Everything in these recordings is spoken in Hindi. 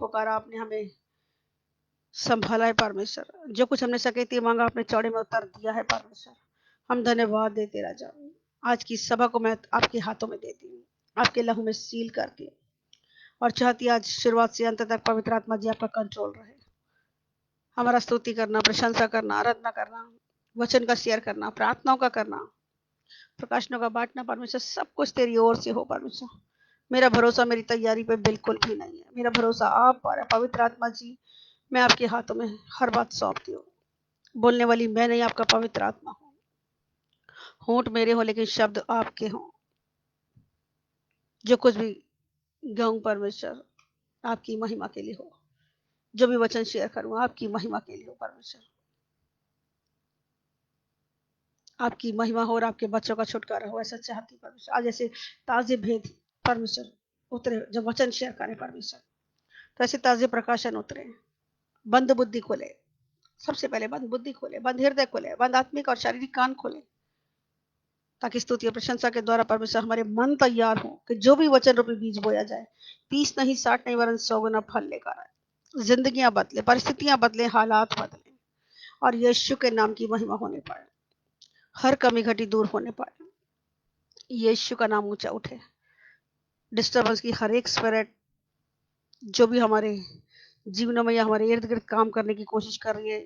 पुकारा आपने हमें संभाला है परमेश्वर। जो कुछ हमने सकैती मांगा आपने चौड़े में उतर दिया है परमेश्वर। हम धन्यवाद देते राजा। आज की सभा को मैं आपके हाथों में देती हूँ, आपके लहू में सील करके, और चाहती आज शुरुआत से अंत तक पवित्र आत्मा जी आपका कंट्रोल रहे। हमारा स्तुति करना, प्रशंसा करना, आराधना करना, वचन का शेयर करना, प्रार्थनाओं का करना, प्रकाशनों का बांटना परमेश्वर, सब कुछ तेरी ओर से हो परमेश्वर। मेरा भरोसा मेरी तैयारी पे बिल्कुल भी नहीं है, मेरा भरोसा आप पर है। पवित्र आत्मा जी मैं आपके हाथों में हर बात सौंपती हूँ। बोलने वाली मैं नहीं, आपका पवित्र आत्मा हूँ। होंठ मेरे हो लेकिन शब्द आपके हों। जो कुछ भी गाऊं परमेश्वर आपकी महिमा के लिए हो। जो भी वचन शेयर करूं आपकी महिमा के लिए हो परमेश्वर। आपकी महिमा हो और आपके बच्चों का छुटकारा हो, ऐसा चाहती परमेश्वर। आज ऐसे ताजे भेद परमेश्वर उतरे, जब वचन शेयर करें परमेश्वर तो ऐसे ताजे प्रकाशन उतरे। बंद बुद्धि खोले, सबसे पहले बंद बुद्धि खोले, बंद हृदय खोले, बंद आत्मिक और शारीरिक कान खोले, ताकि स्तुति और प्रशंसा के द्वारा परमेश्वर हमारे मन तैयार हो कि जो भी वचन रूपी बीज बोया जाए 30 नहीं 60 नहीं वरन 100 गुना फल लेकर आए। जिंदगियां बदले, परिस्थितियां बदले, हालात बदले और यीशु के नाम की महिमा होने पाए, हर कमी घटी दूर होने पाए, यीशु का नाम ऊंचा उठे। डिस्टर्बेंस की हर एक स्पिरिट जो भी हमारे जीवनों में या हमारे इर्द गिर्द काम करने की कोशिश कर रही है,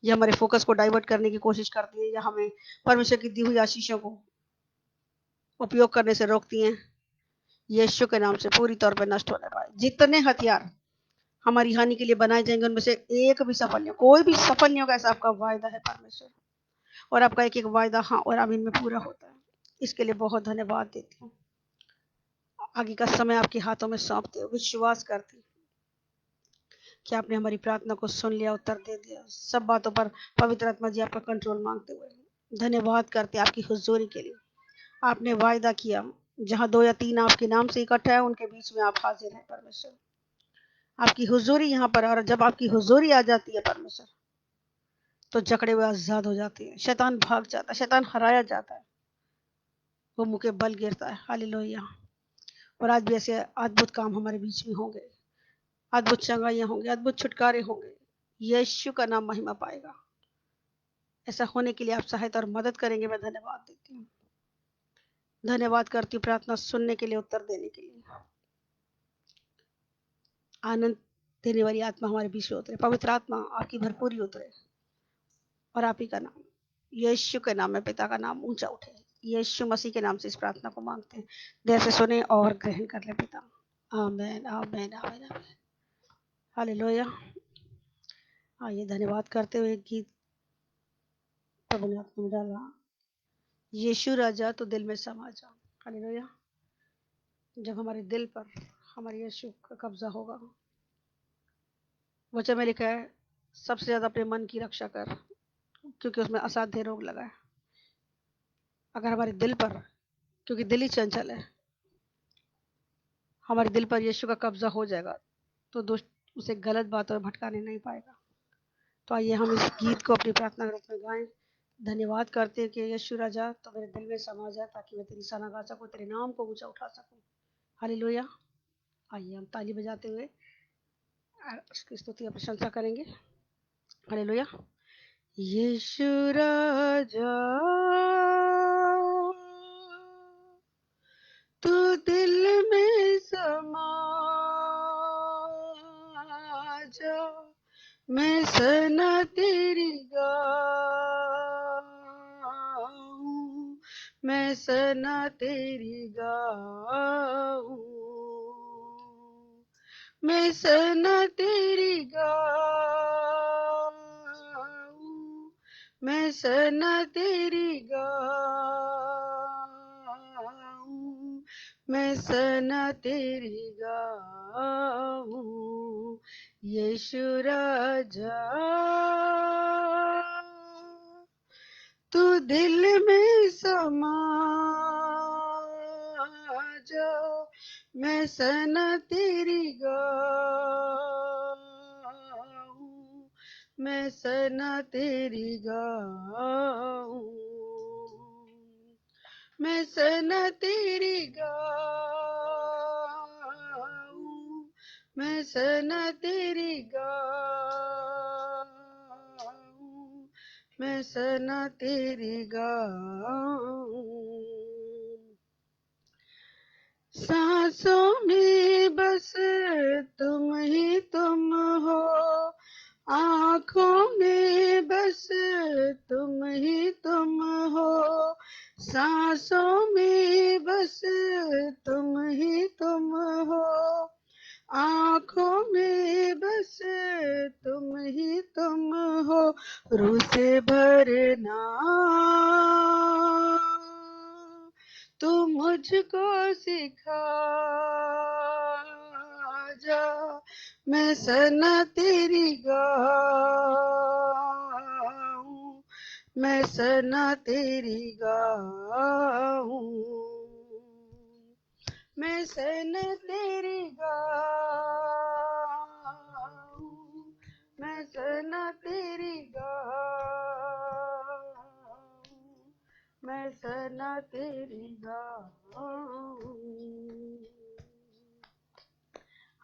या हमारे फोकस को डाइवर्ट करने की कोशिश करती है, या हमें परमेश्वर की दी हुई आशीषों को उपयोग करने से रोकती हैं, यीशु के नाम से पूरी तौर पर नष्ट होने पाए। जितने हथियार हमारी हानि के लिए बनाए जाएंगे उनमें से एक भी सफल नहीं हो, कोई भी सफल नहीं होगा, ऐसा आपका वायदा है परमेश्वर। और आपका एक एक वायदा हाँ और आमीन में पूरा होता है। इसके लिए बहुत धन्यवाद देती हूँ। आगे का समय आपके हाथों में सौंपते हो, विश्वास करती हूँ कि आपने हमारी प्रार्थना को सुन लिया, उत्तर दे दिया। सब बातों पर पवित्र आत्मा जी आपका कंट्रोल मांगते हुए धन्यवाद करते हैं आपकी हुजूरी के लिए। आपने वायदा किया जहां 2 या 3 आपके नाम से इकट्ठा है उनके बीच में आप हाजिर हैं परमेश्वर। आपकी हुजूरी यहाँ पर, और जब आपकी हुजूरी आ जाती है परमेश्वर तो जकड़े हुए आजाद हो जाते हैं, शैतान भाग जाता है, शैतान हराया जाता है, वो मुंह के बल गिरता है। हालेलुया। और आज भी ऐसे अद्भुत काम हमारे बीच में होंगे, अद्भुत चंगाइयां होंगे, अद्भुत छुटकारे होंगे। यीशु का नाम महिमा पाएगा। ऐसा होने के लिए आप सहायता और मदद करेंगे, मैं धन्यवाद देती हूँ। धन्यवाद करती हूँ प्रार्थना सुनने के लिए, उत्तर देने के लिए। आनंद देने वाली आत्मा हमारे बीच में उतरे, पवित्र आत्मा आपकी भरपूरी उतरे, और आप ही का नाम, यीशु के नाम में पिता का नाम ऊंचा उठे। यीशु मसीह के नाम से इस प्रार्थना को मांगते हैं। देर से सुने और ग्रहण कर ले पिता। आमीन आमीन आमीन आमीन। हालेलुया। आइए धन्यवाद करते हुए गीत प्रभु ने आत्मा में डाला। यीशु राजा तो दिल में समा जा। हालेलुया। जब हमारे दिल पर हमारे यीशु का कब्जा होगा, वचन में लिखा है सबसे ज्यादा अपने मन की रक्षा कर, क्योंकि उसमें असाध्य रोग लगा है। अगर हमारे दिल पर, क्योंकि दिल ही चंचल है, हमारे दिल पर यीशु का कब्जा हो जाएगा तो दुष्ट उसे गलत बातों में भटकाने नहीं पाएगा। तो आइए हम इस गीत को अपनी प्रार्थना के रूप में गाएं, धन्यवाद करते हैं कि यीशु राजा तो मेरे दिल में समा जाए, ताकि मैं तेरी सराहना गा सकूं, तेरे नाम को ऊंचा उठा सकूं। हालेलुया। आइए हम ताली बजाते हुए उसकी स्तुति और प्रशंसा करेंगे। हालेलुया। यीशु राजा तू दिल में समा जा, मैं सना तेरी गाऊं, मैं सना तेरी गाऊं, मैं सना तेरी गाऊं, मैं सना तेरी गाऊं, मैं सना तेरी गाऊं। यीशु राजा तू दिल में समा जा, मैं सना तेरी गाऊं, मैं सना तेरी गाऊं, मैं सना तेरी गाऊं, मैं सना तेरी गाऊं, मैं सना तेरी गाऊं। सांसों में बस तुम ही तुम हो, आँखों में बस तुम ही तुम हो, सांसों में बस तुम ही तुम हो, आँखों में बस तुम ही तुम हो। रूह से भरना तू मुझको सिखा जा, मैं सना तेरी गाऊं, मैं सना तेरी गाऊं, मैं सना तेरी गाऊं, मैं सना तेरी गाऊं, मैं सना तेरी गाऊं।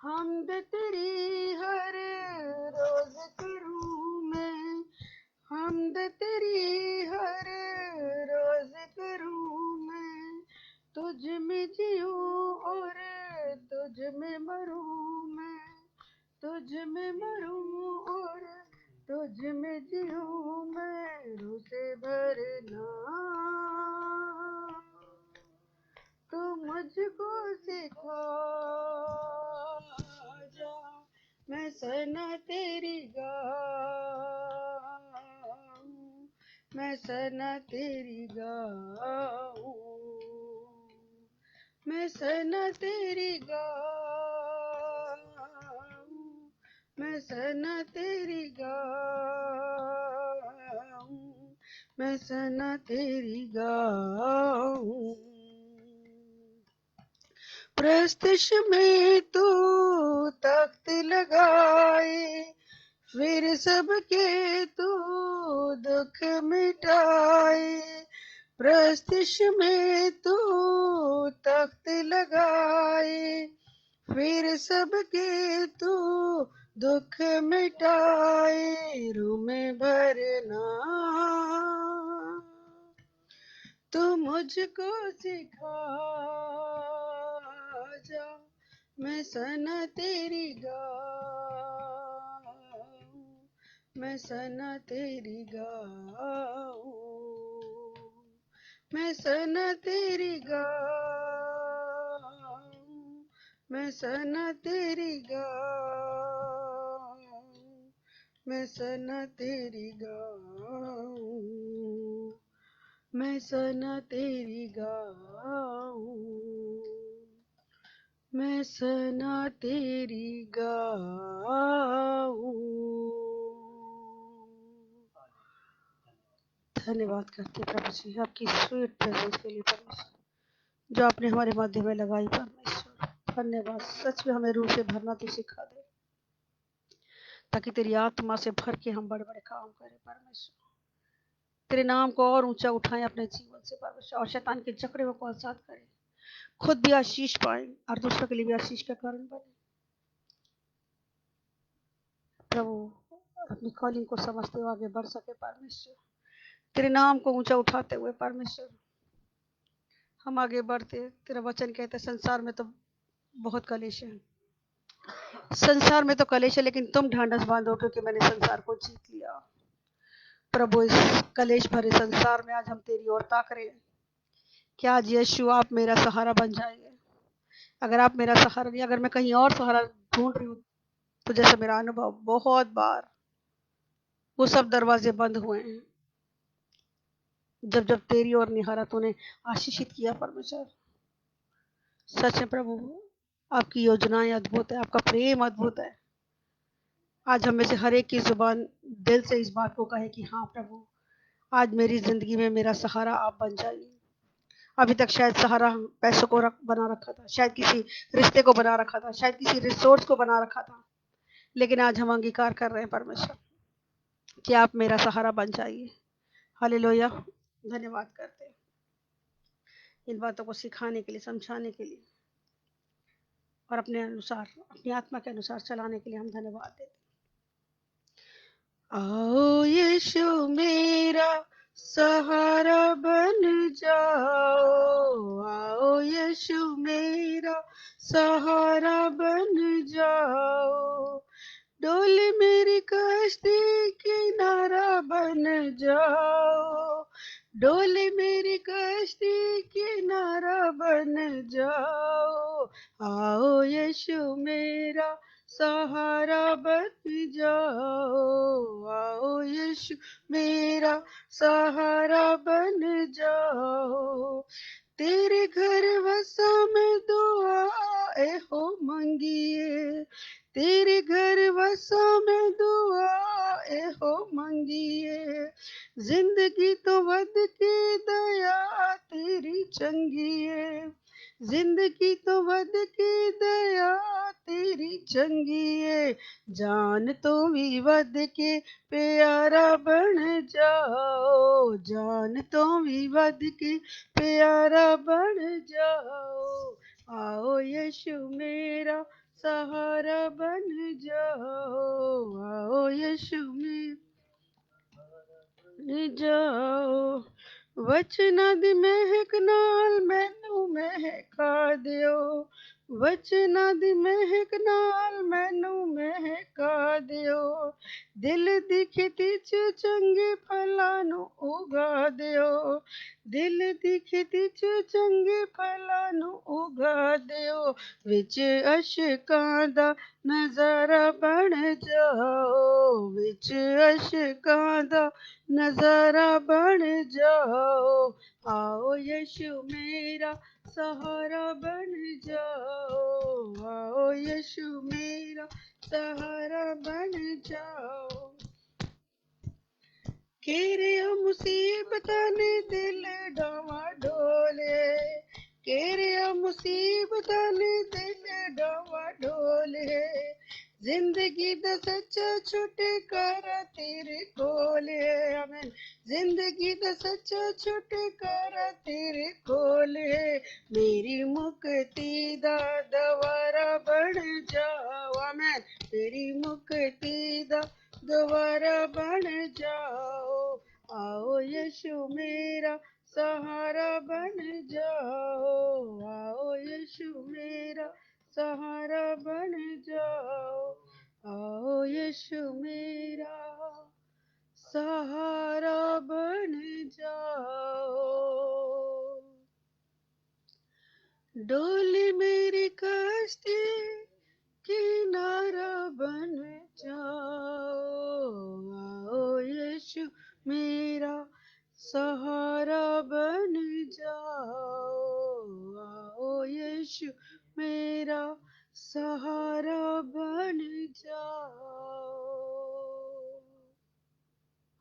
हमद तेरी हर रोज करूं मैं, हमद तेरी हर रोज करूं मैं, तुझ में जीऊं और तुझ में मरूं मैं, तुझ में मरूं और तुझ में जीऊं मैं। रूह से भरना तू मुझको सिखा जा, मैं सना तेरी गाऊं, मैं सना तेरी गाऊं, मैं सना तेरी गाऊं, मैं सना तेरी गाऊं, मैं सना तेरी गाऊं। प्रस्तुष में तू तख्त लगाए, फिर सबके तू दुख मिटाए। प्रस्तुष में तू तख्त लगाए, फिर सबके तू दुख मिटाए। रूह में भरना तू मुझको सिखा जा, मैं सना तेरी गाऊं, मैं सना तेरी गाऊं, मैं सना तेरी गाऊं, मैं सना तेरी गाऊं, मैं सना तेरी गाऊं, मैं सना तेरी गाऊं, मैं सना तेरी गाऊं। धन्यवाद करते प्रभु जी आपकी स्वीट प्रेजेंस के लिए परमेश्वर, जो आपने हमारे माध्यम में लगाई परमेश्वर। धन्यवाद, सच में हमें रूह से भरना तो सिखा दे, ताकि तेरी आत्मा से भर के हम बड़े बड़े काम करें परमेश्वर, तेरे नाम को और ऊंचा उठाएं अपने जीवन से परमेश्वर, और शैतान के जकड़े को आजाद करें, खुद भी आशीष पाए और दूसरों के लिए भी आशीष का कारण बने। प्रभु अपनी कॉलिंग को समझते हुए आगे बढ़ सके परमेश्वर, तेरे नाम को ऊंचा उठाते हुए परमेश्वर हम आगे बढ़ते। तेरा वचन कहते संसार में तो बहुत कलेश है, संसार में तो कलेश है, लेकिन तुम ढांढस बांधो क्योंकि मैंने संसार को जीत लिया। प्रभु इस कलेश भरे संसार में आज हम तेरी ओर ताक रहे हैं कि आज यीशु आप मेरा सहारा बन जाएंगे। अगर आप मेरा सहारा नहीं, अगर मैं कहीं और सहारा ढूंढ रही हूँ, तो जैसे मेरा अनुभव बहुत बार वो सब दरवाजे बंद हुए हैं, जब जब तेरी ओर निहारा तूने आशीषित किया परमेश्वर। सच है प्रभु, आपकी योजनाएं अद्भुत है, आपका प्रेम अद्भुत है। आज हम में से हर एक की जुबान दिल से इस बात को कहे कि हाँ प्रभु, आज मेरी जिंदगी में मेरा सहारा आप बन जाइए। अभी तक शायद सहारा पैसों को बना रखा था, शायद किसी रिश्ते को बना रखा था, शायद किसी रिसोर्स को बना रखा था, लेकिन आज हम अंगीकार कर रहे हैं परमेश्वर कि आप मेरा सहारा बन जाइए। हालेलुया, धन्यवाद करते हैं इन बातों को सिखाने के लिए, समझाने के लिए। और अपने अनुसार, अपनी आत्मा के अनुसार चलाने के लिए हम धन्यवाद देते। आओ यीशु मेरा सहारा बन जाओ, आओ यीशु मेरा सहारा बन जाओ, डोली मेरी कश्ती किनारा बन जाओ, डोली मेरी कश्ती किनारा बन जाओ, आओ यीशु मेरा सहारा बन जाओ, आओ यीशु मेरा सहारा बन जाओ, तेरे घर वसा में दुआएं हो मंगिए, तेरे घर वसा में दुआएं हो मंगिए, जिंदगी तो वद की दया तेरी चंगी है, जिंदगी तो वद की दया तेरी चंगी है, जान तो भी वद के प्यारा बन जाओ, जान तो भी वद के प्यारा बन जाओ, आओ यीशु मेरा सहारा बन जाओ, आओ यीशु में जाओ, वचना दी महक नाल मैनू महका दियो, वचना दी महक नाल मैनू महका दियो, दिल दी खेती च चंगे फलां नू उगा दियो, दिल दी खेती च चंगे फलां नू उगा दियो, विच अशकां दा नजारा बन जाओ, विच अशकां दा नजारा बन जाओ, आओ यीशु मेरा सहारा बन जाओ, आओ यीशु मेरा सहारा बन जाओ, केरे मुसीबतां ने दिल डावा डोले, केरे मुसीबतां ने दिल डावा डोले, जिंदगी दा सच्चा छुटकारा तेरे कोल है, आमीन, जिंदगी दा सच्चा छुटकारा तेरे कोल है, मेरी मुक्ति दा दवारा बन जाओ, आमीन, मेरी मुक्ति दा दोबारा बन जाओ, आओ यीशु मेरा सहारा बन जाओ, आओ यीशु मेरा सहारा बन जाओ, आओ यीशु मेरा सहारा बन जाओ, डोली मेरी कश्ती किनारा बन जाओ, आओ यीशु मेरा सहारा बन जाओ, आओ यीशु मेरा सहारा बन जाओ,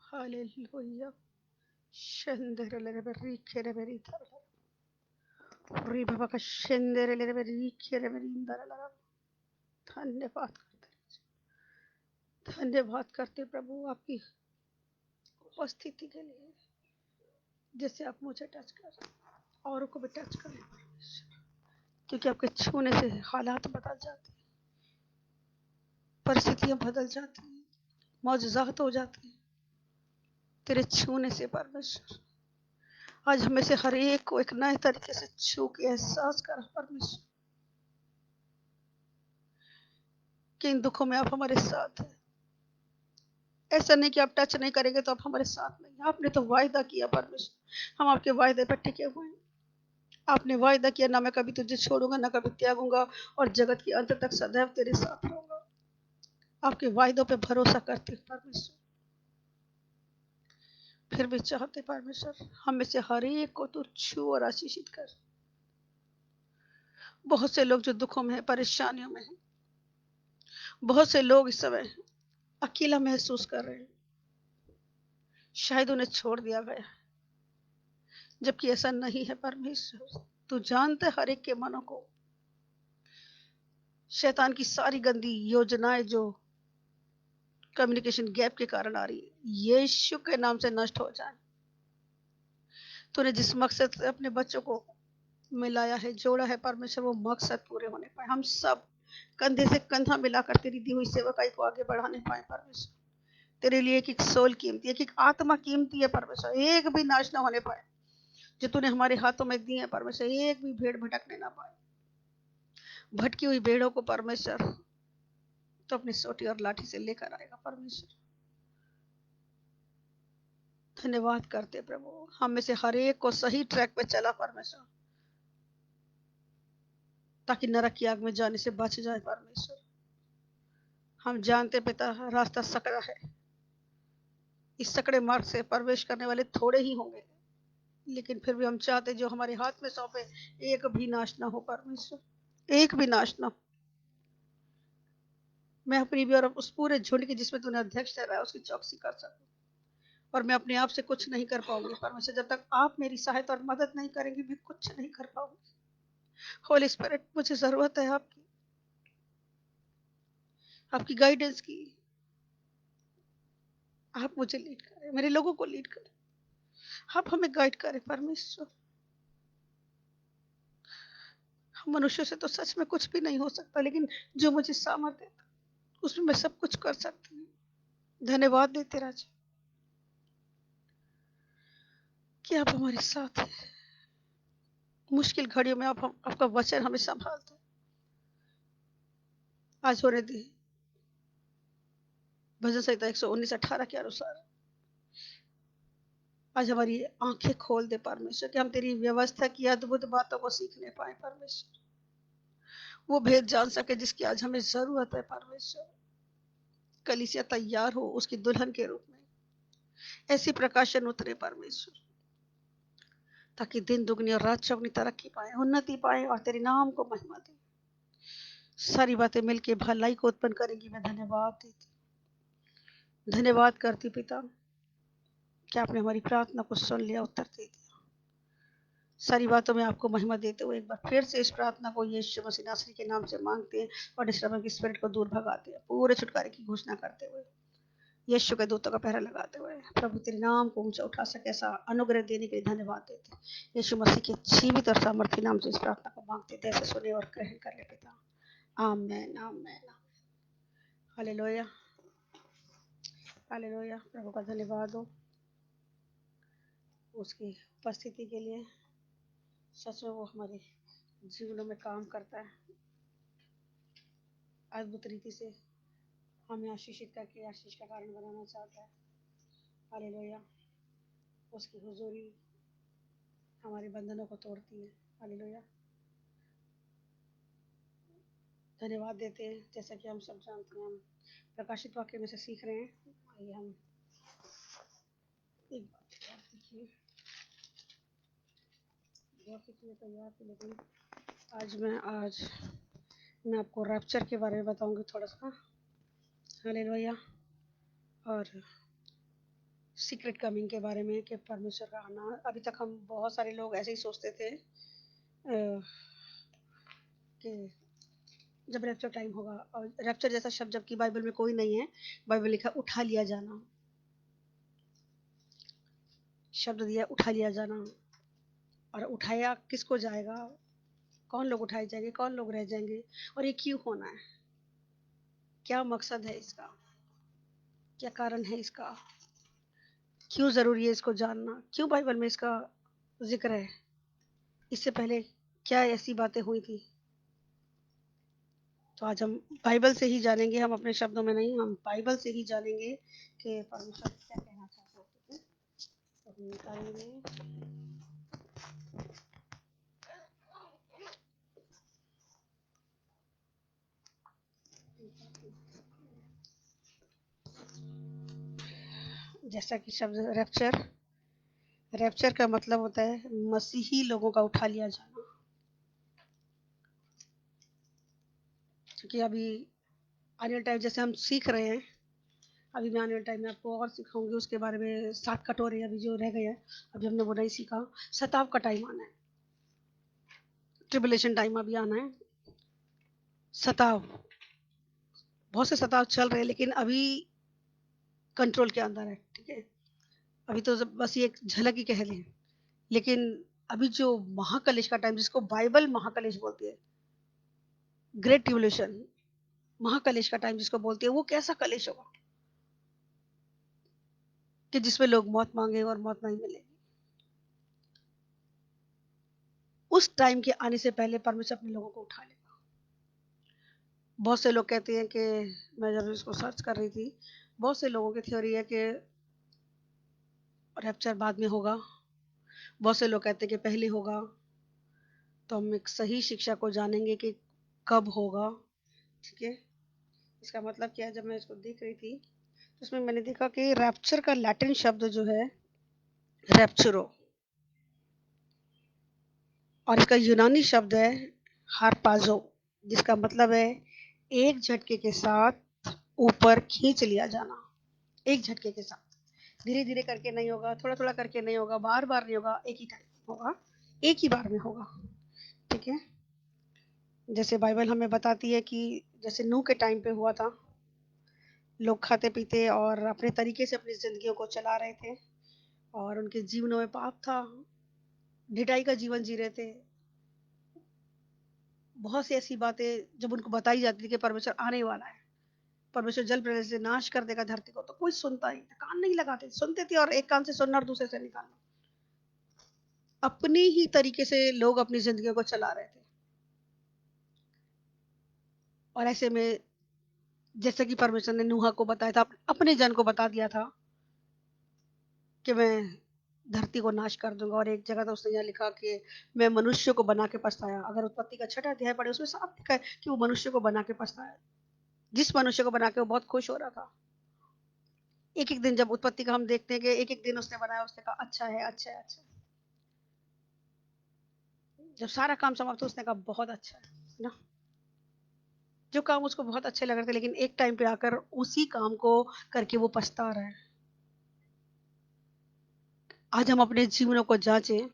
हालेलुया, शंदरले बेरी खेरे बेरी तरला, री बाबा का शंदरले बेरी खेरे बेरी इंदरला, धन्यवाद करते, धन्यवाद करते प्रभु आपकी उपस्थिति के लिए, जैसे आप मुझे टच कर रहे हैं औरों को भी टच करें, क्योंकि आपके छूने से हालात बदल जाते हैं, परिस्थितियां बदल जाती हैं, मौजूजात हो जाती हैं तेरे छूने से। परमेश्वर आज हमें से हर एक को एक नए तरीके से छू के एहसास करा परमेश्वर कि इन दुखों में आप हमारे साथ हैं, ऐसा नहीं कि आप टच नहीं करेंगे तो आप हमारे साथ नहीं, आपने तो वायदा किया परमेश्वर, हम आपके वायदे पर टिके हुए हैं, आपने वायदा किया ना मैं कभी तुझे छोड़ूंगा ना कभी त्यागूंगा और जगत के अंत तक सदैव तेरे साथ रहूंगा, आपके वायदों पे भरोसा करते परमेश्वर, फिर भी चाहते परमेश्वर हम में से हर एक को तो छू और आशीषित कर। बहुत से लोग जो दुखों में है, परेशानियों में है, बहुत से लोग इस समय अकेला महसूस कर रहे हैं, शायद उन्हें छोड़ दिया गया, जबकि ऐसा नहीं है परमेश्वर, तू जानता है हर एक के मनों को, शैतान की सारी गंदी योजनाएं जो कम्युनिकेशन गैप के कारण आ रही है यीशु के नाम से नष्ट हो जाए। तूने जिस मकसद से अपने बच्चों को मिलाया है, जोड़ा है परमेश्वर, वो मकसद पूरे होने पाए। हम सब कंधे से कंधा मिलाकर तेरी दी हुई सेवकाई को आगे बढ़ाने पाए परमेश्वर। तेरे लिए एक एक सोल कीमती, एक एक आत्मा कीमती है परमेश्वर, एक भी नाश ना होने पाए जो तूने हमारे हाथों में दी है परमेश्वर। एक भी भेड़ भटकने ना पाए। भटकी हुई भेड़ों को परमेश्वर तो अपनी सोटी और लाठी से लेकर आएगा परमेश्वर। धन्यवाद करते प्रभु, हम में से हर एक को सही ट्रैक पे चला परमेश्वर, ताकि नरक की आग में जाने से बच जाए परमेश्वर। हम जानते पिता रास्ता सकड़ा है, इस सकड़े मार्ग से प्रवेश करने वाले थोड़े ही होंगे, लेकिन फिर भी हम चाहते जो हमारे हाथ में सौंपे एक भी नाश ना हो परमेश्वर, एक भी नाश ना हो। मैं अपनी भी और उस पूरे झुंड की जिसमें तूने अध्यक्ष ठहराया उसकी चौकसी कर सकूं, और मैं अपने आप से कुछ नहीं कर पाऊंगी परमेश्वर। जब तक आप मेरी सहायता और मदद नहीं करेंगे मैं कुछ नहीं कर पाऊंगी। होली स्पिरिट, मुझे जरूरत है आपकी, आपकी गाइडेंस की। आप मुझे लीड करें, मेरे लोगों को लीड करें, आप हमें गाइड करें परमेश्वर। हम मनुष्य से तो सच में कुछ भी नहीं हो सकता, लेकिन जो मुझे सामर्थ्य देता उसमें मैं सब कुछ कर सकती हूँ। धन्यवाद देते राजा कि आप हमारे साथ हैं। मुश्किल घड़ियों में आपका वचन हमें संभालते हैं। आज होने दी भजन संहिता 119:18 के अनुसार आज हमारी आंखें खोल दे परमेश्वर, कि हम तेरी व्यवस्था की अद्भुत बातों को सीखने पाए परमेश्वर। वो भेद जान सके जिसकी आज हमें जरूरत है परमेश्वर। कलीसिया तैयार हो उसकी दुल्हन के रूप में, ऐसी प्रकाशन उतरे परमेश्वर, ताकि दिन दुगनी और रात चौगनी तरक्की पाए, उन्नति पाए और तेरे नाम को महिमा दे। सारी बातें मिलके भलाई को उत्पन्न करेंगी। मैं धन्यवाद देती, धन्यवाद करती पिता कि आपने हमारी प्रार्थना को सुन लिया, उत्तर दे दिया। सारी बातों में आपको महिमा देते हुए एक बार फिर से इस प्रार्थना को यीशु मसीह नासरी के नाम से मांगते हैं और डिस्टर्बेंस की स्पिरिट को दूर भगाते हैं, पूरे छुटकारे की घोषणा करते हुए, यीशु के दूतों का पहरा लगाते हुए प्रभु तेरे नाम को ऊंचा उठा सके ऐसा अनुग्रह देने के लिए धन्यवाद देते हैं। यीशु मसीह के जीवित और सामर्थ्य नाम से इस प्रार्थना को मांगते थे, ऐसे सुने और ग्रहण कर ले पिता। आमीन आमीन। Hallelujah hallelujah. प्रभु का धन्यवाद हो उसकी उपस्थिति के लिए। सच में वो हमारे जीवनों में काम करता है, अद्भुत रीति से हमें आशीषित करके आशीष का कारण बनाना चाहता है। हालेलुया। उसकी हुजूरी हमारे बंधनों को तोड़ती है। हालेलुया। धन्यवाद देते हैं। जैसा कि हम सब जानते हैं, हम प्रकाशित वाक्य में से सीख रहे हैं। आइए हम एक बात सीखिए, बहुत सीखने तैयार थे, लेकिन आज मैं आपको रैप्चर के बारे में बताऊंगी थोड़ा सा। हालेलुया। और सीक्रेट कमिंग के बारे में कि परमेश्वर का आना। अभी तक हम बहुत सारे लोग ऐसे ही सोचते थे कि जब रैप्चर टाइम होगा, और रैप्चर जैसा शब्द जबकि बाइबल में कोई नहीं है। बाइबल लिखा उठा लिया जाना, शब्द दिया उठा लिया जाना। और उठाया किसको जाएगा, कौन लोग उठाए जाएंगे, कौन लोग रह जाएंगे, और ये क्यों होना है, क्या मकसद है इसका, क्या कारण है इसका, क्यों जरूरी है इसको जानना, क्यों बाइबल में इसका जिक्र है, इससे पहले क्या ऐसी बातें हुई थी। तो आज हम बाइबल से ही जानेंगे, हम अपने शब्दों में नहीं, हम बाइबल से ही जानेंगे कि परमेश्वर क्या कहना चाहते हैं। तो निकालेंगे जैसा कि शब्द रैप्चर, रैप्चर का मतलब होता है मसीही लोगों का उठा लिया जाना। क्योंकि अभी आने टाइम जैसे हम सीख रहे हैं, अभी मैं आने वाले टाइम में आपको और सिखाऊंगी उसके बारे में। 7 कटोरे अभी जो रह गए हैं, अभी हमने वो नहीं सीखा। सताव का टाइम आना है, ट्रिबुलेशन टाइम अभी आना है। सताव, बहुत से सताव चल रहे हैं, लेकिन अभी कंट्रोल के अंदर है। ठीक है, अभी तो बस ये एक झलक ही कह लें, लेकिन अभी जो महाकलेश का टाइम, जिसको बाइबल महाकलेश बोलती है, ग्रेट ट्रिब्यूलेशन, महाकलेश का टाइम जिसको बोलती है, वो कैसा कलेश होगा कि जिसमें लोग मौत मांगे और मौत नहीं मिलेगी। उस टाइम के आने से पहले परमेश्वर अपने लोगों को उठा लेगा। बहुत से लोग कहते हैं कि, मैं जब इसको सर्च कर रही थी, बहुत से लोगों की थ्योरी है कि रैप्चर बाद में होगा, बहुत से लोग कहते हैं कि पहले होगा। तो हम एक सही शिक्षा को जानेंगे कि कब होगा। ठीक है, इसका मतलब क्या है? जब मैं इसको देख रही थी तो उसमें मैंने देखा कि रैप्चर का लैटिन शब्द जो है रैप्चरो, और इसका यूनानी शब्द है हारपाजो, जिसका मतलब है एक झटके के साथ ऊपर खींच लिया जाना। एक झटके के साथ, धीरे धीरे करके नहीं होगा, थोड़ा थोड़ा करके नहीं होगा, बार बार नहीं होगा, एक ही टाइम होगा, एक ही बार में होगा। ठीक है, जैसे बाइबल हमें बताती है कि जैसे नूह के टाइम पे हुआ था, लोग खाते पीते और अपने तरीके से अपनी जिंदगियों को चला रहे थे, और उनके जीवनों में पाप था, ढिठाई का जीवन जी रहे थे। बहुत सी ऐसी बातें जब उनको बताई जाती थी कि परमेश्वर आने वाला है, परमेश्वर जल प्रलय से नाश कर देगा धरती को, तो कोई सुनता ही, कान नहीं लगाते। सुनते थे और एक कान से सुनना और दूसरे से निकालना। अपने ही तरीके से लोग अपनी जिंदगी को चला रहे थे। और ऐसे में जैसे कि परमेश्वर ने नूहा को बताया था, अपने जन को बता दिया था कि मैं धरती को नाश कर दूंगा। और एक जगह तो उसने यहाँ लिखा कि मैं मनुष्य को बना के पछताया। अगर उत्पत्ति का 6वां अध्याय पढ़े, उसमें साफ लिखा है कि वो मनुष्य को बना के पछताया। जिस मनुष्य को बना के वो बहुत खुश हो रहा था। एक एक दिन जब उत्पत्ति का हम देखते हैं कि एक एक दिन उसने बनाया, उसने कहा अच्छा है, अच्छा है, अच्छा है। जब सारा काम समाप्त, उसने कहा बहुत अच्छा है ना। जो काम उसको बहुत अच्छे लग रहे थे, लेकिन एक टाइम पे आकर उसी काम को करके वो पछता रहा है। आज हम अपने जीवनों को जांचें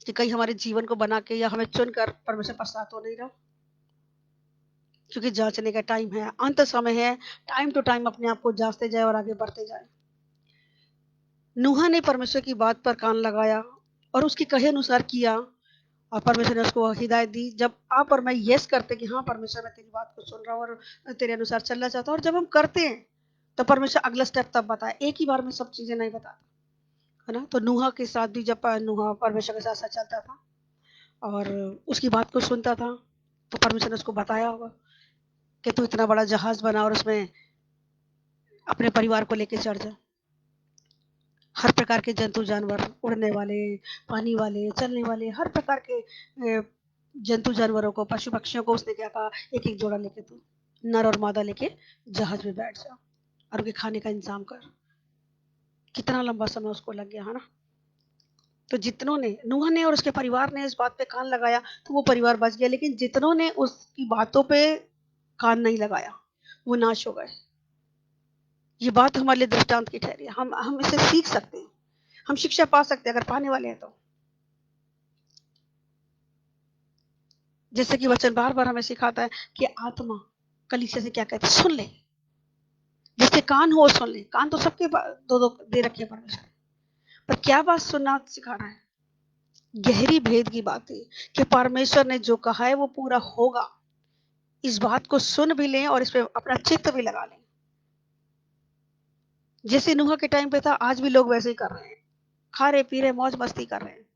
कि कहीं हमारे जीवन को बना के या हमें चुनकर परमेश्वर पछता तो नहीं रहा। क्योंकि जांचने का टाइम है, अंत समय है। टाइम टू टाइम अपने आप को जांचते जाए और आगे बढ़ते जाए। नूहा ने परमेश्वर की बात पर कान लगाया और उसके कहे अनुसार किया, और परमेश्वर ने उसको हिदायत दी। जब आप और मैं यस करते कि हाँ परमेश्वर, मैं तेरी बात को सुन रहा हूँ और तेरे अनुसार चलना चाहता हूँ, और जब हम करते हैं तो परमेश्वर अगला स्टेप तब बताए। एक ही बार में सब चीजें नहीं बताता है ना। तो नूहा के साथ भी जब नूहा परमेश्वर के साथ साथ चलता था और उसकी बात को सुनता था, तो परमेश्वर ने उसको बताया होगा कि तू इतना बड़ा जहाज बना और उसमें अपने परिवार को लेके चढ़ जा। हर प्रकार के जंतु जानवर, उड़ने वाले, पानी वाले, चलने वाले, हर प्रकार के जंतु जानवरों को, पशु पक्षियों को उसने क्या कहा, एक एक जोड़ा लेके तू नर और मादा लेके जहाज में बैठ जा और उनके खाने का इंतजाम कर। कितना लंबा समय उसको लग गया है ना। तो जितनों ने, नूह ने और उसके परिवार ने इस बात पे कान लगाया तो वो परिवार बच गया, लेकिन जितनों ने उसकी बातों पे कान नहीं लगाया वो नाश हो गए। ये बात हमारे लिए दृष्टांत की ठहरी है। हम इसे सीख सकते हैं, हम शिक्षा पा सकते हैं अगर पाने वाले हैं तो। जैसे कि वचन बार बार हमें सिखाता है कि आत्मा कलीसिया से क्या कहते हैं, सुन ले। जिसके कान हो सुन ले। कान तो सबके दो दो दे रखे परमेश्वर, पर क्या बात सुनना सिखा रहा है? गहरी भेद की बात है कि परमेश्वर ने जो कहा है वो पूरा होगा। इस बात को सुन भी लें और इस पे अपना चित्त भी लगा लें। जैसे नूह के टाइम पे था, आज भी लोग वैसे ही कर रहे हैं। खा रहे पी रहे, मौज मस्ती कर रहे हैं।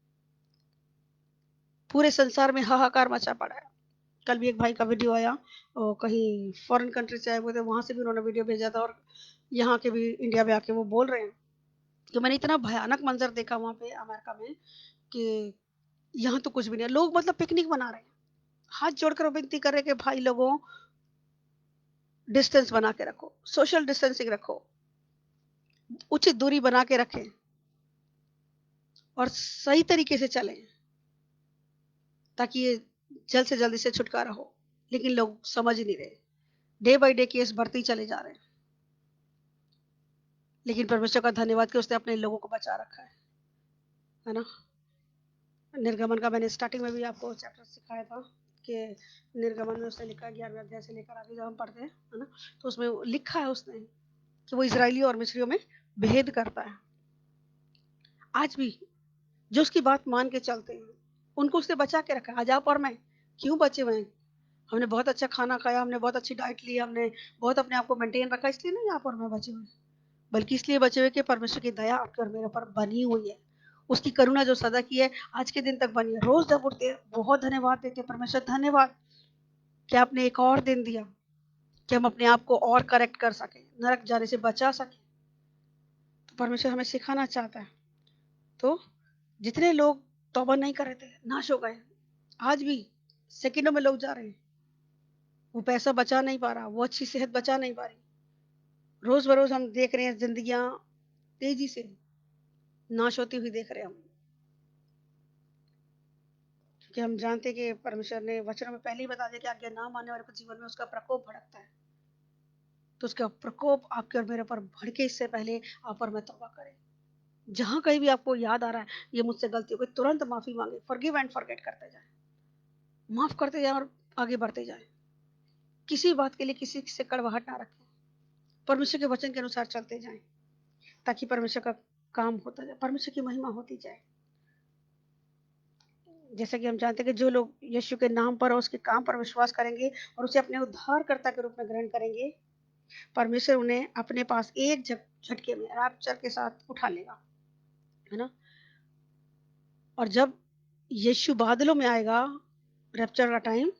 पूरे संसार में हाहाकार मचा पड़ा है। कल भी एक भाई का वीडियो आया, कहीं फॉरेन कंट्री से आए हुए थे, वहां से भी उन्होंने वीडियो भेजा था, और यहाँ के भी इंडिया में आके वो बोल रहे हैं कि मैंने इतना भयानक मंजर देखा वहां पे अमेरिका में कि यहाँ तो कुछ भी नहीं है। लोग मतलब पिकनिक मना रहे हैं, हाथ जोड़कर विनती कर रहे हैं कि भाई लोगों, डिस्टेंस बना के रखो, सोशल डिस्टेंसिंग रखो, उचित दूरी बना के रखें और सही तरीके से चलें ताकि ये जल्द से जल्द इससे छुटकारा हो। लेकिन लोग समझ नहीं रहे। डे बाई डे केस बढ़ते ही चले जा रहे हैं। लेकिन परमेश्वर का धन्यवाद कि उसने अपने लोगों को बचा रखा है ना। निर्गमन का मैंने स्टार्टिंग में भी आपको चैप्टर सिखाया था कि निर्गमन में उसने लिखा है 11वें अध्याय से लेकर आगे जब हम पढ़ते हैं है ना, तो उसमें लिखा है उसने कि वो इजरायलियों और मिस्रियों में भेद करता है। आज भी जो उसकी बात मान के चलते हैं, उनको उसने बचा के रखा। आज आप और मैं क्यों बचे हुए हैं? हमने बहुत अच्छा खाना खाया, हमने बहुत अच्छी डाइट ली, हमने बहुत अपने आप को मेंटेन रखा, इसलिए नहीं आप और मैं बचे हुए, बल्कि इसलिए बचे हुए कि परमेश्वर की दया आपके और मेरे ऊपर बनी हुई है। उसकी करुणा जो सदा की है आज के दिन तक बनी है। रोज जब उठते हैं बहुत धन्यवाद देते हैं, परमेश्वर धन्यवाद कि आपने एक और दिन दिया कि हम अपने आप को और करेक्ट कर सके, नरक जाने से बचा सके। तो परमेश्वर हमें सिखाना चाहता है। तो जितने लोग तौबा नहीं कर रहे थे नाश हो गए, आज भी सेकंडों में लोग जा रहे हैं। वो पैसा बचा नहीं पा रहा, वो अच्छी सेहत बचा नहीं पा रही। रोज बरोज हम देख रहे हैं जिंदगियां तेजी से नाश होती हुई देख रहे हैं हम, क्योंकि हम जानते हैं कि परमेश्वर ने वचनों में पहले ही बता दिया कि आज्ञा ना मानने वाले को जीवन में उसका प्रकोप भड़कता है। तो उसका प्रकोप आपके और मेरे पर भड़के इससे पहले आप और मैं तौबा करें। जहां कहीं भी आपको याद आ रहा है ये मुझसे गलती हो गई, तुरंत माफी मांगे, फॉरगिव एंड फॉरगेट करते जाए, माफ करते जाए और आगे बढ़ते जाए। किसी बात के लिए किसी से कड़वाहट ना रखें, परमेश्वर के वचन के अनुसार चलते जाएं, ताकि परमेश्वर का काम होता जाए, परमेश्वर की महिमा होती जाए। जैसा कि हम जानते हैं कि जो लोग यीशु के नाम पर और उसके काम पर विश्वास करेंगे और उसे अपने उद्धारकर्ता के रूप में ग्रहण करेंगे, परमेश्वर उन्हें अपने पास एक झटके में रैप्चर के साथ उठा लेगा, है ना। और जब यीशु बादलों में आएगा रैप्चर का टाइम,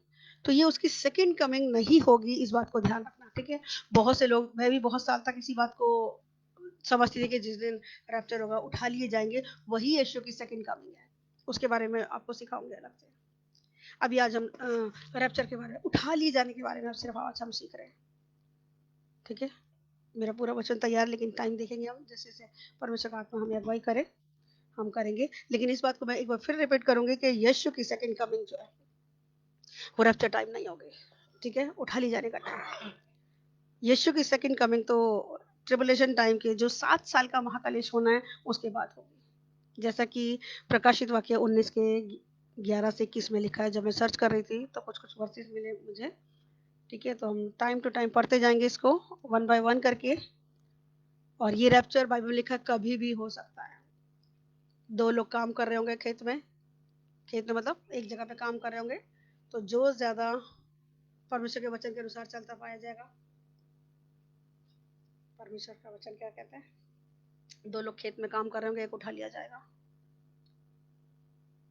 तो ये उसकी सेकंड कमिंग नहीं होगी, इस बात को ध्यान रखना, ठीक है। बहुत से लोग, मैं भी बहुत साल तक इसी बात को समझती थी कि जिस दिन रैप्चर होगा उठा लिए जाएंगे, वही यीशु की सेकंड कमिंग है। उसके बारे में आपको सिखाऊंगी अलग से। अभी आज हम रैप्चर के बारे में, उठा लिए जाने के बारे में सिर्फ आज हम सीख रहे हैं, ठीक है। मेरा पूरा वचन तैयार, लेकिन टाइम देखेंगे हम, जैसे जैसे परमेश्वर का आत्मा हमें अगुवाई करे हम करेंगे। लेकिन इस बात को मैं एक बार फिर रिपीट करूंगी कि यीशु की सेकंड कमिंग जो है वो रैप्चर टाइम नहीं होगी, ठीक है, उठा ली जाने का टाइम। यीशु की सेकंड कमिंग तो ट्रिबुलेशन टाइम के जो 7 साल का महाक्लेश होना है उसके बाद होगी, जैसा कि प्रकाशित वाक्य 19 के 11 से 21 में लिखा है। जब मैं सर्च कर रही थी तो कुछ कुछ वर्सेस मिले मुझे, ठीक है। तो हम टाइम टू टाइम पढ़ते जाएंगे इसको वन बाय वन करके। और ये रैप्चर बाइबल में लिखा कभी भी हो सकता है। 2 लोग काम कर रहे होंगे खेत में मतलब एक जगह पे काम कर रहे होंगे, तो जो ज्यादा परमेश्वर के वचन के अनुसार चलता पाया जाएगा। परमेश्वर का वचन क्या कहता है? 2 लोग खेत में काम कर रहे होंगे, एक उठा लिया जाएगा।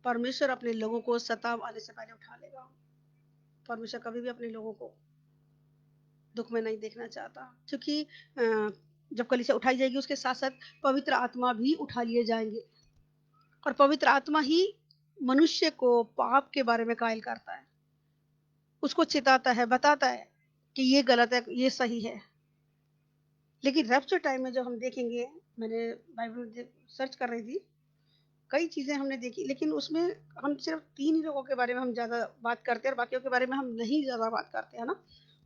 परमेश्वर अपने लोगों को सताव आने से पहले उठा लेगा। परमेश्वर कभी भी अपने लोगों को दुख में नहीं देखना चाहता, क्योंकि जब कलीसिया उठाई जाएगी उसके साथ साथ पवित्र आत्मा भी उठा लिए जाएंगे। और पवित्र आत्मा ही मनुष्य को पाप के बारे में कायल करता है, उसको चिताता है, बताता है कि ये गलत है, ये सही है। लेकिन रैप्चर टाइम में जब हम देखेंगे, मैंने बाइबल सर्च कर रही थी, कई चीजें हमने देखी, लेकिन उसमें हम सिर्फ 3 ही लोगों के बारे में हम ज्यादा बात करते हैं और बाकियों के बारे में हम नहीं ज्यादा बात करते हैं ना।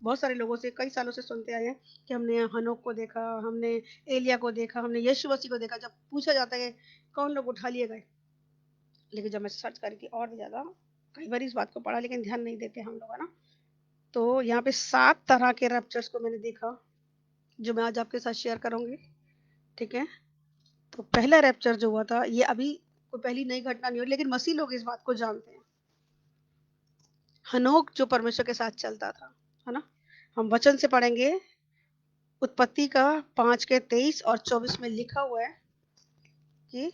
बहुत सारे लोगों से कई सालों से सुनते आए हैं कि हमने हनोक को देखा, हमने एलिया को देखा, हमने यीशु मसीह को देखा। जब पूछा जाता है कौन लोग उठा लिए गए, लेकिन जब मैं सर्च करी थी और भी ज्यादा, कई बार इस बात को पढ़ा लेकिन ध्यान नहीं देते हम लोग, है ना। तो यहाँ पे 7 तरह के रैप्चर्स को मैंने देखा, जो मैं आज आपके साथ शेयर करूंगी, ठीक है। तो पहला रैप्चर जो हुआ था, ये अभी कोई पहली नई घटना नहीं हो, लेकिन मसीह लोग इस बात को जानते हैं। हनोक जो परमेश्वर के साथ चलता था, है ना। हम वचन से पढ़ेंगे, उत्पत्ति का 5 के 23 और 24 में लिखा हुआ है कि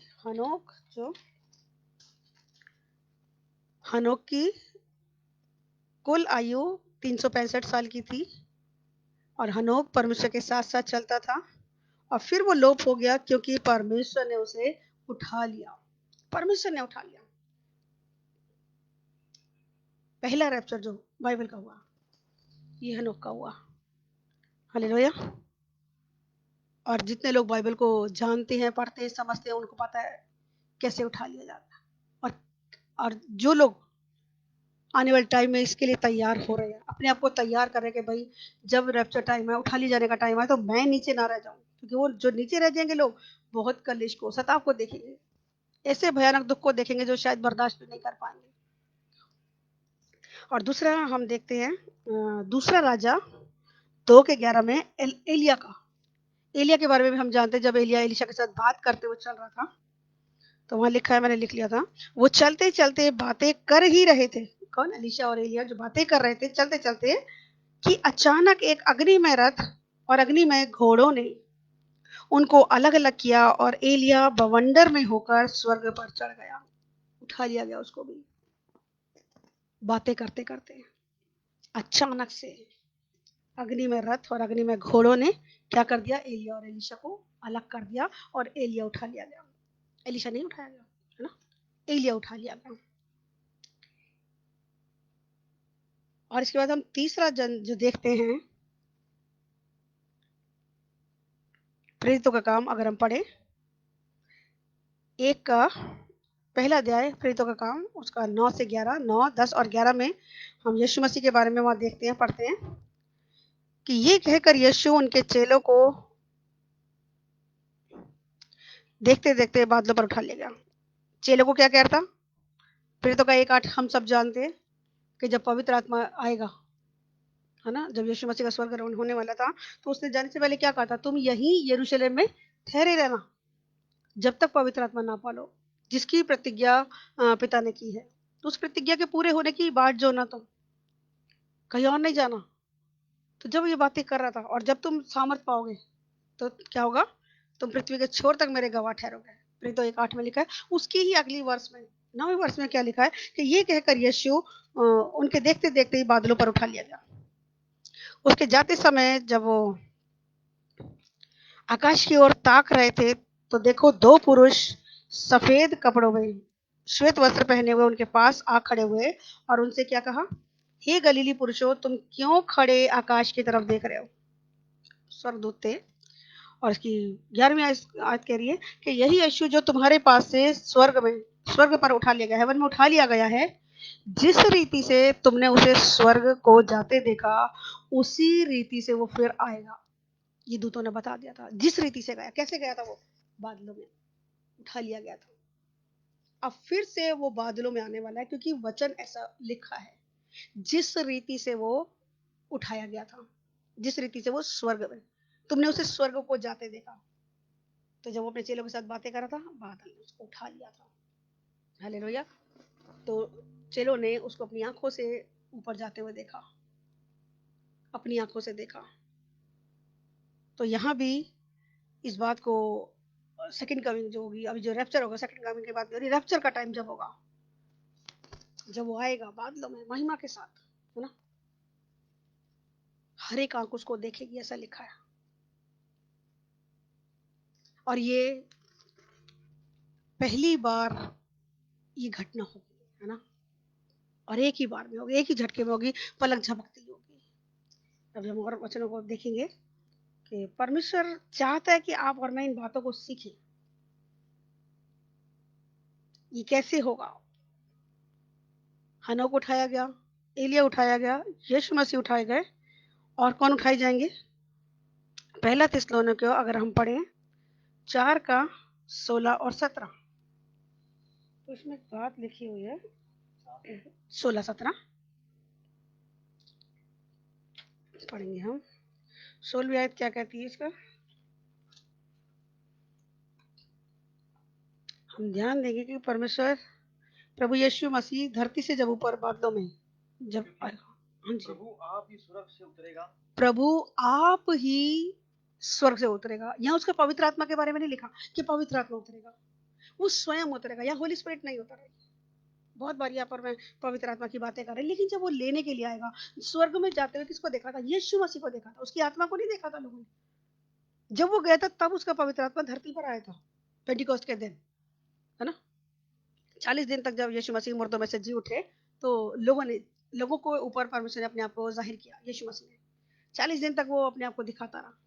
हनोक की कुल आयु 365 साल की थी। और हनोक परमेश्वर के साथ साथ चलता था और फिर वो लोप हो गया, क्योंकि परमेश्वर ने उसे उठा लिया। परमेश्वर ने उठा लिया। पहला रैप्चर जो बाइबल का हुआ, ये हनोक का हुआ। हालेलुया। और जितने लोग बाइबल को जानते हैं, पढ़ते हैं, समझते हैं, उनको पता है कैसे उठा लिया जाता है। और जो लोग आने वाले टाइम में इसके लिए तैयार हो रहे हैं, अपने आप को तैयार कर रहे हैं कि भाई जब रैप्चर टाइम है, उठा लिए जाने का टाइम है, तो मैं नीचे ना रह जाऊं, क्योंकि वो जो नीचे रह जाएंगे लोग बहुत कलेश को, सताव को देखेंगे, ऐसे भयानक दुख को देखेंगे जो शायद बर्दाश्त भी नहीं कर पाएंगे। और दूसरा हम देखते हैं दूसरा राजा 2 के 11 में एलिया के बारे में भी हम जानते हैं। जब एलिया एलीशा के साथ बात करते हुए चल रहा था, तो वहां लिखा है, मैंने लिख लिया था, वो चलते चलते बातें कर ही रहे थे। कौन? एलीशा और एलिया जो बातें कर रहे थे चलते चलते, कि अचानक एक अग्निमय रथ और अग्निमय घोड़ों ने उनको अलग अलग किया और एलिया बवंडर में होकर स्वर्ग पर चढ़ गया। उठा लिया गया उसको भी। बातें करते करते अचानक से अग्निमय रथ और अग्निमय घोड़ों ने क्या कर दिया? एलिया और एलीशा को अलग कर दिया और एलिया उठा लिया गया। एलीशा नहीं उठाया गया, है ना, एलिया उठा लिया गया। और इसके बाद हम तीसरा जन जो देखते हैं, प्रेरितों का काम, अगर हम पढ़े एक का पहला अध्याय प्रेरितों का काम, उसका 9 से 11, 9, 10 और 11 में हम यीशु मसीह के बारे में वहां देखते हैं, पढ़ते हैं कि ये कहकर यीशु उनके चेलों को देखते देखते बादलों पर उठा ले गया। चेलों को क्या कह रहा था? प्रेरितों का 1:8 हम सब जानते हैं कि जब पवित्र आत्मा आएगा, है ना, जब यीशु मसीह का स्वर्गारोहण होने वाला था, तो उसने जाने से पहले क्या कहा था? तुम यहीं यरूशलेम में ठहरे रहना जब तक पवित्र आत्मा ना पालो, जिसकी प्रतिज्ञा पिता ने की है। तो उस प्रतिज्ञा के पूरे होने की बाट जो ना, तुम कहीं और नहीं जाना। तो जब ये बातें कर रहा था, और जब तुम सामर्थ पाओगे तो क्या होगा? तुम पृथ्वी के छोर तक मेरे गवाह ठहरोगे। फिर तो 1:8 में लिखा है। उसके ही अगली वर्ष में, 9वें वर्ष में क्या लिखा है कि ये कहकर यीशु उनके देखते देखते ही बादलों पर उठा लिया गया। उसके जाते समय जब वो आकाश की ओर ताक रहे थे, तो देखो दो पुरुष सफेद कपड़ों में, श्वेत वस्त्र पहने हुए उनके पास आ खड़े हुए और उनसे क्या कहा? हे गलीली पुरुषों, तुम क्यों खड़े आकाश की तरफ देख रहे हो? स्वर्गदूत थे। और इसकी 11वीं आयत कह रही है कि यही यीशु जो तुम्हारे पास से स्वर्ग पर उठा लिया गया, हेवन में उठा लिया गया है, जिस रीति से तुमने उसे स्वर्ग को जाते देखा, उसी रीति से वो फिर आएगा। ये दूतों ने बता दिया था, जिस रीति से गया। कैसे गया था वो? बादलों में उठा लिया गया था। अब फिर से वो बादलों में आने वाला है, क्योंकि वचन ऐसा लिखा है, जिस रीति से वो उठाया गया था, जिस रीति से वो स्वर्ग में, तुमने उसे स्वर्ग को जाते देखा। तो जब वो अपने चेलों के साथ बातें कर रहा था, बादल ने उसको उठा लिया था। हालेलुया। तो चेलों ने उसको अपनी आंखों से ऊपर जाते हुए देखा, अपनी आंखों से देखा। तो यहाँ भी इस बात को सेकंड कमिंग जो होगी, अभी जो रैप्चर होगा, सेकंड कमिंग के बाद रैप्चर का टाइम जब होगा, जब वो आएगा बादलों में महिमा के साथ, है ना, हर एक आंख उसको देखेगी, ऐसा लिखा है। और ये पहली बार ये घटना होगी, है ना, और एक ही बार में होगी, एक ही झटके में होगी, पलक झपकती होगी। अब हम और वचनों को देखेंगे कि परमेश्वर चाहता है कि आप और मैं इन बातों को सीखें। ये कैसे होगा? हनोक उठाया गया, एलिया उठाया गया, यीशु मसीह उठाए गए, और कौन उठाए जाएंगे? पहला थिस्सलुनीके अगर हम पढ़ें 4 का 16 और 17, तो इसमें बात लिखी हुई है, 16-17 पढ़ेंगे हम। 16वीं आयत क्या कहती है इसका? हम ध्यान देंगे कि परमेश्वर प्रभु यीशु मसीह धरती से जब ऊपर बादलों में जब आएगा, हाँ जी, प्रभु आप ही स्वर्ग से उतरेगा, प्रभु आप ही स्वर्ग से उतरेगा। यहाँ उसका पवित्र आत्मा के बारे में नहीं लिखा कि पवित्र आत्मा उतरेगा, वो स्वयं उतरेगा। यहाँ होली स्पिरिट नहीं उतर रही। बहुत बार यहाँ पर मैं पवित्र आत्मा की बातें कर रही, लेकिन जब वो लेने के लिए आएगा, स्वर्ग में जाते हुए किसको देखा था? यीशु मसीह को देखा था, उसकी आत्मा को नहीं देखा था लोगों ने। जब वो गया था तब उसका पवित्र आत्मा धरती पर आया था, पेंटिकोस्ट के दिन, है ना। 40 दिन तक जब यीशु मसीह मुर्दों में से जी उठे, तो लोगों को ऊपर परमेश्वर ने अपने आप को जाहिर किया। यीशु मसीह ने 40 दिन तक वो अपने आप को दिखाता रहा।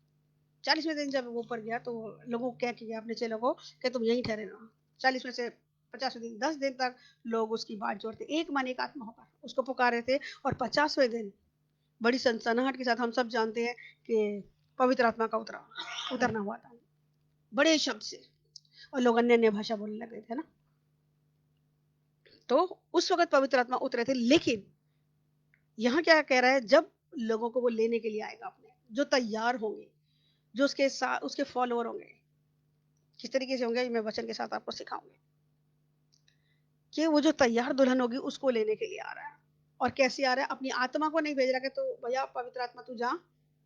40वें दिन जब वो ऊपर गया, तो लोगों को क्या किया अपने चेलों को कि तुम यहीं ठहरे रहो। 40 में से 50वें दिन 10 दिन तक लोग उसकी बात जोड़ते, एक मन एक आत्मा होकर उसको पुकारे थे। और 50वें दिन बड़ी सनसनाहट के साथ, हम सब जानते हैं कि पवित्र आत्मा का उतरना हुआ था बड़े शब्द से, और लोग अन्य अन्य भाषा बोलने लगे थे ना। तो उस वक्त पवित्र आत्मा उतरे थे। लेकिन यहाँ क्या कह रहा है? जब लोगों को वो लेने के लिए आएगा, अपने जो तैयार होंगे, जो उसके साथ उसके फॉलोअर होंगे, किस तरीके से होंगे, मैं वचन के साथ आपको सिखाऊंगी। कि वो जो तैयार दुल्हन होगी उसको लेने के लिए आ रहा है। और कैसे आ रहा है? अपनी आत्मा को नहीं भेज रहा कि तो भैया पवित्र आत्मा तू जा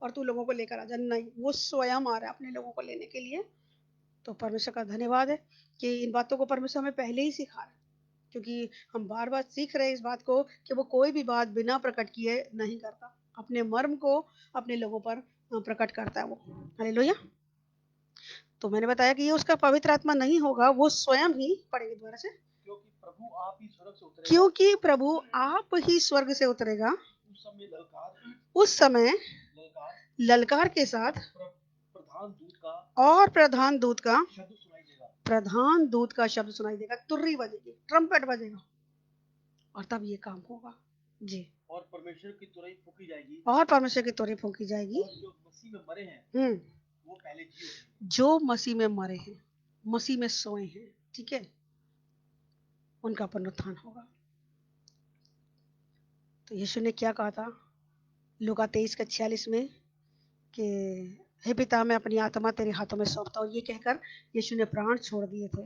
और तू लोगों को लेकर आ जा, नहीं, वो स्वयं आ रहा है अपने लोगों को लेने के लिए। तो परमेश्वर का धन्यवाद है कि इन बातों को परमेश्वर हमें पहले ही सिखा रहा है, क्योंकि हम बार बार सीख रहे हैं इस बात को कि वो कोई भी बात बिना प्रकट किए नहीं करता, अपने मर्म को अपने लोगों पर प्रकट करता है वो। हालेलुया। तो मैंने बताया कि ये उसका पवित्र आत्मा नहीं होगा, वो स्वयं ही, पढ़ेंगे दोबारा से, क्योंकि प्रभु आप ही स्वर्ग से उतरेगा, उस समय ललकार के साथ और प्रधान दूत का शब्द सुनाई देगा, तुर्री बजेगी, ट्रम्पेट बजेगा, और तब ये काम होगा जी। और परमेश्वर की तुरही फूंकी जाएगी, और परमेश्वर की तुरही फूंकी जाएगी, और जो मसीह में मरे हैं वो पहले जी उठेंगे, जो मसीह में मरे हैं, मसीह में सोए हैं, ठीक है, उनका पुनरुत्थान होगा। तो यीशु ने क्या कहा था लूका 23:46 में कि हे पिता मैं अपनी आत्मा तेरे हाथों में सौंपता हूँ, ये कहकर यीशु ने प्राण छोड़ दिए थे।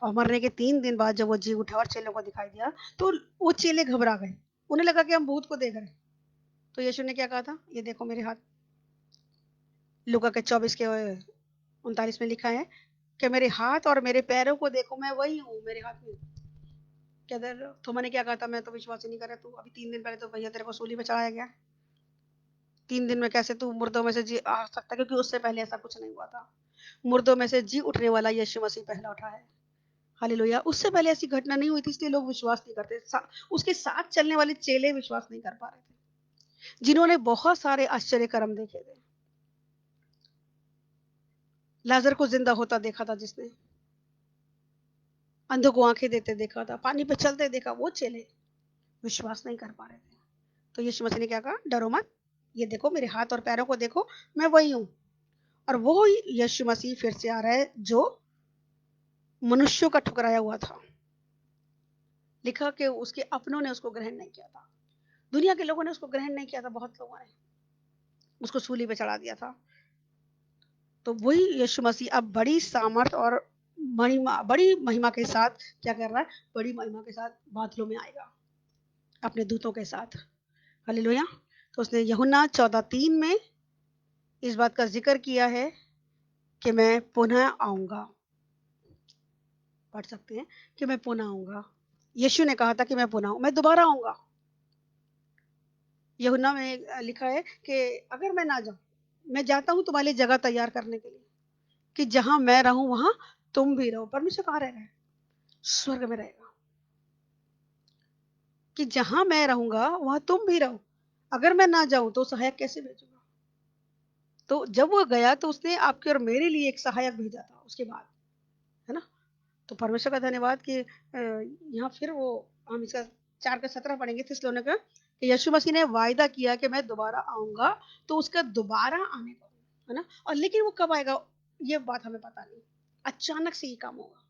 और मरने के 3 दिन बाद जब वो जी उठा और चेलों को दिखाई दिया तो वो चेले घबरा गए, उन्हें लगा कि हम भूत को देख रहे हैं। तो यीशु ने क्या कहा था, ये देखो मेरे हाथ, लूका के 24:39 में लिखा है कि मेरे हाथ और मेरे पैरों को देखो, मैं वही हूँ, मेरे हाथ में। क्या थोमा ने क्या कहा था, मैं तो विश्वास ही नहीं कर रहा, तू अभी 3 दिन पहले तो भैया तेरे को सूली पे चढ़ाया गया, 3 दिन में कैसे तू मुर्दों में से जी आ सकता, क्योंकि उससे पहले ऐसा कुछ नहीं हुआ था। मुर्दों में से जी उठने वाला यीशु मसीह पहला उठा है। हालेलुया। उससे पहले ऐसी घटना नहीं हुई थी, इसलिए लोग विश्वास नहीं करते, उसके साथ चलने वाले चेले विश्वास नहीं कर पा रहे थे, जिन्होंने बहुत सारे आश्चर्य कर्म देखे थे। लाजर को जिंदा होता देखा था जिसने, अंधों को आंखें देते देखा था, पानी पे चलते देखा, वो चेले विश्वास नहीं कर पा रहे थे। तो यीशु मसीह ने क्या कहा, डरो मत, ये देखो मेरे हाथ और पैरों को देखो, मैं वही हूं। और वो यीशु मसीह फिर से आ रहा है जो मनुष्यों का ठुकराया हुआ था। लिखा कि उसके अपनों ने उसको ग्रहण नहीं किया था, दुनिया के लोगों ने उसको ग्रहण नहीं किया था, बहुत लोगों ने उसको सूली पे चढ़ा दिया था। तो वही यीशु मसीह अब बड़ी सामर्थ और बड़ी महिमा के साथ क्या कर रहा है, बड़ी महिमा के साथ बादलों में आएगा अपने दूतों के साथ। हालेलुया। तो उसने यूहन्ना 14:3 में इस बात का जिक्र किया है कि मैं पुनः आऊंगा, पढ़ सकते हैं कि मैं पुनः आऊंगा। यीशु ने कहा था कि मैं पुनः मैं दोबारा आऊंगा। यूहन्ना में लिखा है कि अगर मैं ना जाऊं, मैं जाता हूं तुम्हारे लिए जगह तैयार करने के लिए, कि जहां मैं रहूं वहां तुम भी रहो। परमेश्वर कहाँ रह रहे हैं, स्वर्ग में रहेगा, कि जहां मैं रहूंगा वहां तुम भी रहो। अगर मैं ना जाऊं तो सहायक कैसे भेजूंगा। तो जब वो गया तो उसने आपके और मेरे लिए एक सहायक भेजा था उसके बाद, है ना। तो परमेश्वर का धन्यवाद कि यहाँ फिर वो हम इसका 4:17 पढ़ेंगे थिस्सलुनीके कि यीशु मसीह ने वायदा किया कि मैं दोबारा आऊंगा, तो उसका दोबारा आने का, है ना। और लेकिन वो कब आएगा ये बात हमें पता नहीं, अचानक से ये काम होगा,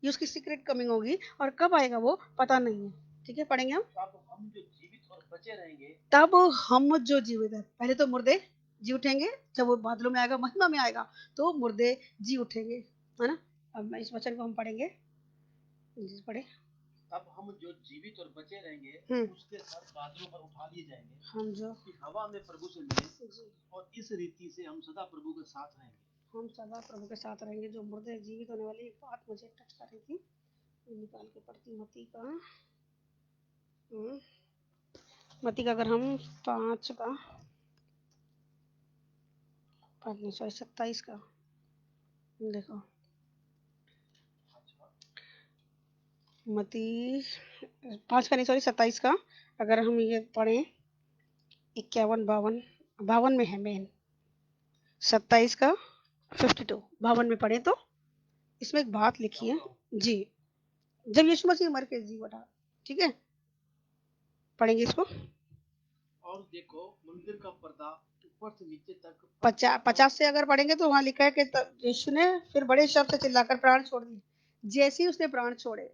ये उसकी सीक्रेट कमिंग होगी, और कब आएगा वो पता नहीं है। ठीक है, पढ़ेंगे हम। हम जो जीवित और बचे रहेंगे, तब हम जो जीवित है, पहले तो मुर्दे जी उठेंगे, जब वो बादलों में आएगा, महिमा में आएगा, तो मुर्दे जी उठेंगे, है ना। अब इस वचन को हम पढ़ेंगे, पढ़े। तब हम जो जीवित और बचे रहेंगे उसके साथ बादलों पर उठा लिए जाएंगे, हम जो कि हवा में प्रभु से मिले, और इस रीति से हम सदा प्रभु के साथ रहेंगे, हम सदा प्रभु के साथ रहेंगे। जो मुर्दे जीवित होने वाली एक बात मुझे टच कर रही थी, निकाल के पढ़ती मती का, मती का अगर हम 5 का 27 का देखो, मती 5 का नहीं, सॉरी 27 का अगर हम ये पढ़ें, 51 52 में है मेन, 27 का 52 52 में पढ़े तो इसमें एक बात लिखी है जी, जब यीशु मसीह मर के जी उठा, ठीक है, पढ़ेंगे इसको। और देखो मंदिर का पर्दा ऊपर से नीचे तक 50 से अगर पढ़ेंगे तो वहां लिखा है कि यीशु ने फिर बड़े शब्द से चिल्लाकर प्राण छोड़ दिए। जैसे ही उसने प्राण छोड़े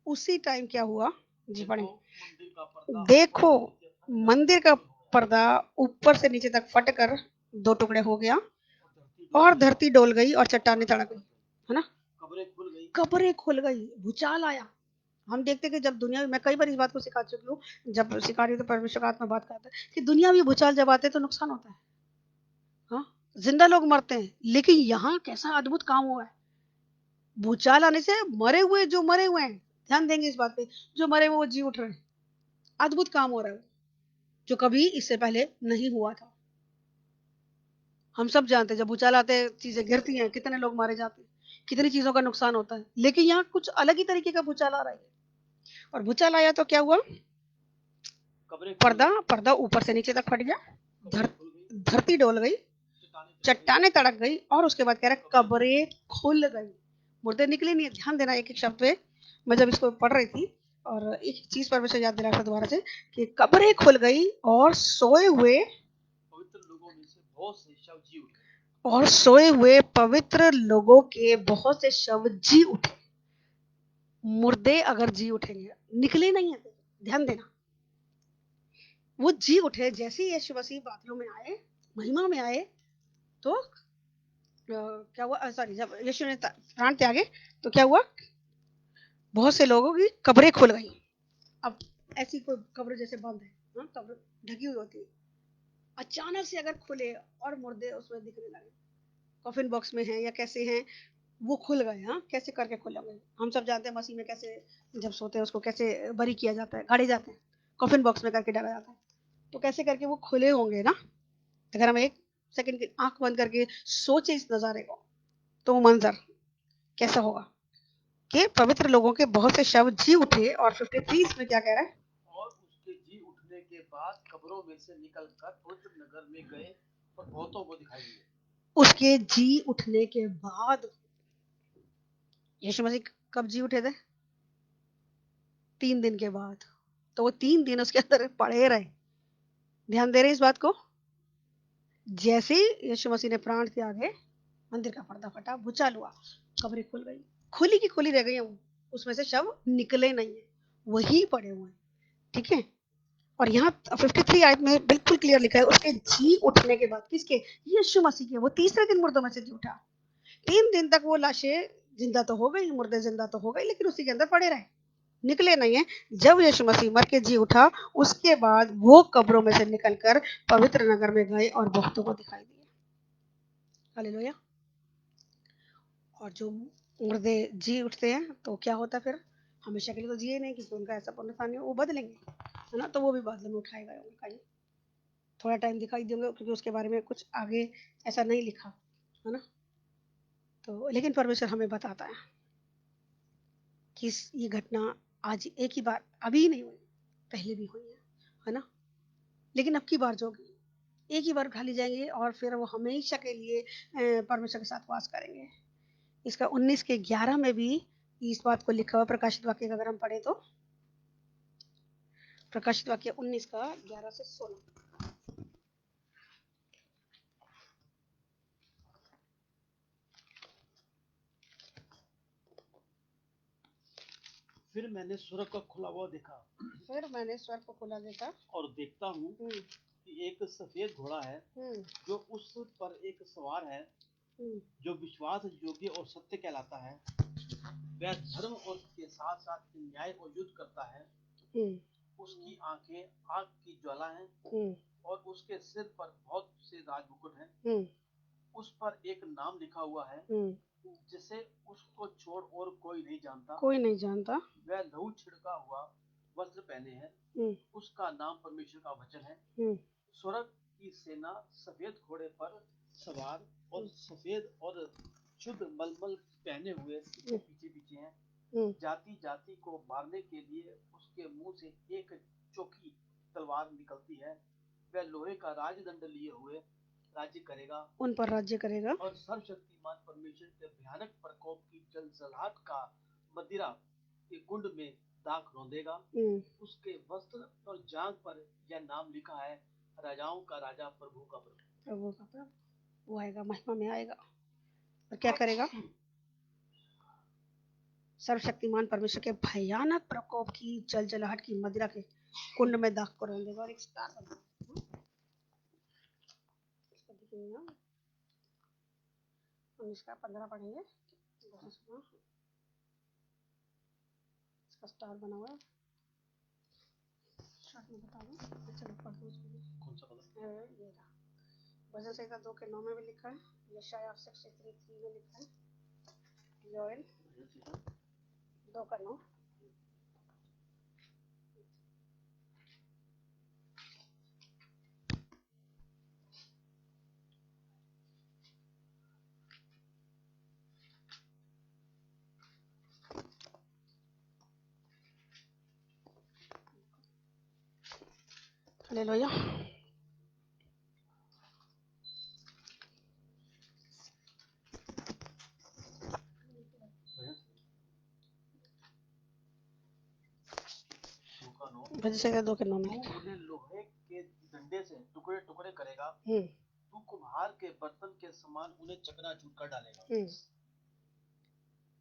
उसी टाइम क्या हुआ जी, पढ़ेंगे। देखो मंदिर का पर्दा ऊपर से नीचे तक फटकर 2 टुकड़े हो गया, और धरती डोल गई और चट्टानें तड़क गई, है ना, कब्रें खुल गई, भूचाल आया, हम देखते कि जब दुनिया में, मैं कई बार इस बात को सिखा चुकी हूँ, जब सिखा रही हूँ तो परमेश्वर का आत्मा बात करता है कि दुनिया में भूचाल जब आते हैं तो नुकसान होता है। हाँ, जिंदा लोग मरते हैं, लेकिन यहाँ कैसा अद्भुत काम हुआ है। भूचाल आने से जो मरे हुए हैं, ध्यान देंगे इस बात पे, जो मरे हुए वो जी उठ रहे हैं। अद्भुत काम हो रहा है, जो कभी इससे पहले नहीं हुआ था। हम सब जानते हैं जब भूचाल आते हैं, चीजें गिरती हैं, कितने लोग मारे जाते हैं, कितनी चीजों का नुकसान होता है। लेकिन यहाँ कुछ अलग ही तरीके का भूचाल आ रहा है। और भूचाल आया तो क्या हुआ, पर्दा ऊपर से नीचे तक फट गया, धरती डोल गई, चट्टाने तड़क गई, और उसके बाद कह रहा है कब्रें खुल गई, मुर्दे निकले नहीं। ध्यान देना एक एक शब्द पे। मैं जब इसको पढ़ रही थी और एक चीज पर मुझे याद दिला था दोबारा से कि कब्रें खुल गई और सोए हुए पवित्र लोगों के बहुत से शव जी उठे। मुर्दे अगर जी उठेंगे, निकले नहीं है, ध्यान देना, वो जी उठे। जैसे ही यीशु मसीह बादलों में आए, महिमा में आए, तो क्या हुआ, सॉरी, जब यीशु ने प्राण त्यागे तो क्या हुआ, बहुत से लोगों की कब्रें खुल गई। अब ऐसी कोई कब्र जैसे बंद है, कब्र ढकी हुई होती है, अचानक से अगर खुले और मुर्दे उसमें दिखने लगे, कॉफिन बॉक्स में है या कैसे हैं, वो खुल गए। हाँ, कैसे करके खुले होंगे, हम सब जानते हैं मसीह में कैसे जब सोते हैं उसको कैसे बरी किया जाता है, गाड़े जाते हैं, कॉफिन बॉक्स में करके डाला जाता है, तो कैसे करके वो खुले होंगे ना। अगर हम एक सेकंड की आंख बंद करके सोचे इस नजारे को, तो वो मंजर कैसा होगा कि पवित्र लोगों के बहुत से शव जी उठे। और 53 में क्या कह रहा है, और उसके जी उठने के बाद कब्रों में से निकलकर पवित्र नगर में गए और बहुतों को दिखाई दिए। उसके जी उठने के बाद, यीशु मसीह कब जी उठे थे, 3 दिन के बाद। तो वो 3 दिन उसके अंदर पड़े रहे। ध्यान दे रहे इस बात को। जैसे यीशु मसीह ने प्राण त्यागे, मंदिर का पर्दा फटा, भूचाल हुआ, कब्रें खुल गई, खुली की खुली रह गई, उसमें से शव निकले नहीं है, वही पड़े हुए हैं। ठीक है। और यहाँ 53 आयत में बिल्कुल क्लियर लिखा है, उसके जी उठने के बाद, किसके, यीशु मसीह के। वो तीसरे दिन मुर्दों में से जी उठा। 3 दिन तक वो लाशें जिंदा तो हो गई, मुर्दे जिंदा तो हो गए, लेकिन उसी के अंदर पड़े रहे, निकले नहीं है। जब यीशु मसीह मर के जी उठा, उसके बाद वो कब्रों में से निकलकर पवित्र नगर में गए और बहुतों को दिखाई दिए। हालेलुया। और जो मुर्दे जी उठते हैं तो क्या होता है फिर, हमेशा के लिए तो जिए नहीं, क्योंकि उनका ऐसा पुण्यस्थान है, वो बदलेंगे, है ना। तो वो भी बादलों में उठाए गए होंगे, थोड़ा टाइम दिखाई देंगे, क्योंकि उसके बारे में कुछ आगे ऐसा नहीं लिखा है ना। तो लेकिन परमेश्वर हमें बताता है कि ये घटना आज एक ही बार अभी नहीं हुई, पहले भी हुई है ना। लेकिन अब की बार जो होगी, एक ही बार उठा ली जाएंगे और फिर वो हमेशा के लिए परमेश्वर के साथ वास करेंगे। इसका 19 के 11 में भी इस बात को लिखा हुआ, प्रकाशित वाक्य अगर हम पढ़े तो, प्रकाशित वाक्य 19 का 11 से 16। फिर मैंने स्वर्ग को खुला हुआ देखा, और देखता हूँ कि एक सफेद घोड़ा है, जो उस पर एक सवार है, जो विश्वास योग्य और सत्य कहलाता है। वह धर्म और के साथ साथ न्याय और युद्ध करता है। उसकी आंखें आग की ज्वाला हैं, और उसके सिर पर बहुत से राजमुकुट हैं। उस पर एक नाम लिखा हुआ है, जिसे उसको छोड़ और कोई नहीं जानता। वह लहू छिड़का हुआ वस्त्र पहने हैं। उसका नाम परमेश्वर का वचन है। स्वर्ग की सेना सफेद घोड़े पर सवार और सफेद और शुद्ध मलमल पहने हुए उसके पीछे पीछे हैं। जाति जाति को मारने के लिए उसके मुंह से एक चोखी तलवार निकलती है। वह लोहे का राजदंड लिए हुए राज्य करेगा, उन पर राज्य करेगा, और सर्वशक्तिमान परमेश्वर के भयानक प्रकोप की जलजलाहट का मदिरा के कुंड में दाख रौंदेगा। उसके वस्त्र और जांघ पर यह नाम लिखा है, राजाओं का राजा, प्रभु का प्रभु। वो आएगा, महिमा में आएगा और क्या करेगा, सर्वशक्तिमान परमेश्वर के भयानक प्रकोप की जलजलाहट की मदिरा के कुंड में दाख को रौंदेगा। और एक स्टार बना, हम इसका 15 पढ़ेंगे, का स्टार बना हुआ है, शॉर्ट में बता दूं, चलो पढ़ दो उसको। कौन सा पता? ये रहा, भजन संहिता 2:9 में भी लिखा है, यशायाह 63:3 में लिखा है, योएल 2:9। हालेलुया। भजन संहिता 2:9 में तू लिखा है। उन्हें लोहे के डंडे से टुकड़े टुकड़े करेगा, हम्म, तू कुम्हार के बर्तन के समान उन्हें चकनाचूर कर डालेगा।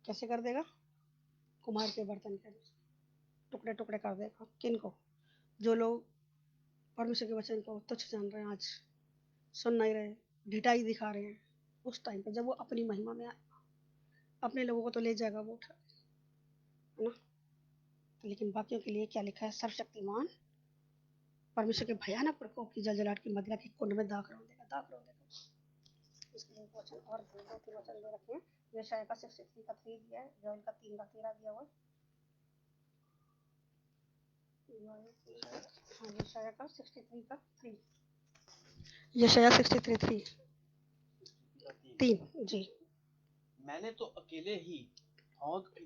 कैसे कर देगा? कुम्हार के बर्तन के टुकड़े टुकड़े कर देगा। किन को? जो लोग परमेश्वर के वचन को तुच्छ जान रहे हैं, आज सुन नहीं रहे, ढिठाई दिखा रहे हैं, उस टाइम पे जब वो अपनी महिमा में आएगा, अपने लोगों को तो ले जाएगा वो उठा, है ना। लेकिन बाकियों के लिए क्या लिखा है? सर्वशक्तिमान परमेश्वर के भयानक प्रकोप की जलजलाहट की मदिरा के कुंड में दाख रौंदेगा, दाख रौंदेगा। इसके लिए वचन और 2-3 वचन दे रखे हैं। यशायाह का 63 का 3 दिया है, योएल का 3 का 13 दिया हुआ है। हाँ, यशायाह का 63 का 3, यशायाह 63:3 3 जी। मैंने तो अकेले ही हौद की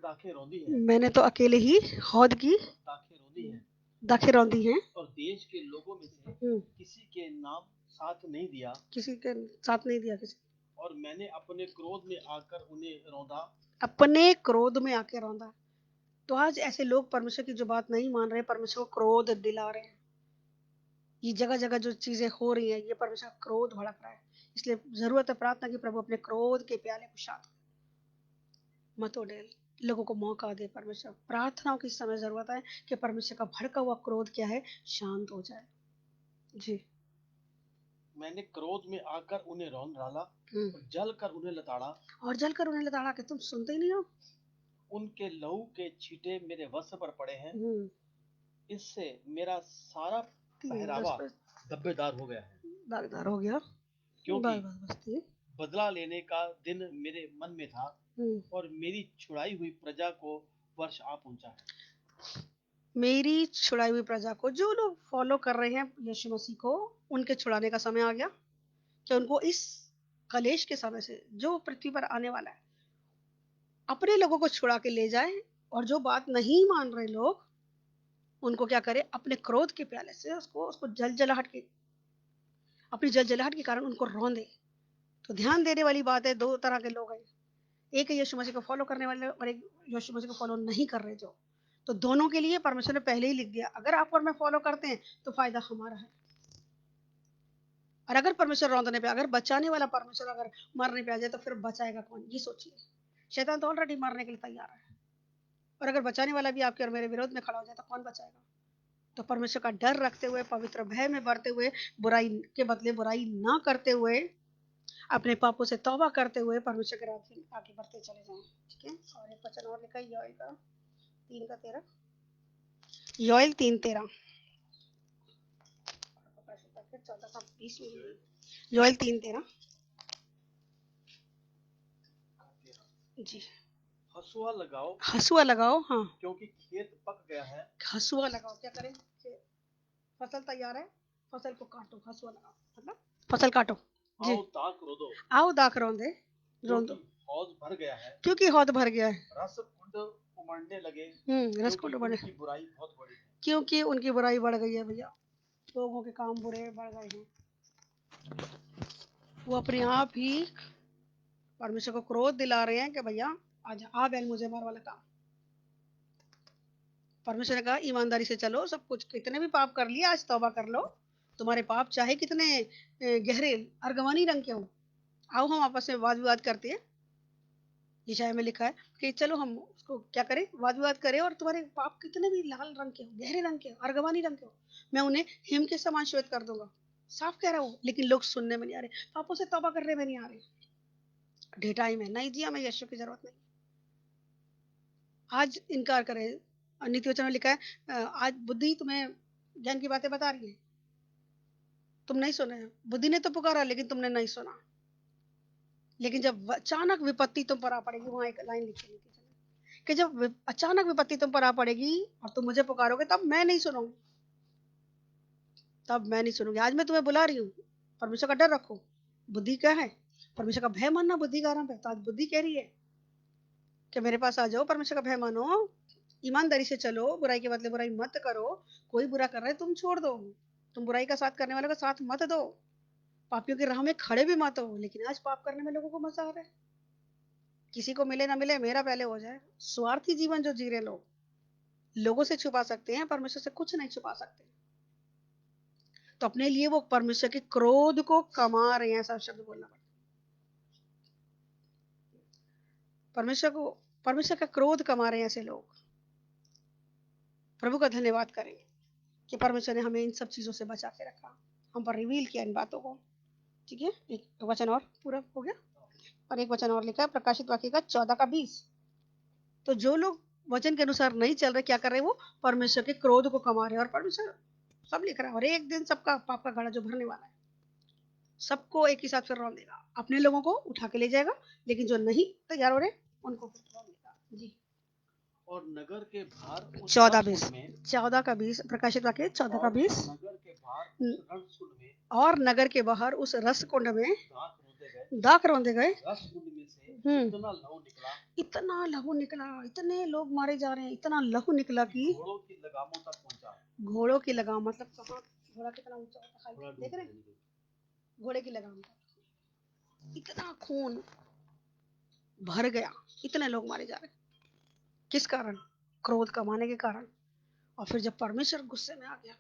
दाखें रौंदी है, मैंने तो अकेले ही हौद की दाखें रौंदी है, दाखें रौंदी हैं, और देश के लोगों में से किसी के नाम साथ नहीं दिया, किसी के साथ नहीं दिया किसी। और मैंने अपने क्रोध में आकर उन्हें रौंदा, अपने क्रोध में आके रौंदा। तो आज ऐसे लोग परमेश्वर की जो बात नहीं मान रहे, परमेश्वर को क्रोध दिला रहे हैं। ये जगह जगह जो चीजें हो रही हैं, ये परमेश्वर का क्रोध भड़क रहा है। इसलिए जरूरत है प्रार्थना की, प्रभु अपने क्रोध के प्याले को शांत मत उड़ेल, लोगों को मौका दे। परमेश्वर प्रार्थनाओं की समय जरूरत है कि परमेश्वर का भड़का हुआ क्रोध क्या है, शांत हो जाए। जी। मैंने क्रोध में आकर उन्हें रौंद डाला, और जल कर उन्हें लताड़ा, और जल कर उन्हें लताड़ा। कि तुम सुनते ही नहीं हो। उनके लहू के छींटे मेरे वस्त्र पर पड़े हैं, इससे मेरा सारा पहरावा धब्बेदार हो गया है, दागदार हो गया, क्योंकि बदला लेने का दिन मेरे मन में था, और मेरी छुड़ाई हुई प्रजा को वर्ष आ पहुंचा है। मेरी छुड़ाई हुई प्रजा को, जो लोग फॉलो कर रहे हैं यीशु मसीह को, उनके छुड़ाने का समय आ गया कि उनको इस कलेश के समय से जो पृथ्वी पर आने वाला है, अपने लोगों को छुड़ा के ले जाए। और जो बात नहीं मान रहे लोग, उनको क्या करे? अपने क्रोध के प्याले से उसको जलजलाहट के, अपनी जलजलाहट के कारण उनको रौंदे। तो ध्यान देने वाली बात है, 2 तरह के लोग हैं, एक है यीशु मसीह को फॉलो करने वाले और एक यीशु मसीह को फॉलो नहीं कर रहे जो। तो दोनों के लिए परमेश्वर ने पहले ही लिख दिया, अगर आप और मैं फॉलो करते हैं तो फायदा हमारा है, और अगर परमेश्वर रौंदने पे, अगर बचाने वाला परमेश्वर अगर मरने पे आ जाए तो फिर बचाएगा कौन? ये सोचिए। शैतान तो ऑलरेडी मरने के लिए तैयार है, और अगर बचाने वाला भी आपके और मेरे विरोध में खड़ा हो जाए तो कौन बचाएगा? तो परमेश्वर का डर रखते हुए, पवित्र भय में बढ़ते हुए, बुराई के बदले बुराई ना करते हुए, अपने पापों से तौबा करते हुए परमेश्वर के रास्ते में आगे बढ़ते चले जाएं। ठीक है। और एक वचन और लिखा है, योएल का 3 का 13, योएल 3:13, योएल 3:13 जी। हसुआ लगाओ, हसुआ लगाओ, हाँ, क्योंकि खेत पक गया है। हसुआ लगाओ, क्या करें? फसल तैयार है, फसल को काटो, हसुआ लगाओ, मतलब फसल काटो जी। आओ दाख रोदो, आओ दाख रौंदे, रौंदो, हौद भर गया है, क्योंकि हौद भर गया है। रस कुंड उमड़ने लगे, रस कुंड उमड़ने, उनकी बुराई बहुत बड़ी है, क्योंकि उनकी बुराई बढ़ गई है भैया। लोगों के काम बुरे बढ़ गए हैं, वो अपने आप ही परमेश्वर को क्रोध दिला रहे हैं कि भैया आज आ बैल मुझे मार वाला काम। परमेश्वर ने कहा ईमानदारी से चलो, सब कुछ, कितने भी पाप कर लिए आज तौबा कर लो, तुम्हारे पाप चाहे कितने गहरे अर्गवानी रंग के हो, आओ हम आपस में वाद विवाद करते हैं। यशायाह में लिखा है कि चलो हम उसको क्या करें? वाद विवाद करें, और तुम्हारे पाप कितने भी लाल रंग के हो, गहरे रंग के हो, अर्गवानी रंग के हो, मैं उन्हें हिम के समान श्वेत कर दूंगा। साफ कह रहा हूँ, लेकिन लोग सुनने में नहीं आ रहे, पापों से तौबा करने में नहीं आ रहे, ढिठाई में नहीं। जी हमें यीशु की जरूरत नहीं, आज इनकार करे। नीति वचन में लिखा है आज बुद्धि तुम्हें ज्ञान की बातें बता रही है, तुम नहीं सुने। बुद्धि ने तो पुकारा लेकिन तुमने नहीं सुना। लेकिन जब अचानक विपत्ति तुम पर आ पड़ेगी, वहां एक लाइन लिखी कि जब अचानक विपत्ति तुम पर आ पड़ेगी और तुम मुझे पुकारोगे तब मैं नहीं सुनूंगी, तब मैं नहीं सुनूंगी। आज मैं तुम्हें बुला रही हूँ, परमेश्वर का डर रखो। बुद्धि क्या है? परमेश्वर का भय मानना बुद्धि का आरंभ है। तो आज बुद्धि कह रही है कि मेरे पास आ जाओ, परमेश्वर का भय मानो, ईमानदारी से चलो, बुराई के बदले बुराई मत करो। कोई बुरा कर रहा है तुम छोड़ दो, तुम बुराई का साथ करने वालों का साथ मत दो, पापियों की राह में खड़े भी मत हो। लेकिन आज पाप करने में लोगों को मजा आ रहा है, किसी को मिले ना मिले मेरा पहले हो जाए। स्वार्थी जीवन जो जी रहे लोग, लोगों से छुपा सकते हैं, परमेश्वर से कुछ नहीं छुपा सकते। तो अपने लिए वो परमेश्वर के क्रोध को कमा रहे हैं, ऐसा शब्द बोलना पड़ता। परमेश्वर का क्रोध कमा रहे हैं ऐसे लोग। प्रभु का धन्यवाद करें कि परमेश्वर ने हमें इन सब चीजों से बचा के रखा, हम पर रिवील किया इन बातों को। ठीक है, एक वचन और पूरा हो गया और एक वचन और लिखा है प्रकाशित वाक्य का 14 का 20। तो जो लोग वचन के अनुसार नहीं चल रहे, क्या कर रहे हैं? वो परमेश्वर के क्रोध को कमा रहे हैं। और परमेश्वर सब लिख रहा है, और एक दिन सबका पाप का घड़ा जो भरने वाला है, सबको एक ही साथ फिर रौंद देगा। अपने लोगों को उठा के ले जाएगा, लेकिन जो नहीं तैयार हो रहे उनको फिर रौंद देगा। जी। और नगर के बाहर उस 14 में 14 का 20 प्रकाशित वाक्य 14 का 20। नगर के बाहर उस रणकुंड में और नगर के बाहर उस रस कुंड में दाख रौंदे गए। दाख रौंदे गए। रस कुंड में से इतना लहू निकला, इतना लहू निकला, इतने लोग मारे जा रहे हैं, इतना लहू निकला कि घोड़ों की लगामों तक पहुंचा। घोड़ों की लगाम मतलब कहाँ? घोड़ा कितना ऊंचा होता है, देख रहे हैं? घोड़े की लगाम तक इतना खून भर गया, इतने लोग मारे जा रहे। किस कारण? क्रोध कमाने के कारण। और फिर जब परमेश्वर गुस्से में आ गया,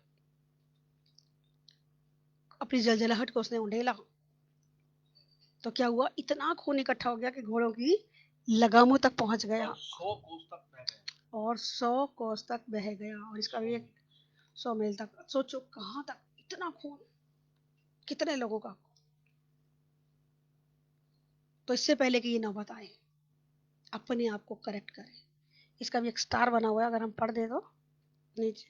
अपनी जलजलाहट को उसने उंडेला, तो क्या हुआ? इतना खून इकट्ठा हो गया कि घोड़ों की लगामों तक पहुंच गया और 100 कोस तक बह गया। और इसका भी 100 मील तक। सोचो कहां तक इतना खून, कितने लोगों का। तो इससे पहले कि ये नौबत आए, अपने आप को करेक्ट करें। इसका भी एक स्टार बना हुआ है, अगर हम पढ़ दे तो नीचे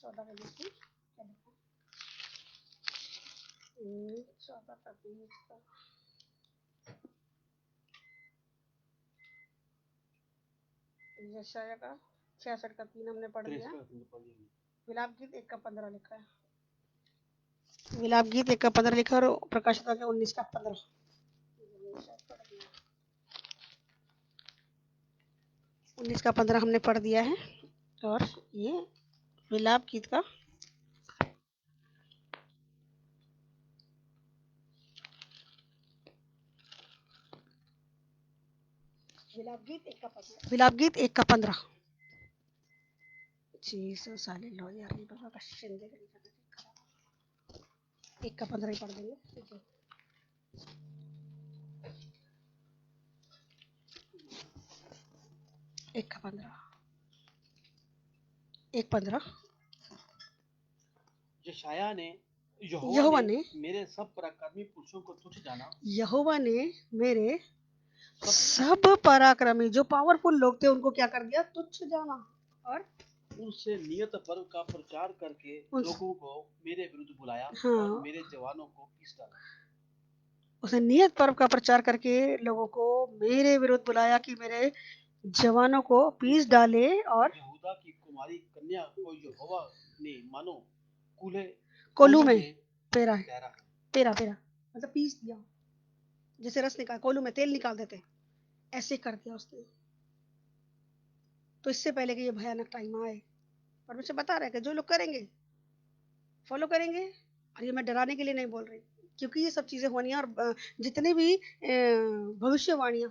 14 का 20 14 का 20 का यशाया का 66 का 3 हमने पढ़ लिया। विलाप गीत 1 का 15 लिखा है। विलाप गीत 1 का 15 लिखा और प्रकाशित वाक्य 19 का 15। 19 का 15 हमने पढ़ दिया है। और ये विलाप गीत का विलाप गीत 1 का 15। विलाप गीत 1 का 15। Jesus hallelujah. 1 का 15 ही पढ़ देंगे। 1 का 15 1:15। यहोवा ने मेरे सब पराक्रमी पुरुषों को तुच्छ जाना। यहोवा ने मेरे सब पराक्रमी, जो पावरफुल लोग थे, उनको क्या कर दिया? तुच्छ जाना। और उनसे नियत पर्व का प्रचार करके लोगों को मेरे विरुद्ध बुलाया। हाँ, और मेरे जवानों को पीस डाला। उसने नियत पर्व का प्रचार करके लोगों को मेरे विरुद्ध बुलाया कि मेरे जवानों को पीस डाले। और यहूदा की कुमारी कन्या को यहोवा ने मानो कोलू में पेरा है। पेरा मतलब पीस दिया, जैसे रस निकाल, कोलू में तेल निकाल देते, ऐसे कर दिया उसने। तो इससे पहले कि ये भयानक टाइम आए, परमेश्वर बता रहा है कि जो लोग करेंगे, फॉलो करेंगे। और ये मैं डराने के लिए नहीं बोल रही, क्योंकि ये सब चीजें होनी है। और जितने भी भविष्यवाणियां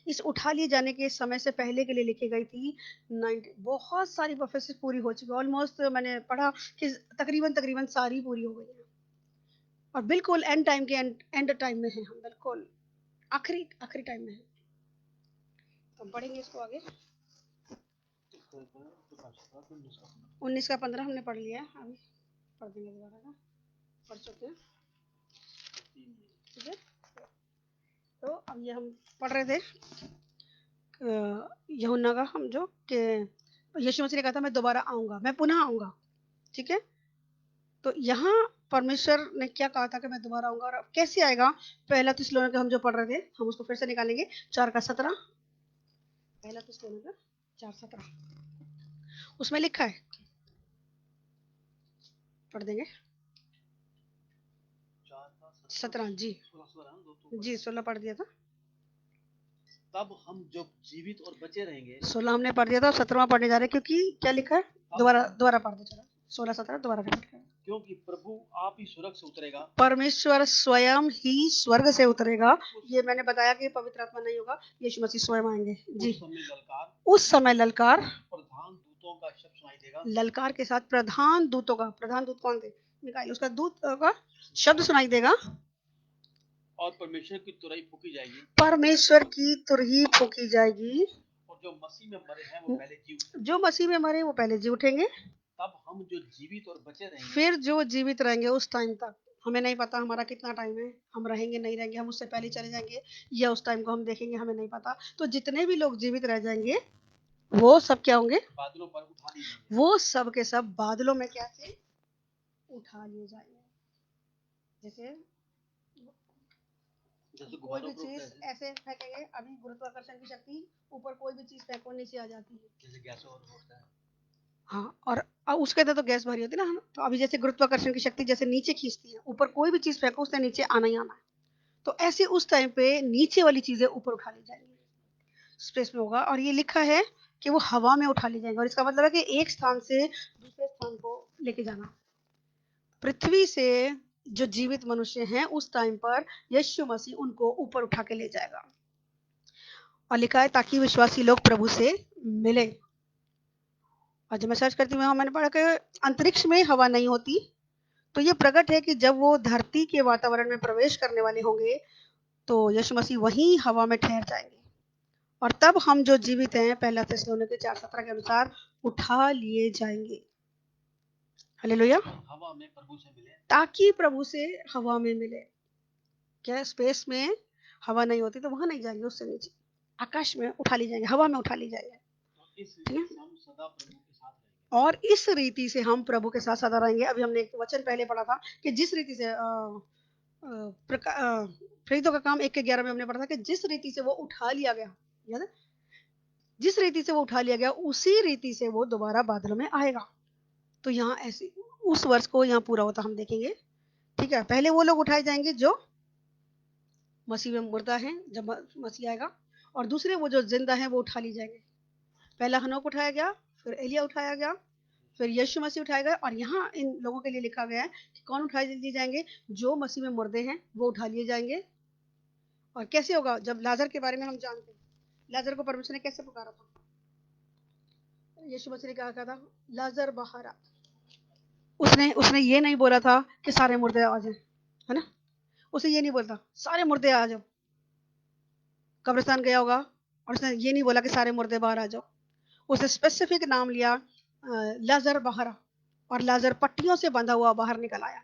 इस उठा लिए जाने के समय से पहले के लिए लिखी गई थी, बहुत सारी प्रोफेसीज पूरी हो चुकी। ऑलमोस्ट मैंने पढ़ा कि तकरीबन सारी पूरी हो गई है। और बिल्कुल एंड टाइम के एंड टाइम में है हम, बिल्कुल आखिरी टाइम में है। हम पढ़ेंगे इसको आगे। 19 का 15 हमने पढ़ लिया, अभी पढ़ देंगे दोबारा ना, पढ़ चुके हैं। ठीक है, तो अब ये हम पढ़ रहे थे यूहन्ना का हम जो कि यीशु मसीह ने कहा था मैं दोबारा आऊंगा, मैं पुनः आऊंगा, ठीक है। तो यहाँ परमेश्वर ने क्या कहा था कि मैं दोबारा आऊंगा, और कैसे आएगा? पहला थिस्सलुनीके हम जो पढ़ रहे थे, हम उसको फिर से निकालेंगे, 4:17। पहला थिस्सलुनीके 4:17, उसमें लिखा है, पढ़ देंगे। 17 जी, 16 पढ़ दिया था, तब हम जो जीवित और बचे रहेंगे। 16 हमने पढ़ दिया था, 17वां पढ़ने जा रहे हैं, क्योंकि क्या लिखा है, दोबारा पढ़ दे, चलो 16-17 दोबारा पढ़। क्योंकि प्रभु आप ही स्वर्ग से उतरेगा, परमेश्वर स्वयं ही स्वर्ग से उतरेगा। ये मैंने बताया कि पवित्र आत्मा नहीं होगा, यीशु मसीह स्वयं आएंगे जी। उस समय ललकार, प्रधान दूतों का शब्द सुनाई देगा। ललकार के साथ प्रधान दूतों का, प्रधान दूत कौन थे, मिकाएल, उसका दूत का शब्द सुनाई देगा, और परमेश्वर की तुरही फूकी जाएगी, परमेश्वर की तुरही फूकी जाएगी, और जो मसीह में मरे हैं वो पहले जी उठेंगे, जो मसीह में मरे वो पहले जी उठेंगे। तब हम जो जीवित और बचे रहेंगे, फिर जो जीवित रहेंगे उस टाइम तक, हमें नहीं पता हमारा कितना टाइम है, हम रहेंगे नहीं रहेंगे, हम उससे पहले चले जाएंगे या उस टाइम को हम देखेंगे, हमें नहीं पता। तो जितने भी लोग जीवित रह जाएंगे वो सब क्या होंगे, बादलों पर उठा लिए जाएंगे, वो सब के सब बादलों में क्या से उठा लिए जाएंगे। जैसे कोई भी चीज ऐसे फेंकेंगे, अभी गुरुत्वाकर्षण की शक्ति, ऊपर कोई भी चीज फेंको नीचे आ जाती है, जैसे गैस और होता है। हाँ, और उसके अंदर तो गैस भरी होती है ना, तो अभी जैसे गुरुत्वाकर्षण की शक्ति जैसे नीचे खींचती है, ऊपर कोई भी चीज फेंको उसने नीचे आना ही आना है। तो ऐसे उस टाइम पे नीचे वाली चीजें ऊपर उठा ली जाएंगी, स्पेस में होगा, और ये लिखा है कि वो हवा में उठा ली जाएंगे, और इसका मतलब है कि एक स्थान से दूसरे स्थान को लेके जाना। पृथ्वी से जो जीवित मनुष्य हैं उस टाइम पर यीशु मसीह उनको ऊपर उठा के ले जाएगा, और लिखा है ताकि विश्वासी लोग प्रभु से मिले। और जब मैं सर्च करती हूँ, मैंने पढ़ा कि अंतरिक्ष में हवा नहीं होती, तो ये प्रकट है कि जब वो धरती के वातावरण में प्रवेश करने वाले होंगे तो यीशु मसीह वहीं हवा में ठहर जाएंगे, और तब हम जो जीवित हैं पहला थिस्सलुनीके 4:17 के अनुसार उठा लिए जाएंगे। हालेलुया। हवा में प्रभु से मिले, ताकि प्रभु से हवा में मिले। क्या स्पेस में हवा नहीं होती तो वहां नहीं जाएंगे, उससे नीचे आकाश में उठा ली जाएंगे, हवा में उठा ली जाएंगे, ठीक है। हम सदा प्रभु के साथ रहेंगे, और इस रीति से हम प्रभु के साथ सदा रहेंगे। अभी हमने एक वचन पहले पढ़ा था कि जिस रीति से प्रेरितों का काम 1:11 में हमने पढ़ा था कि जिस रीति से वो उठा लिया गया, याद है, जिस रीति से वो उठा लिया गया उसी रीति से वो दोबारा बादलों में आएगा। तो यहाँ ऐसे उस वर्ष को यहाँ पूरा होता हम देखेंगे, ठीक है। पहले वो लोग उठाए जाएंगे जो मसीह में मुर्दा हैं जब मसीह आएगा, और दूसरे वो जो जिंदा हैं वो उठा ली जाएंगे। पहला हनोक उठाया गया, फिर एलिया उठाया गया, फिर यीशु मसीह उठाया गया, और यहाँ इन लोगों के लिए लिखा गया है कि कौन उठाए लिए जाएंगे, जो मसीह में मुर्दे हैं वो उठा लिए जाएंगे। और कैसे होगा, जब लाजर के बारे में हम जानते हैं, लाजर को परमेश्वर ने कैसे पुकारा था, यीशु मसीह ने कहा था लाजर बाहर आ। उसने ये नहीं बोला था कि सारे मुर्दे आ जाए, है ना, उसे ये नहीं बोलता सारे मुर्दे आ जाओ, कब्रिस्तान गया होगा और उसने ये नहीं बोला कि सारे मुर्दे बाहर आ जाओ, उसने स्पेसिफिक नाम लिया लाजर बाहर आ, और लाजर पट्टियों से बंधा हुआ बाहर निकल आया,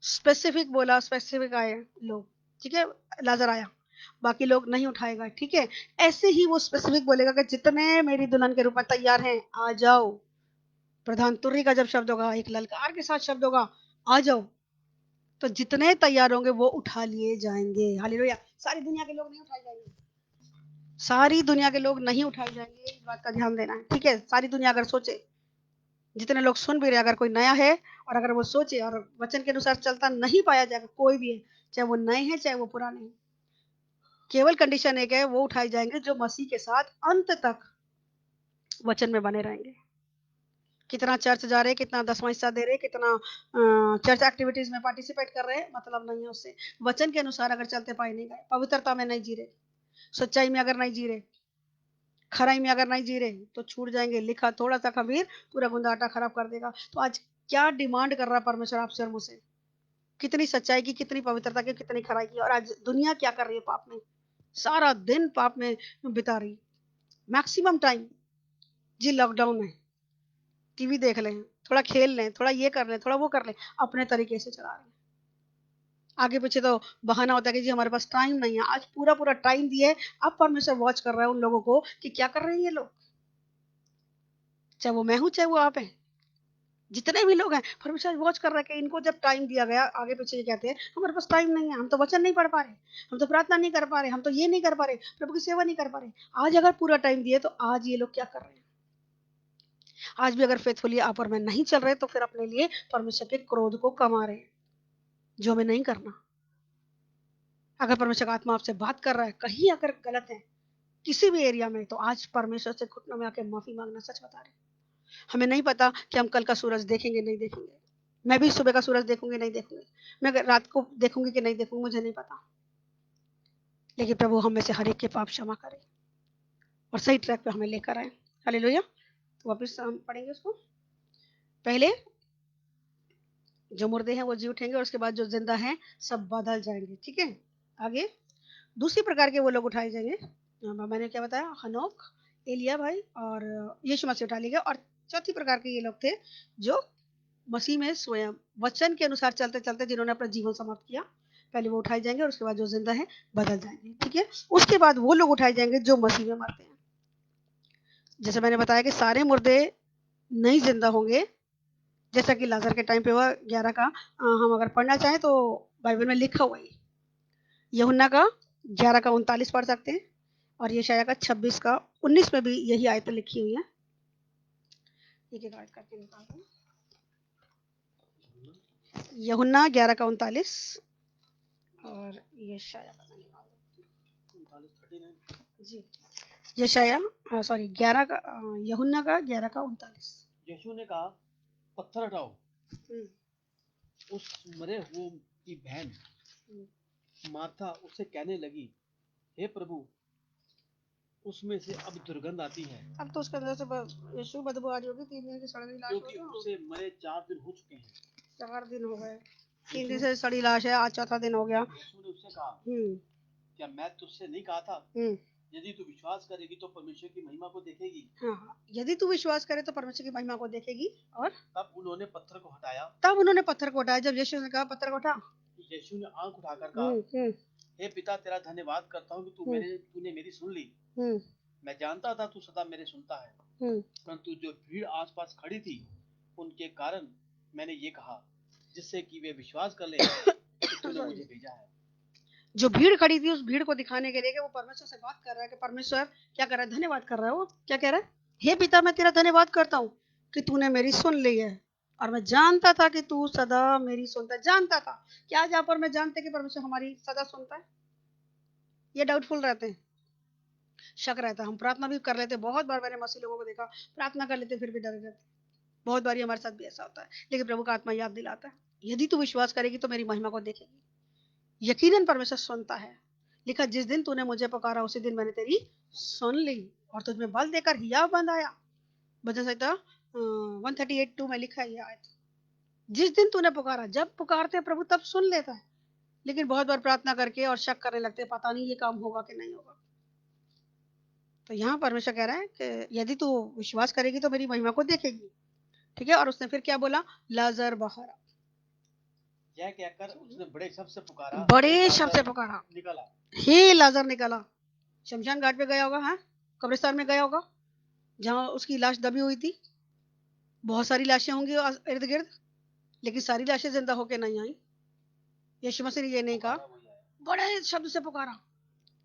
स्पेसिफिक बोला, स्पेसिफिक आए लोग, ठीक है, लाजर आया, बाकी लोग नहीं उठाएगा, ठीक है। ऐसे ही वो स्पेसिफिक बोलेगा कि जितने मेरी दुल्हन के रूप में तैयार हैं आ जाओ, प्रधान तुर्री का जब शब्द होगा, एक ललकार के साथ शब्द होगा, आ जाओ, तो जितने तैयार होंगे वो उठा लिए जाएंगे। हालेलुया। सारी दुनिया के लोग नहीं उठाए जाएंगे, सारी दुनिया के लोग नहीं उठाए जाएंगे, इस बात का ध्यान देना है, ठीक है। सारी दुनिया अगर सोचे, जितने लोग सुन भी रहे, अगर कोई नया है और अगर वो सोचे और वचन के अनुसार चलता नहीं पाया जाएगा, कोई भी है, चाहे वो नए हैं चाहे वो पुराने हैं, केवल कंडीशन एक है, वो उठाए जाएंगे जो मसीह के साथ अंत तक वचन में बने रहेंगे। कितना चर्च जा रहे, कितना 10वां हिस्सा दे रहे, कितना चर्च एक्टिविटीज में पार्टिसिपेट कर रहे, मतलब नहीं है उससे। वचन के अनुसार अगर चलते पाए नहीं गए, पवित्रता में नहीं जी रहे, सच्चाई में अगर नहीं जी रहे, खराई में अगर नहीं जी रहे, तो छूट जाएंगे। लिखा थोड़ा सा खमीर पूरा गुंदा आटा खराब कर देगा। तो आज क्या डिमांड कर रहा है परमेश्वर आपसे और मुझसे, कितनी सच्चाई की, कितनी पवित्रता की, कितनी खराई की। और आज दुनिया क्या कर रही है, पाप में, सारा दिन पाप में बिता रही, मैक्सिमम टाइम जी। लॉकडाउन में टीवी देख लें, थोड़ा खेल लें, थोड़ा ये कर लें, थोड़ा वो कर लें, अपने तरीके से चला रहे हैं। आगे पीछे तो बहाना होता है कि जी हमारे पास टाइम नहीं है। आज पूरा पूरा टाइम दिया है, अब परमेश्वर वॉच कर रहा है उन लोगों को कि क्या कर रहे हैं ये लोग, चाहे वो मैं हूं चाहे वो आप हैं, जितने भी लोग हैं परमेश्वर वॉच कर रहा है कि इनको जब टाइम दिया गया, आगे पीछे ये कहते हैं हमारे पास टाइम नहीं है, हम तो वचन नहीं पढ़ पा रहे, हम तो प्रार्थना नहीं कर पा रहे, हम तो ये नहीं कर पा रहे, प्रभु की सेवा नहीं कर पा रहे। आज अगर पूरा टाइम दिए तो आज ये लोग क्या कर रहे हैं? आज भी अगर फेथफुली आप और मैं नहीं चल रहे तो फिर अपने लिए परमेश्वर के क्रोध को कमा रहे हैं, जो हमें नहीं करना। अगर परमेश्वर का आत्मा आपसे बात कर रहा है, कहीं अगर गलत है किसी भी एरिया में, तो आज परमेश्वर से घुटनों में आके माफी मांगना। सच बता रहे, हमें नहीं पता कि हम कल का सूरज देखेंगे नहीं देखेंगे। मैं भी सुबह का सूरज देखूंगी नहीं देखूंगी, मैं रात को देखूंगी कि नहीं देखूंगी, मुझे नहीं पता। लेकिन प्रभु हम में से हर एक के पाप क्षमा करे और सही ट्रैक पे हमें लेकर आए। हालेलुया। तो वापस हम पढ़ेंगे उसको। पहले जो मुर्दे हैं वो जी उठेंगे और उसके बाद जो जिंदा हैं सब बदल जाएंगे। ठीक है, आगे दूसरी प्रकार के वो लोग उठाए जाएंगे। मैंने क्या बताया, हनोक, एलिया भाई और यीशु मसीह उठा लिए गए। और चौथी प्रकार के ये लोग थे जो मसीह में स्वयं वचन के अनुसार चलते चलते जिन्होंने अपना जीवन समाप्त किया, पहले वो उठाए जाएंगे और उसके बाद जो जिंदा है बदल जाएंगे। ठीक है, उसके बाद वो लोग उठाए जाएंगे जो मसीह में मरते हैं। जैसे मैंने बताया कि सारे मुर्दे नहीं जिंदा होंगे, जैसा कि लाजर के टाइम पे हुआ 11 का। हम अगर पढ़ना चाहें तो बाइबल में लिखा हुआ है, यूहन्ना का 11 का 39 पढ़ सकते हैं और यशायाह का 26 का 19 में भी यही आयत लिखी हुई है। एक आयत करके निकालते हैं, यूहन्ना 11 का 39 और यशायाह का जी, यशायाह सॉरी 11 का यूहन्ना का 11 का 39। यीशु ने कहा पत्थर हटाओ। उस मरे हुए की बहन मार्था उससे कहने लगी, हे प्रभु, उसमें से अब दुर्गंध आती है। अब तो उसके अंदर से यीशु बदबू आ रही होगी, 3 दिन की सड़ी लाश, क्योंकि उसे मरे 4 दिन हो चुके हैं। 4 दिन हो गए, 3 दिन से सड़ी लाश है, आज चौथा दिन हो गया। यीशु ने उससे कहा, क्या मैं तुझसे नहीं कहा था, यदि तू विश्वास करेगी तो परमेश्वर की महिमा को देखेगी। हाँ, यदि तू विश्वास करे तो परमेश्वर की महिमा को देखेगी। और तब उन्होंने पत्थर को हटाया। जब यीशु ने कहा पत्थर को उठा, यीशु ने आंख उठाकर कहा, हे पिता, तेरा धन्यवाद करता हूँ कि तूने मेरी सुन ली। मैं जानता था तू सदा मेरे सुनता है, परंतु जो भीड़ आसपास खड़ी थी उनके कारण मैंने ये कहा, जिससे कि वे विश्वास कर ले कि तूने मुझे भेजा है। जो भीड़ खड़ी थी उस भीड़ को दिखाने के लिए कि वो परमेश्वर से बात कर रहा है कि परमेश्वर क्या कर रहा है, धन्यवाद कर रहा है। वो क्या कह रहा है, हे पिता, मैं तेरा धन्यवाद करता हूँ कि तूने मेरी सुन ली है, और मैं जानता था कि तू सदा मेरी सुनता है। जानता था कि आज यहाँ पर मैं जानते कि परमेश्वर हमारी सदा सुनता है। ये डाउटफुल रहते हैं, शक रहता है। हम प्रार्थना भी कर लेते, बहुत बार मैंने मसीह लोगों को देखा प्रार्थना कर लेते फिर भी डरे रहते। बहुत बार हमारे साथ भी ऐसा होता है, लेकिन प्रभु का आत्मा याद दिलाता है, यदि तू विश्वास करेगी तो मेरी महिमा को देखेगी। यकीनन परमेश्वर सुनता है। लिखा, जिस दिन तूने मुझे पुकारा उसी दिन मैंने तेरी सुन ली और तुझ में बल देकर हियाव बंधाया। भजन संहिता 138:2 में लिखा है यह आयत। जिस दिन तूने पुकारा, जब पुकारते हैं प्रभु तब सुन लेता है, लेकिन बहुत बार प्रार्थना करके और शक करने लगते हैं, पता नहीं ये काम होगा कि नहीं होगा। तो यहाँ परमेश्वर कह रहा है कि यदि तू विश्वास करेगी तो मेरी महिमा को देखेगी। ठीक है, और उसने फिर क्या बोला, लाजर बाहर। यह कहकर उसने बड़े शब्द से पुकारा, निकला, हे लाजर निकला। शमशान घाट पे गया होगा, हाँ, कब्रिस्तान में गया होगा जहां उसकी लाश दबी हुई थी। बहुत सारी लाशें होंगी इर्द गिर्द, लेकिन सारी लाशें जिंदा होकर नहीं आई। यीशु मसीह ने ये नहीं कहा, बड़े शब्द से पुकारा।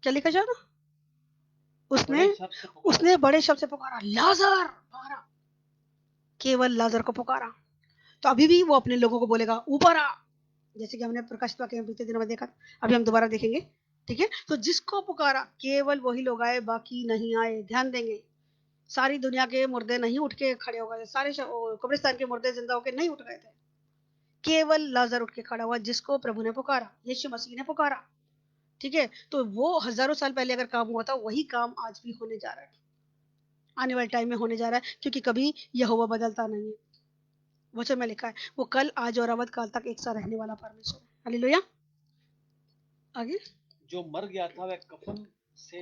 क्या लिखा जाए, उसने बड़े शब्द से पुकारा, लाजर बाहर आ। केवल लाजर को पुकारा। तो अभी भी वो अपने लोगों को बोलेगा ऊपर आ, जैसे कि हमने प्रकाशित वाक्य में बीते दिनों में देखा, अभी हम दोबारा देखेंगे। ठीक है, तो जिसको पुकारा केवल वही लोग आए, बाकी नहीं आए। ध्यान देंगे, सारी दुनिया के मुर्दे नहीं उठ के खड़े हो गए, सारे कब्रिस्तान के मुर्दे जिंदा होकर नहीं उठ गए थे। केवल लाजर उठ के खड़ा हुआ, जिसको प्रभु ने पुकारा, यीशु मसीह ने पुकारा। ठीक है, तो वो हजारों साल पहले अगर काम हुआ था, वही काम आज भी होने जा रहा है, आने वाले टाइम में होने जा रहा है, क्योंकि कभी यहोवा बदलता नहीं है। वचन में लिखा है वो कल, आज और अवध काल तक एक साथ रहने वाला परमेश्वर है। हालेलुया। आगे, जो मर गया था वह कफन से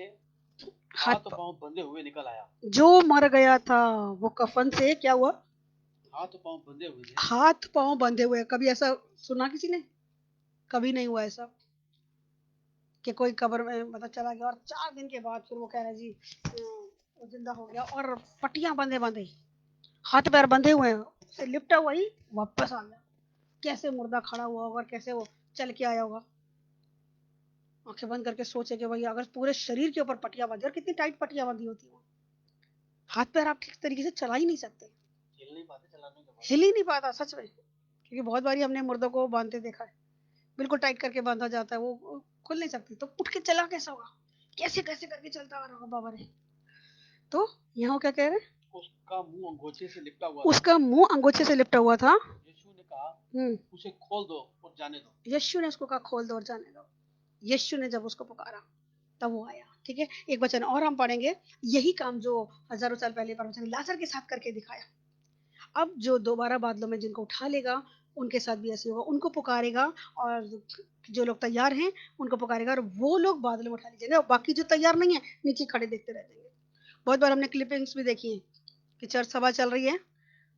हाथ पांव बंधे हुए निकल आया। जो मर गया था वो कफन से क्या हुआ, हाथ पांव बंधे हुए। हाथ पांव बंधे हुए। कभी ऐसा सुना किसी ने? कभी नहीं हुआ ऐसा कि कोई कब्र में मतलब चला गया और 4 दिन के बाद फिर वो कह रहा है जी वो जिंदा हो गया और पट्टियां बंधे बंधे, हाथ पैर बंधे हुए हैं, से लिपटा हुआ ही वापस आ गया। कैसे मुर्दा खड़ा हुआ होगा और कैसे वो चल के आया होगा। आंखें बंद करके सोचे कि भाई अगर पूरे शरीर के ऊपर पट्टियां बंधी, और कितनी टाइट पट्टियां बंधी होती हैं, हाथ पैर आप ठीक तरीके से चला ही नहीं सकते, हिल नहीं पाते चलाने के बाद। हिल ही नहीं पाता सच में, क्योंकि बहुत बारी हमने मुर्दों को बांधते देखा है, बिल्कुल टाइट करके बांधा जाता है, वो खुल नहीं सकती, तो उठ के चला कैसा होगा, कैसे कैसे करके चलता आ रहा होगा बाबा ने। तो यहाँ क्या कह रहे हैं, उसका मुंह अंगोछे से लिपटा हुआ उसका मुंह अंगोछे से लिपटा हुआ था। यीशु ने कहा हम्म, उसे खोल दो और जाने दो। यीशु ने उसको कहा खोल दो और जाने दो। यीशु ने जब उसको पुकारा तब वो आया। ठीक है, एक वचन और हम पढ़ेंगे, यही काम जो हजारों साल पहले परमेश्वर ने लाजर के साथ करके दिखाया, अब जो दोबारा बादलों में जिनको उठा लेगा उनके साथ भी ऐसे होगा, उनको पुकारेगा और जो लोग तैयार हैं उनको पुकारेगा और वो लोग बादलों में उठा लीजिएगा, और बाकी जो तैयार नहीं है नीचे खड़े देखते रह जाएंगे। बहुत बार हमने क्लिपिंग्स भी देखी है कि चर्च सभा चल रही है,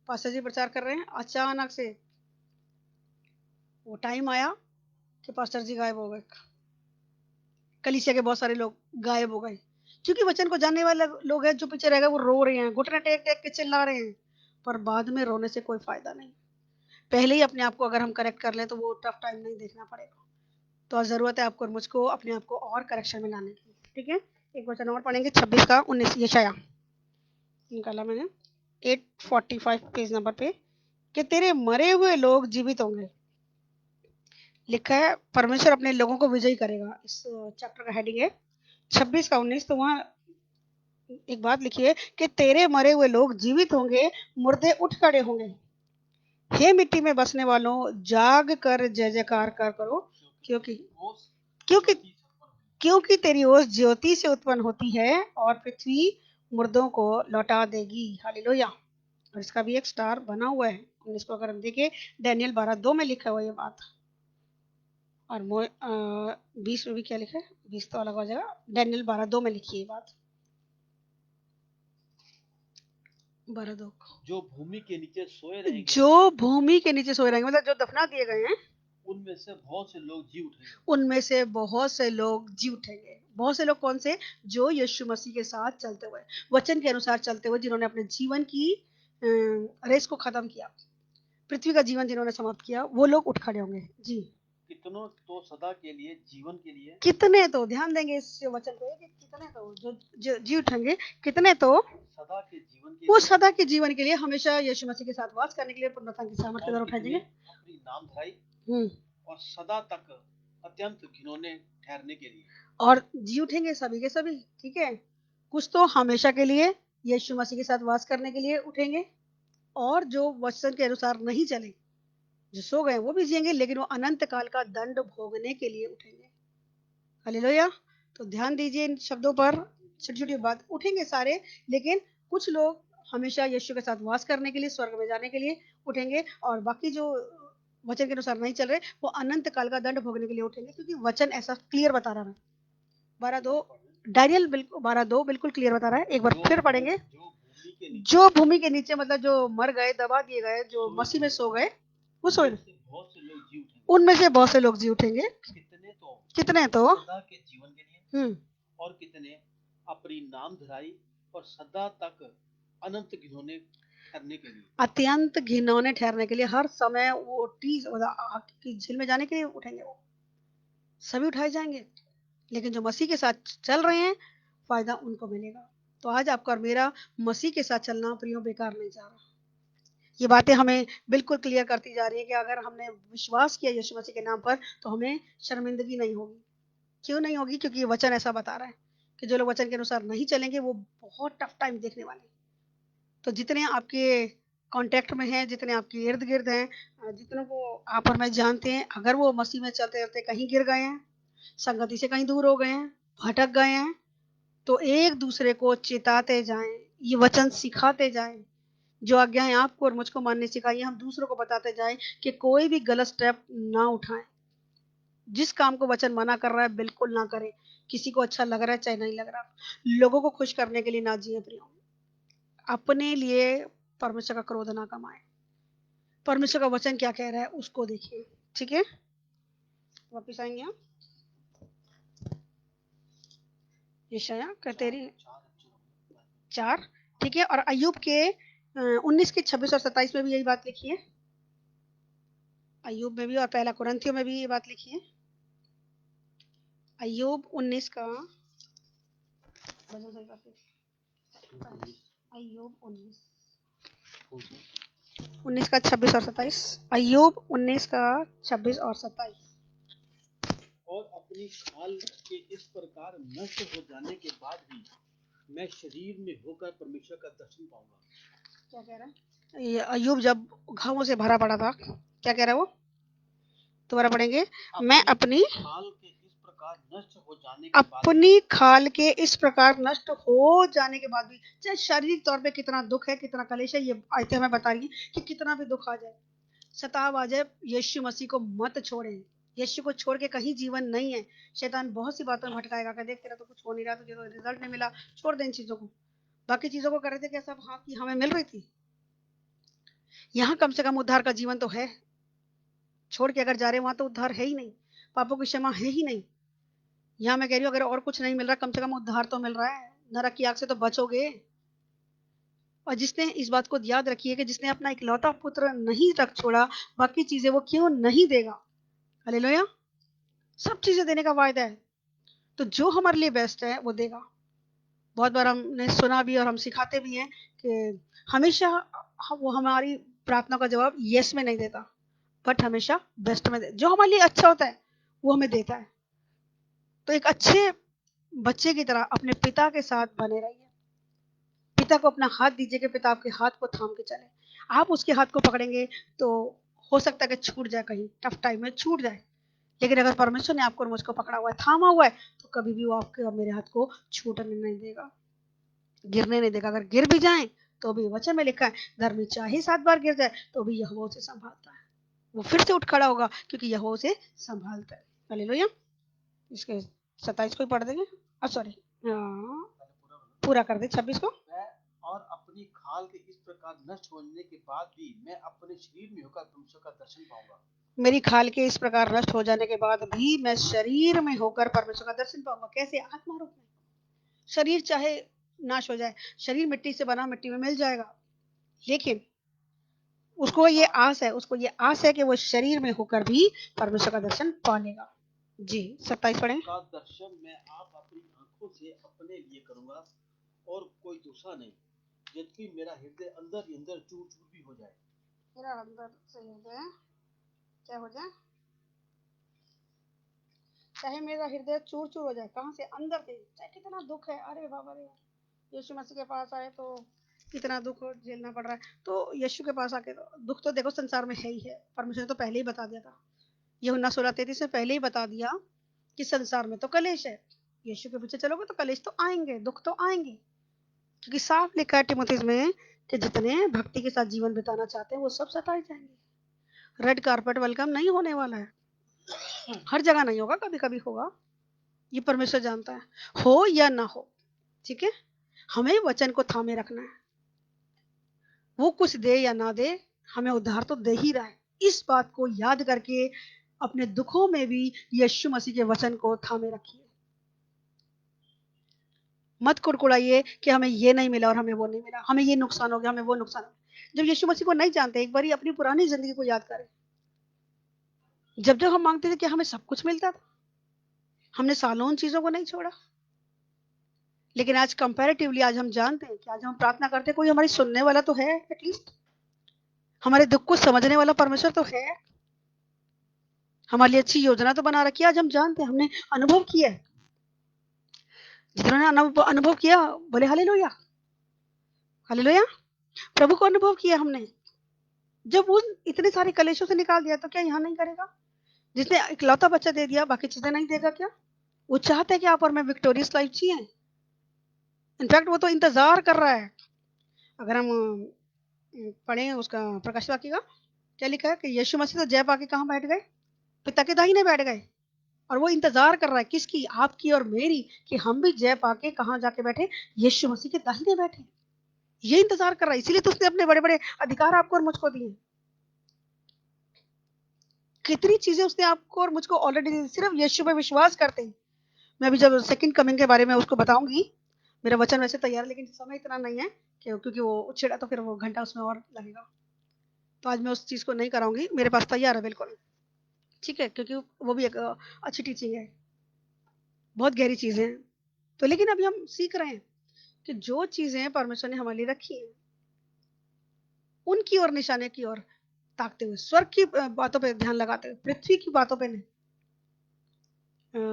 पास्टर जी प्रचार कर रहे हैं, अचानक से वो टाइम आया कि पास्टर जी गायब हो गए, कलीसिया के बहुत सारे लोग गायब हो गए, क्योंकि वचन को जानने वाले लोग हैं, जो पीछे रह गए वो रो रहे हैं, घुटने टेक टेक के चिल्ला रहे हैं, पर बाद में रोने से कोई फायदा नहीं। पहले ही अपने आप को अगर हम करेक्ट कर लें तो वो टफ टाइम नहीं देखना पड़ेगा। तो जरूरत है आपको और मुझको अपने आप को और करेक्शन में लाने की। ठीक है, एक वचन और पढ़ेंगे 26 का 19, यशाया निकाला मैंने 845 पेज नंबर पे, कि तेरे मरे हुए लोग जीवित होंगे। लिखा है परमेश्वर अपने लोगों को विजयी करेगा, इस चैप्टर का हेडिंग है 26 का 19। तो वहां एक बात लिखी है कि तेरे मरे हुए लोग जीवित होंगे, मुर्दे उठ खड़े होंगे। हे मिट्टी में बसने वालों, जाग कर जय जयकार कर करो, क्योंकि क्योंकि क्योंकि तेरी ओस ज्योति से उत्पन्न होती है और पृथ्वी मुर्दों को लौटा देगी। हालेलुया। और इसका भी एक स्टार बना हुआ है, इसको अगर हम देखें डैनियल 12:2 में लिखा हुआ ये बात, और 20 में भी क्या लिखा है, 20 तो अलग हो जाएगा, डैनियल 12:2 में लिखी है बात, 12:2। जो भूमि के नीचे सोए रहेंगे, जो भूमि के नीचे सोए रहेंगे मतलब जो दफना दिए गए हैं, उनमें से बहुत से लोग जी उठेंगे। उनमें से बहुत से लोग जी उठेंगे। बहुत से लोग कौन से, जो यीशु मसीह के साथ चलते हुए, वचन के अनुसार चलते हुए, जिन्होंने अपने जीवन की रेस को खत्म किया, पृथ्वी का जीवन जिन्होंने समाप्त किया, वो लोग उठ खड़े होंगे। जी, कितनों तो सदा के लिए, जीवन के लिए, कितने तो, ध्यान देंगे इस वचन पे कि कितने तो जो जी उठेंगे, कितने तो सदा के जीवन के वो लिए, सदा के जीवन के लिए, हमेशा यीशु मसीह के साथ वास करने के लिए, पुनरुत्थान की सामर्थ के द्वारा उठाए जाएंगे, अपनी नाम धराई हम्म, और सदा तक अत्यंत घिनौने ठहरने के लिए। और जी उठेंगे सभी के सभी। ठीक है, कुछ तो हमेशा के लिए यीशु मसीह के साथ वास करने के लिए उठेंगे, और जो वचन के अनुसार नहीं चले, जो सो गए वो भी जिएंगे, लेकिन वो अनंत काल का दंड भोगने के लिए उठेंगे। हालेलुया। तो ध्यान दीजिए इन शब्दों पर, छोटी छोटी बात, उठेंगे सारे, लेकिन कुछ लोग हमेशा यीशु के साथ वास करने के लिए, स्वर्ग में जाने के लिए उठेंगे, और बाकी जो वचन के अनुसार नहीं चल रहे वो अनंत काल का दंड भोगने के लिए उठेंगे, क्योंकि वचन ऐसा क्लियर बता रहा है। 12:2 डैनियल बिल्कुल 12:2 बिल्कुल क्लियर बता रहा है। एक बार फिर पढ़ेंगे, जो भूमि के नीचे मतलब जो मर गए, दबा दिए गए, जो मसीह में सो गए, वो सो, उनमें से बहुत से लोग जी उठेंगे। कितने तो सदा के जीवन के लिए, और कितने अपनी नाम धराई और सदा तक अनंत घिनौने ठहरने के लिए, अत्यंत घिनौने ठहरने के लिए, हर समय वो आग की झील में जाने के लिए उठेंगे, वो सभी उठाए जाएंगे, लेकिन जो मसीह के साथ चल रहे हैं फायदा उनको मिलेगा। तो आज आपका और मेरा मसीह के साथ चलना प्रियो बेकार नहीं जा रहा। ये बातें हमें बिल्कुल क्लियर करती जा रही है कि अगर हमने विश्वास किया यीशु मसीह के नाम पर तो हमें शर्मिंदगी नहीं होगी। क्यों नहीं होगी? क्योंकि ये वचन ऐसा बता रहा है कि जो लोग वचन के अनुसार नहीं चलेंगे वो बहुत टफ टाइम देखने वाले। तो जितने आपके कांटेक्ट में हैं, जितने आपके इर्द गिर्द हैं, जितनों को आप और मैं जानते हैं, अगर वो मसीह में चलते चलते कहीं गिर गए हैं, संगति से कहीं दूर हो गए हैं, भटक गए हैं, तो एक दूसरे को चेताते जाएं, ये वचन सिखाते जाएं, जो आज्ञाएं आपको और मुझको माननी सिखाई हम दूसरों को बताते जाएं कि कोई भी गलत स्टेप ना उठाएं। जिस काम को वचन मना कर रहा है बिल्कुल ना करें, किसी को अच्छा लग रहा है चाहे नहीं लग रहा, लोगों को खुश करने के लिए ना जिए प्रियो, अपने लिए परमेश्वर का क्रोध ना कमाए, परमेश्वर का वचन क्या कह रहा है उसको देखिए। ठीक है, वापिस आएंगे हम यशाया का तेरी 4, ठीक है। और अय्यूब के 19 के 26 और 27 में भी यही बात लिखी है। अय्यूब में भी और पहला कुरिन्थियों में भी ये बात लिखी है। अय्यूब 19 का अय्यूब 19 का 26 और 27। अय्यूब 19 का 26 और 27। और अपनी खाल के इस प्रकार नष्ट हो जाने के बाद भी मैं शरीर में होकर परमेश्वर का दर्शन पाऊंगा। क्या कह रहा है? ये अय्यूब जब घावों से भरा पड़ा था, क्या कह रहा है वो? दोबारा पढ़ेंगे। मैं अपनी खाल के इस प्रकार नष्ट हो जाने के अपनी खाल के इस प्रकार नष्ट हो जाने के बाद भी, चाहे शारीरिक तौर पे कितना दुख है, कितना कलेश है, ये आयतें हमें बता रही कि कितना भी दुख आ जाए, सताव आ जाए, यीशु मसीह को मत छोड़ें। यीशु को छोड़ के कहीं जीवन नहीं है। शैतान बहुत सी बातों में भटकाएगा कि देख तेरा तो कुछ हो नहीं रहा, तुझे तो रिजल्ट नहीं मिला, छोड़ दे इन चीजों को। बाकी चीजों को कर रहे थे क्या सब? हाँ, कि हमें मिल रही थी। यहाँ कम से कम उद्धार का जीवन तो है। छोड़ के अगर जा रहे वहां तो उद्धार है ही नहीं, पापों की क्षमा है ही नहीं। यहाँ मैं कह रही हूँ अगर और कुछ नहीं मिल रहा, कम से कम उद्धार तो मिल रहा है। नरक की आग से तो बचोगे। और जिसने इस बात को याद रखी है कि जिसने अपना इकलौता पुत्र नहीं रख छोड़ा, बाकी चीजें वो क्यों नहीं देगा? हालेलुया। सब चीजें देने का वायदा है, तो जो हमारे लिए बेस्ट है वो देगा। बहुत बार हमने सुना भी और हम सिखाते भी हैं कि हमेशा वो हमारी प्रार्थना का जवाब यस में नहीं देता, बट हमेशा बेस्ट में जो हमारे लिए अच्छा होता है वो हमें देता है। तो एक अच्छे बच्चे की तरह अपने पिता के साथ बने रहिए। पिता को अपना हाथ दीजिए कि पिता आपके हाथ को थाम के चले। आप उसके हाथ को पकड़ेंगे तो हो सकता है कि छूट जाए, कहीं टफ टाइम में छूट जाए, लेकिन अगर परमेश्वर ने आपको और मुझको पकड़ा हुआ है, थामा हुआ है, तो कभी भी वो आपके और मेरे हाथ को छूटने नहीं देगा, गिरने नहीं देगा। अगर गिर भी जाए तो भी वचन में लिखा है, धर्मी चाहे 7 बार गिर जाए तो भी यहोवा उसे संभालता है। वो फिर से उठ खड़ा होगा क्योंकि यहोवा उसे संभालता है। हालेलुया। इसके 27 को ही पढ़ देंगे। सॉरी, पूरा कर दे 26 को। और अपनी खाल के इस प्रकार नष्ट होने के बाद भी मैं अपने शरीर में होकर परमेश्वर का दर्शन पाऊंगा। मेरी खाल के इस प्रकार नष्ट हो जाने के बाद भी मैं शरीर में होकर परमेश्वर का दर्शन पाऊंगा। कैसे? आत्मा रूप में। शरीर चाहे नाश हो जाए, शरीर मिट्टी से बना, मिट्टी में मिल जाएगा, लेकिन उसको ये आस है कि वो शरीर में होकर भी परमेश्वर का दर्शन पालेगा। जी 27 पढ़ें। का दर्शन मैं आप अपनी आंखों से अपने लिए करूंगा और कोई दूसरा नहीं, जबकि मेरा हृदय अंदर ही अंदर चूर चूर भी हो जाए। मेरा अंदर से हृदय क्या हो जाए? चाहे मेरा हृदय चूर चूर हो जाए। कहाँ से? अंदर से। चाहे कितना दुख है, अरे बाबा रे, यीशु मसीह के पास आए तो कितना दुख झेलना पड़ रहा है, तो यीशु के पास आके तो दुख तो देखो संसार में है ही है। परमेश्वर ने तो पहले ही बता दिया था, यूहन्ना 16:33 में पहले ही बता दिया कि संसार में तो कलेश है। यीशु के पीछे चलोगे तो कलेश तो आएंगे, दुख तो आएंगे, क्योंकि साफ लिखा है तिमुथियुस में कि जितने भक्ति के साथ जीवन बिताना चाहते हैं वो सब सताए जाएंगे। रेड कारपेट वेलकम नहीं होने वाला है, हर जगह नहीं होगा, कभी कभी होगा, ये परमेश्वर जानता है, हो या ना हो। ठीक है, हमें वचन को थामे रखना है। वो कुछ दे या ना दे, हमें उद्धार तो दे ही रहा है। इस बात को याद करके अपने दुखों में भी यीशु मसीह के वचन को थामे रखिए। मत कुड़कुड़ाइए कि हमें ये नहीं मिला और हमें वो नहीं मिला, हमें ये नुकसान हो गया, हमें वो नुकसान हो गया। जब यीशु मसीह को नहीं जानते, एक बार अपनी पुरानी जिंदगी को याद करें। जब जब हम मांगते थे कि हमें सब कुछ मिलता था, हमने सालों उन चीजों को नहीं छोड़ा, लेकिन आज कंपैरेटिवली आज हम जानते हैं कि आज हम प्रार्थना करते हैं, कोई हमारी सुनने वाला तो है, एटलीस्ट हमारे दुख को समझने वाला परमेश्वर तो है, हमारे लिए अच्छी योजना तो बना रखी है। आज हम जानते हैं, हमने अनुभव किया है। जिन्होंने अनुभव किया बोले हालेलुया, हालेलुया। प्रभु को अनुभव किया हमने। जब उन इतने सारे कलेशों से निकाल दिया तो क्या यहाँ नहीं करेगा? जिसने इकलौता बच्चा दे दिया, बाकी चीजें नहीं देगा क्या? वो चाहता है कि आप और मैं विक्टोरियस लाइफ जिए। इनफैक्ट वो तो इंतजार कर रहा है। अगर हम पढ़े उसका प्रकाश वाक्य का, क्या लिखा है कि यीशु मसीह तो जय पाके कहाँ बैठ गए? पिता के दाहिने बैठ गए। और वो इंतजार कर रहा है किसकी? आपकी और मेरी, कि हम भी जय पाके कहाँ जाके बैठे? यीशु मसीह के दाहिने बैठे। ये इंतजार कर रहा है, इसीलिए तो उसने अपने बड़े बड़े अधिकार आपको और मुझको दिए। कितनी चीजें उसने आपको और मुझको ऑलरेडी दी, सिर्फ यीशु पे विश्वास करते ही। मैं अभी जब सेकंड कमिंग के बारे में उसको बताऊंगी, मेरा वचन वैसे तैयार है लेकिन समय इतना नहीं है कि क्योंकि वो छिड़ा तो फिर वो घंटा उसमें और लगेगा, तो आज मैं उस चीज को नहीं कराऊंगी, मेरे पास तैयार है बिल्कुल, ठीक है, क्योंकि वो भी एक अच्छी टीचिंग है, बहुत गहरी चीजें हैं। तो लेकिन अभी हम सीख रहे हैं कि जो चीजें परमेश्वर ने हमारे लिए रखी हैं उनकी ओर, निशाने की ओर ताकते हुए, स्वर्ग की बातों पे ध्यान लगाते हुए, पृथ्वी की बातों पे नहीं।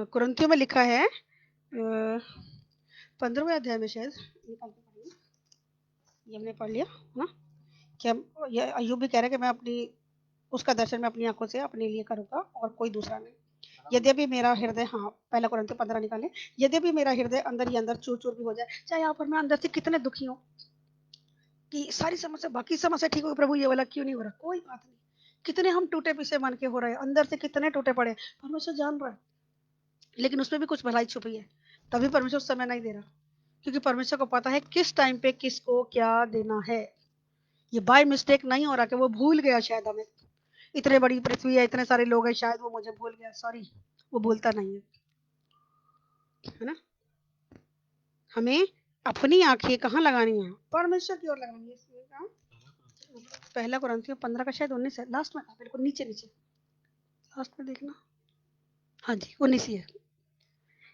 कुरिन्थियों में लिखा है 15वें अध्याय में शायद, ये हमने पढ़ लिया ना, कि हम ये अय्यूब भी कह रहा है कि मैं अपनी उसका दर्शन मैं अपनी आंखों से अपने लिए करूंगा और कोई दूसरा नहीं। यद्यपि मेरा हृदय, हाँ पहला कुरिन्थियों 15 निकाले, यद्यपि मेरा हृदय अंदर ही अंदर चूर चूर भी हो जाए, चाहे यहाँ पर मैं अंदर से कितने दुखी हूँ कि सारी समस्या, बाकी समस्या ठीक हो, प्रभु ये वाला क्यों नहीं हो रहा, कोई बात नहीं, कितने हम टूटे पीछे मन के हो रहे हैं, अंदर से कितने टूटे पड़े, परमेश्वर जान रहा है, लेकिन उसमें भी कुछ भलाई छुपी है, तभी परमेश्वर समय नहीं दे रहा, क्योंकि परमेश्वर को पता है किस टाइम पे किसको क्या देना है। ये बाय मिस्टेक नहीं हो रहा कि वो भूल गया शायद हमें, इतने बड़ी पृथ्वी है, इतने सारे लोग हैं, शायद वो मुझे भूल गया, सॉरी, वो भूलता नहीं है ना। हमें अपनी आंखें कहाँ लगानी है, परमेश्वर की ओर लगानी है, इसलिए कहा पहला कुरिन्थियों 15 का शायद 19 है, लास्ट में था, बिल्कुल नीचे नीचे लास्ट में देखना, हाँ जी 19 ही है।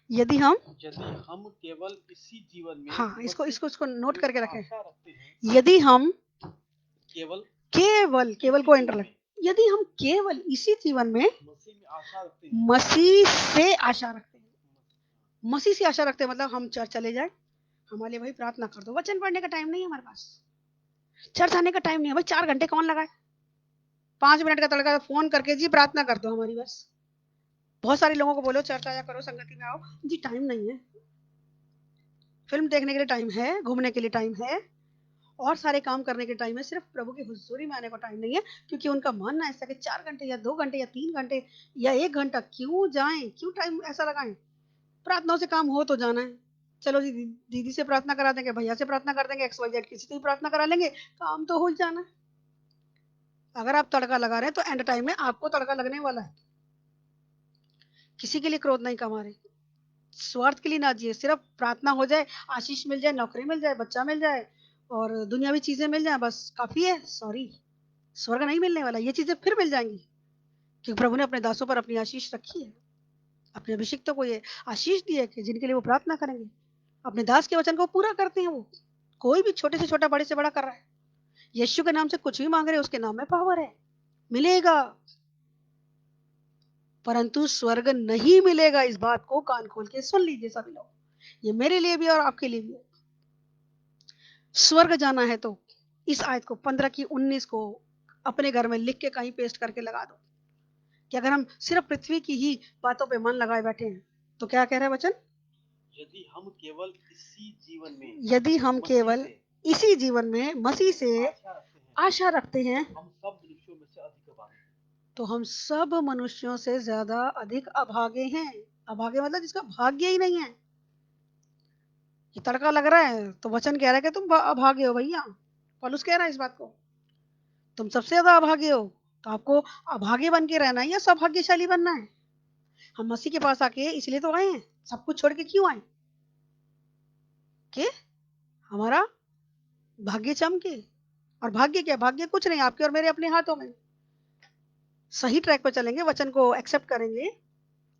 यदि हम केवल इसी जीवन में, हाँ इसको नोट करके रखें, आशा रखते हैं, यदि हम केवल केवल को एंटर लगे, यदि हम केवल इसी जीवन में मसीह से आशा रखते हैं, मसीह से आशा रखते हैं, मतलब हम चर्च चले जाए, हमारे लिए भाई प्रार्थना कर दो, वचन पढ़ने का टाइम नहीं है हमारे पास, चर्च आने का टाइम नहीं है भाई, 4 घंटे कौन लगाए, 5 मिनट का तड़का फोन करके जी प्रार्थना कर दो हमारी बस। बहुत सारे लोगों को बोलो चर्च आया करो, संगति में आओ, जी टाइम नहीं है, फिल्म देखने के लिए टाइम है, घूमने के लिए टाइम है, और सारे काम करने के टाइम है, सिर्फ प्रभु की हुजूरी में आने का टाइम नहीं है, क्योंकि उनका मानना ऐसा कि 4 घंटे या 2 घंटे या 3 घंटे या 1 घंटा क्यों जाएं, क्यों टाइम ऐसा लगाएं, प्रार्थनाओं से काम हो तो जाना है, चलो जी दीदी से प्रार्थना करा देंगे, भैया से प्रार्थना कर देंगे, XYZ किसी से भी प्रार्थना करा लेंगे, काम तो हो जाना है। अगर आप तड़का लगा रहे हैं तो एंड टाइम में आपको तड़का लगने वाला है। किसी के लिए क्रोध नहीं कमा रहे, स्वार्थ के लिए ना जिए, सिर्फ प्रार्थना हो जाए, आशीष मिल जाए, नौकरी मिल जाए, बच्चा मिल जाए और दुनियावी चीजें मिल जाए, बस काफी है। सॉरी, स्वर्ग नहीं मिलने वाला, ये चीजें फिर मिल जाएंगी, क्योंकि प्रभु ने अपने दासों पर अपनी आशीष रखी है, अपने अभिषिक्तों को ये आशीष दी है कि जिनके लिए वो प्रार्थना करेंगे, अपने दास के वचन को पूरा करते हैं। वो कोई भी छोटे से छोटा, बड़े से बड़ा कर रहा है, यीशु के नाम से कुछ भी मांग रहे हैं, उसके नाम में पावर है, मिलेगा, परंतु स्वर्ग नहीं मिलेगा, इस बात को कान खोल के सुन लीजिए सभी लोग, ये मेरे लिए भी और आपके लिए भी है। स्वर्ग जाना है तो इस आयत को 15 की 19 को अपने घर में लिख के कहीं पेस्ट करके लगा दो, कि अगर हम सिर्फ पृथ्वी की ही बातों पे मन लगाए बैठे हैं तो क्या कह रहा है वचन, यदि हम केवल इसी जीवन में, यदि हम केवल इसी जीवन में मसीह से आशा रखते हैं, तो हम सब मनुष्यों से ज्यादा अधिक अभागे हैं। अभागे मतलब जिसका भाग्य ही नहीं है। ये तड़का लग रहा है तो वचन कह रहा है कि तुम अभागे हो भैया, पौलुस कह रहा है इस बात को, तुम सबसे ज्यादा अभागे हो, तो आपको अभागे बन के रहना है या सौभाग्यशाली बनना है। हम मसीह के पास आके इसलिए तो आए हैं, सब कुछ छोड़ के क्यों आए, कि हमारा भाग्य चमके, और भाग्य क्या, भाग्य कुछ नहीं, आपके और मेरे अपने हाथों में। सही ट्रैक पर चलेंगे, वचन को एक्सेप्ट करेंगे,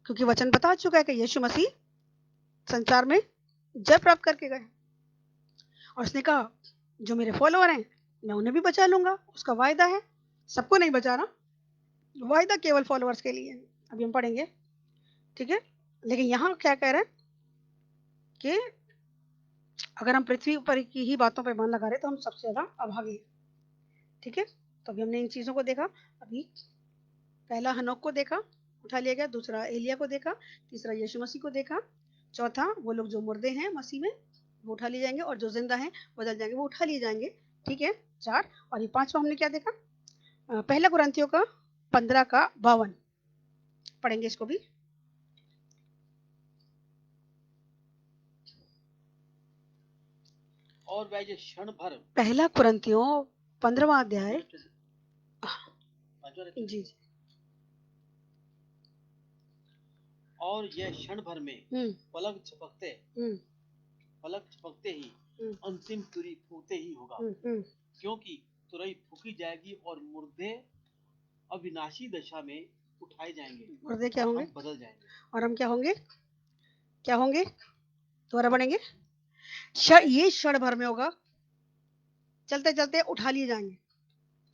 क्योंकि वचन बता चुका है कि यीशु मसीह संसार में जय प्राप्त करके गए, और उसने कहा जो मेरे फॉलोअर हैं मैं उन्हें भी बचा लूंगा, उसका वायदा है, सबको नहीं बचा रहा, वायदा केवल फॉलोअर्स के लिए। अभी हम पढ़ेंगे, ठीक है, लेकिन यहाँ क्या कह रहे हैं कि अगर हम पृथ्वी पर की ही बातों पर मन लगा रहे तो हम सबसे ज्यादा अभागी, ठीक है। तो अभी हमने इन चीजों को देखा, अभी पहला हनोक को देखा, उठा लिया गया, दूसरा एलिया को देखा, तीसरा यीशु मसीह को देखा, चौथा वो लोग जो मुर्दे हैं मसीह में वो उठा लिए जाएंगे, और जो जिंदा हैं बदल जाएंगे, वो उठा लिए जाएंगे, ठीक है, 4। और ये 5वां हमने क्या देखा, पहला कुरिन्थियों का 15 का 52, पढ़ेंगे इसको भी। और वह जो क्षण भर, पहला कुरिन्थियों 15वां अध्याय, जी और यह क्षण भर में पलक झपकते ही अंतिम तुरही फूंकते ही होगा, क्योंकि तुरही फूंकी जाएगी और मुर्दे अविनाशी दशा में उठाए जाएंगे। मुर्दे क्या होंगे? हम बदल जाएंगे। और हम क्या होंगे? क्या होंगे? दोबारा बनेंगे। ये क्षण भर में होगा। चलते चलते उठा लिए जाएंगे।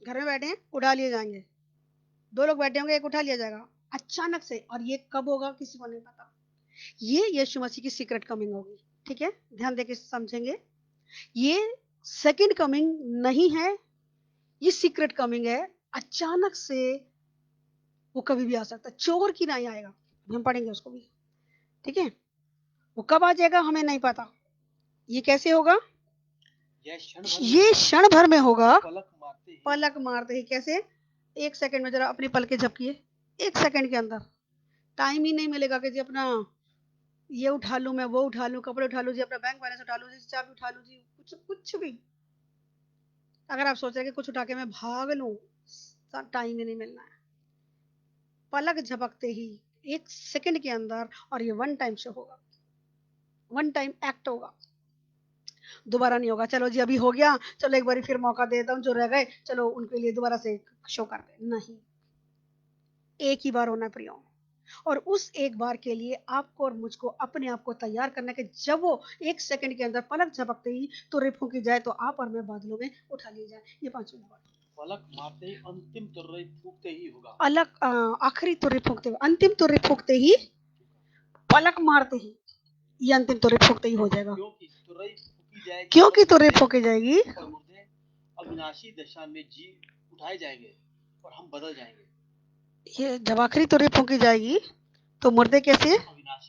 घर में बैठे हैं, उठा लिए जाएंगे। 2 लोग बैठे होंगे, एक उठा लिया जाएगा अचानक से। और ये कब होगा किसी को नहीं पता। ये यीशु मसीह की सीक्रेट कमिंग होगी। ठीक है, ध्यान देके समझेंगे। ये सेकंड कमिंग नहीं है, ये सीक्रेट कमिंग है। अचानक से वो कभी भी आ सकता है, चोर की नहीं आएगा। हम पढ़ेंगे उसको भी। ठीक है, वो कब आ जाएगा हमें नहीं पता। ये कैसे होगा? ये क्षण भर में होगा, पलक मारते ही। कैसे? 1 सेकंड में। जरा अपनी पलकें झपकिए, 1 सेकंड के अंदर। टाइम ही नहीं मिलेगा कि जी अपना ये उठा लूं, मैं वो उठा लूं, कपड़े उठा लूं जी, अपना बैंक बैलेंस उठा लूं जी, चाबी उठा लूं जी, कुछ भी। अगर आप सोच रहे हैं कि कुछ उठा के मैं भाग लूं, टाइम ही नहीं मिलना है। पलक झपकते ही 1 सेकंड के अंदर। और ये 1 टाइम शो होगा, 1 टाइम एक्ट होगा, दोबारा नहीं होगा। चलो जी अभी हो गया, चलो एक बार फिर मौका देता हूँ, जो रह गए चलो उनके लिए दोबारा से शो कर दे। नहीं, एक ही बार होना प्रियो। और उस एक बार के लिए आपको और मुझको अपने आप को तैयार करना है कि जब वो 1 सेकंड के अंदर पलक झपकते ही तुरही फूंकी जाए तो आप और मैं बादलों में उठा लिए जाए। ये 5वीं बात। पलक मारते ही अंतिम तुरही फूंकते ही होगा। आखिरी तुरही फूंकते हुए, अंतिम तुरही फूंकते ही, पलक मारते ही, ये अंतिम तुरही फूंकते ही हो जाएगा। क्योंकि तुरही फूंकी जाएगी और मुर्दे अविनाशी दशा में जी उठाए जाएंगे और हम बदल जाएंगे। ये जब आखिरी तुरही फूंकी जाएगी तो मुर्दे कैसे?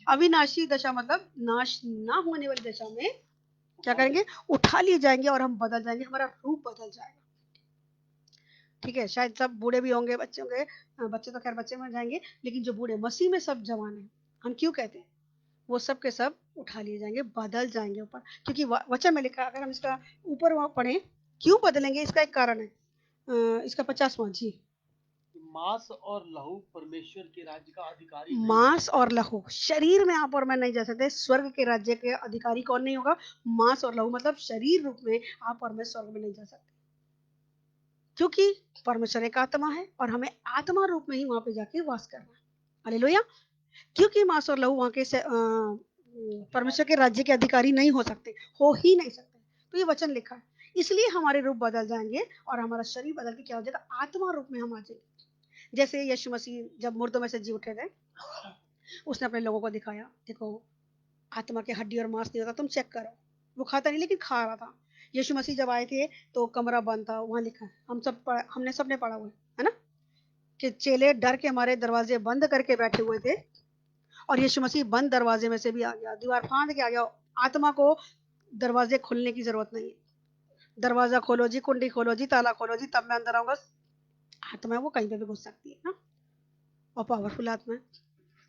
अविनाशी दशा, मतलब नाश ना होने वाली दशा में क्या करेंगे? उठा लिए जाएंगे और हम बदल जाएंगे, हमारा रूप बदल जाएगा। ठीक है, शायद सब बूढ़े भी होंगे, बच्चे होंगे। बच्चे तो खैर बच्चे में जाएंगे, लेकिन जो बूढ़े मसीह में सब जवान हैं, हम क्यों कहते हैं, वो सब के सब उठा लिए जाएंगे, बदल जाएंगे ऊपर। क्योंकि वचन में लिखा, अगर हम इसका ऊपर वहां पढ़े, क्यों बदलेंगे, इसका एक कारण है। इसका 50वां जी, मांस और लहू परमेश्वर के राज्य का अधिकारी। मांस और लहू, शरीर में आप और मैं नहीं जा सकते। स्वर्ग के राज्य के अधिकारी कौन नहीं होगा? मांस और लहू, मतलब शरीर रूप में आप और मैं स्वर्ग में नहीं जा सकते, क्योंकि परमेश्वर एक आत्मा है और हमें आत्मा रूप में ही वहां पे जाके वास करना है। हालेलुया। क्योंकि मांस और लहू वहां के परमेश्वर के राज्य के अधिकारी नहीं हो सकते, हो ही नहीं सकते। तो ये वचन लिखा है, इसलिए हमारे रूप बदल जाएंगे और हमारा शरीर बदल के क्या हो जाएगा? आत्मा रूप में हम आ जाएंगे। जैसे यीशु मसीह जब मुर्दों में से जी उठे थे, उसने अपने लोगों को दिखाया, देखो आत्मा के हड्डी और मांस नहीं होता, तुम चेक करो। वो खाता नहीं लेकिन खा रहा था। यीशु मसीह जब आए थे तो कमरा बंद था, वहां लिखा है, हमने सबने पढ़ा हुआ है ना, कि चेले डर के हमारे दरवाजे बंद करके बैठे हुए थे और यीशु मसीह बंद दरवाजे में से भी आ गया, दीवार फांद के आ गया। आत्मा को दरवाजे खोलने की जरूरत नहीं है। दरवाजा खोलो जी, कुंडी खोलो जी, ताला खोलो जी, तब मैं अंदर आऊंगा। आत्मा है वो कहीं पे भी घुस सकती है ना, और पावरफुल आत्मा है।